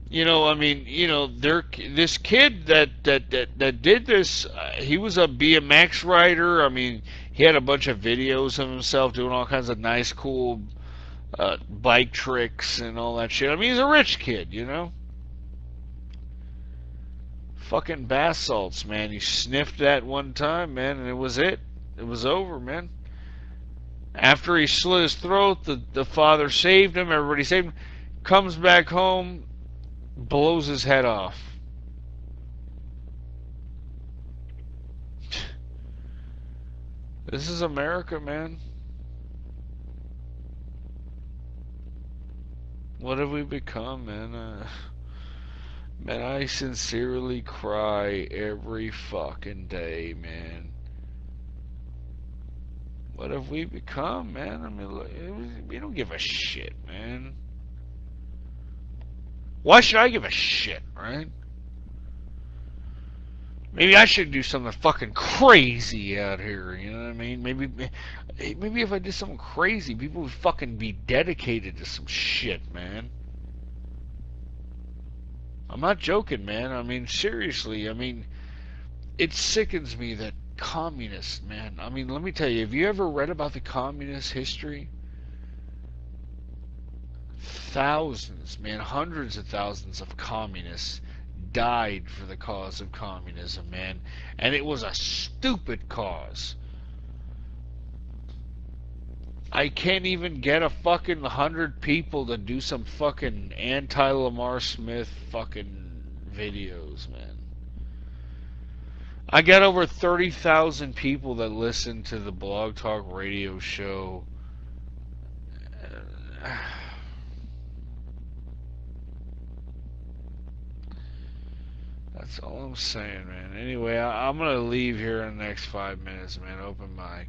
This kid that did this, he was a BMX rider. I mean, he had a bunch of videos of himself doing all kinds of nice, cool bike tricks and all that shit. I mean, he's a rich kid, Fucking bath salts, man. He sniffed that one time, man, and it was it. It was over, man. After he slit his throat, the father saved him. Everybody saved him. Comes back home, blows his head off. This is America, man. What have we become, man? Man, I sincerely cry every fucking day, man. What have we become, man? I mean, look, we don't give a shit, man. Why should I give a shit, right? Maybe I should do something fucking crazy out here, you know what I mean? Maybe if I did something crazy, people would fucking be dedicated to some shit, man. I'm not joking, man. I mean, seriously, it sickens me that communists, man. I mean, let me tell you, have you ever read about the communist history? Thousands, man, hundreds of thousands of communists died for the cause of communism, man. And it was a stupid cause. I can't even get a fucking 100 people to do some fucking anti-Lamar Smith fucking videos, man. I got over 30,000 people that listen to the Blog Talk radio show. That's all I'm saying, man. Anyway, I'm going to leave here in the next 5 minutes, man. Open mic.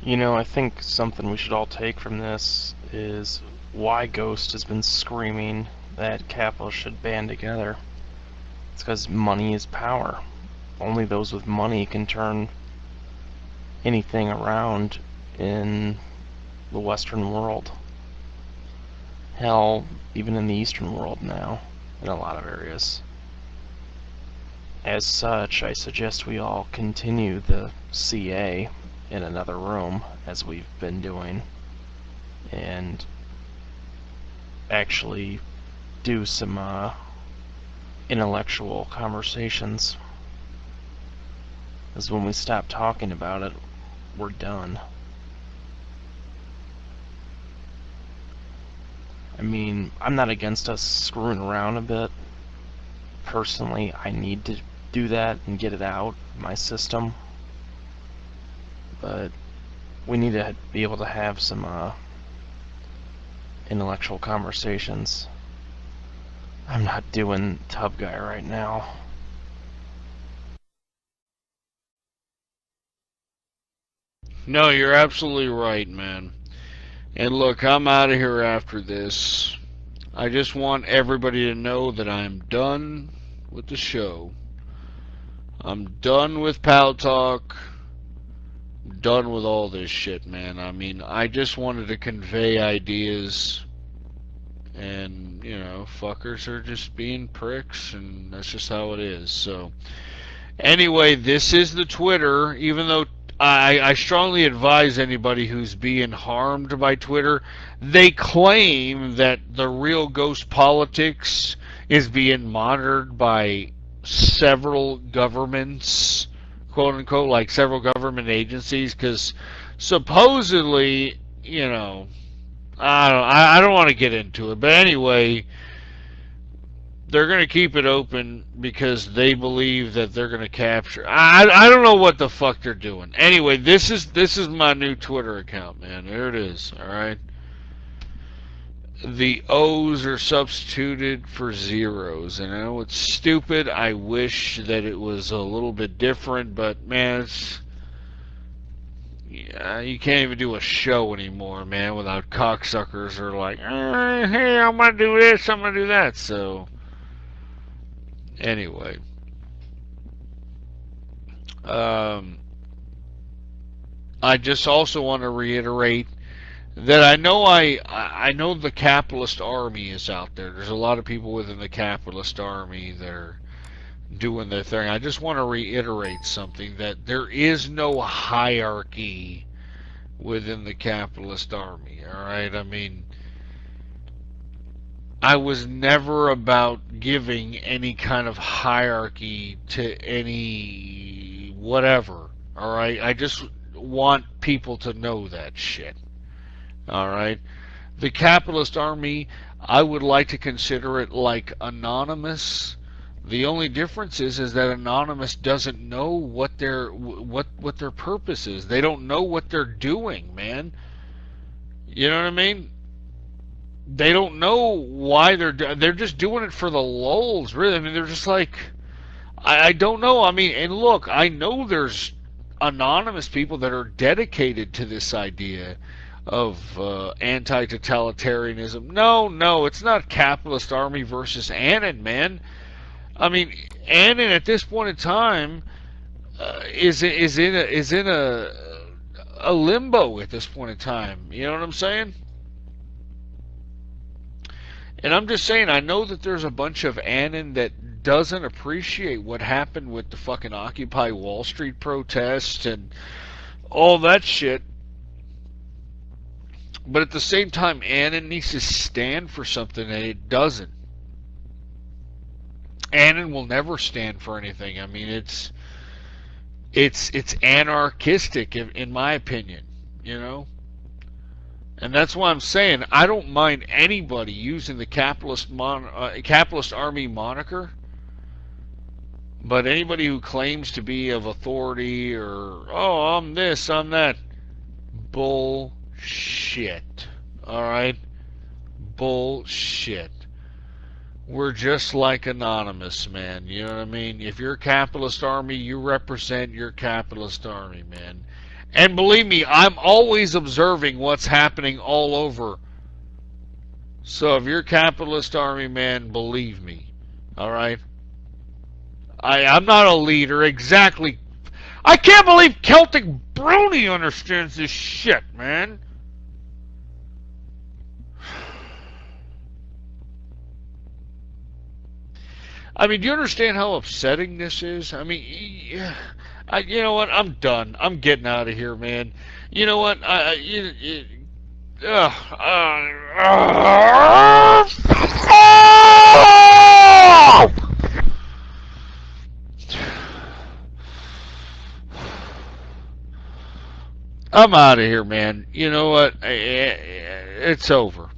I think something we should all take from this is why Ghost has been screaming that capitalists should band together. It's because money is power. Only those with money can turn anything around in the Western world. Hell, even in the Eastern world now, in a lot of areas. As such, I suggest we all continue the CA in another room, as we've been doing, and actually do some intellectual conversations. Because when we stop talking about it, we're done. I mean, I'm not against us screwing around a bit. Personally, I need to do that and get it out of my system. But we need to be able to have some intellectual conversations. I'm not doing Tub Guy right now. No, you're absolutely right, man. And look, I'm out of here after this. I just want everybody to know that I'm done with the show. I'm done with Paltalk. I'm done with all this shit, man. I mean, I just wanted to convey ideas. And, you know, fuckers are just being pricks, and that's just how it is. So, anyway, this is the Twitter. Even though I strongly advise anybody who's being harmed by Twitter, they claim that the real ghost politics is being monitored by several governments, quote unquote, like several government agencies, because supposedly, you know, I don't want to get into it, but anyway, they're going to keep it open because they believe that they're going to capture. I don't know what the fuck they're doing. Anyway, this is my new Twitter account, man. There it is. All right. The O's are substituted for zeros, and I know it's stupid. I wish that it was a little bit different, but man, you can't even do a show anymore, man, without cocksuckers are like, hey, I'm gonna do this, I'm gonna do that. So anyway, I just also want to reiterate that I know the capitalist army is out there. There's a lot of people within the capitalist army that are doing their thing. I just want to reiterate something, that there is no hierarchy within the capitalist army, alright? I mean, I was never about giving any kind of hierarchy to any whatever, alright? I just want people to know that shit, alright? The capitalist army, I would like to consider it like Anonymous. The only difference is that Anonymous doesn't know what their purpose is. They don't know what they're doing, man. You know what I mean? They don't know why they're just doing it for the lulz, really. I mean, they're just like, I don't know. I mean, and look, I know there's anonymous people that are dedicated to this idea of anti-totalitarianism. No, it's not capitalist army versus Annan, man. I mean, Annan at this point in time is in a limbo at this point in time. You know what I'm saying? And I'm just saying, I know that there's a bunch of Annan that doesn't appreciate what happened with the fucking Occupy Wall Street protests and all that shit. But at the same time, Annan needs to stand for something, and it doesn't. Annan will never stand for anything. I mean, it's anarchistic in my opinion, you know? And that's why I'm saying I don't mind anybody using the capitalist army moniker, but anybody who claims to be of authority or, oh, I'm this, I'm that, bullshit. Alright? Bullshit. We're just like Anonymous, man. You know what I mean? If you're a capitalist army, you represent your capitalist army, man. And believe me, I'm always observing what's happening all over. So if you're a capitalist army, man, believe me. Alright? I'm not a leader, exactly. I can't believe Celtic Brony understands this shit, man. I mean, do you understand how upsetting this is? I mean, you know what? I'm done. I'm getting out of here, man. You know what? I'm out of here, man. You know what? It's over.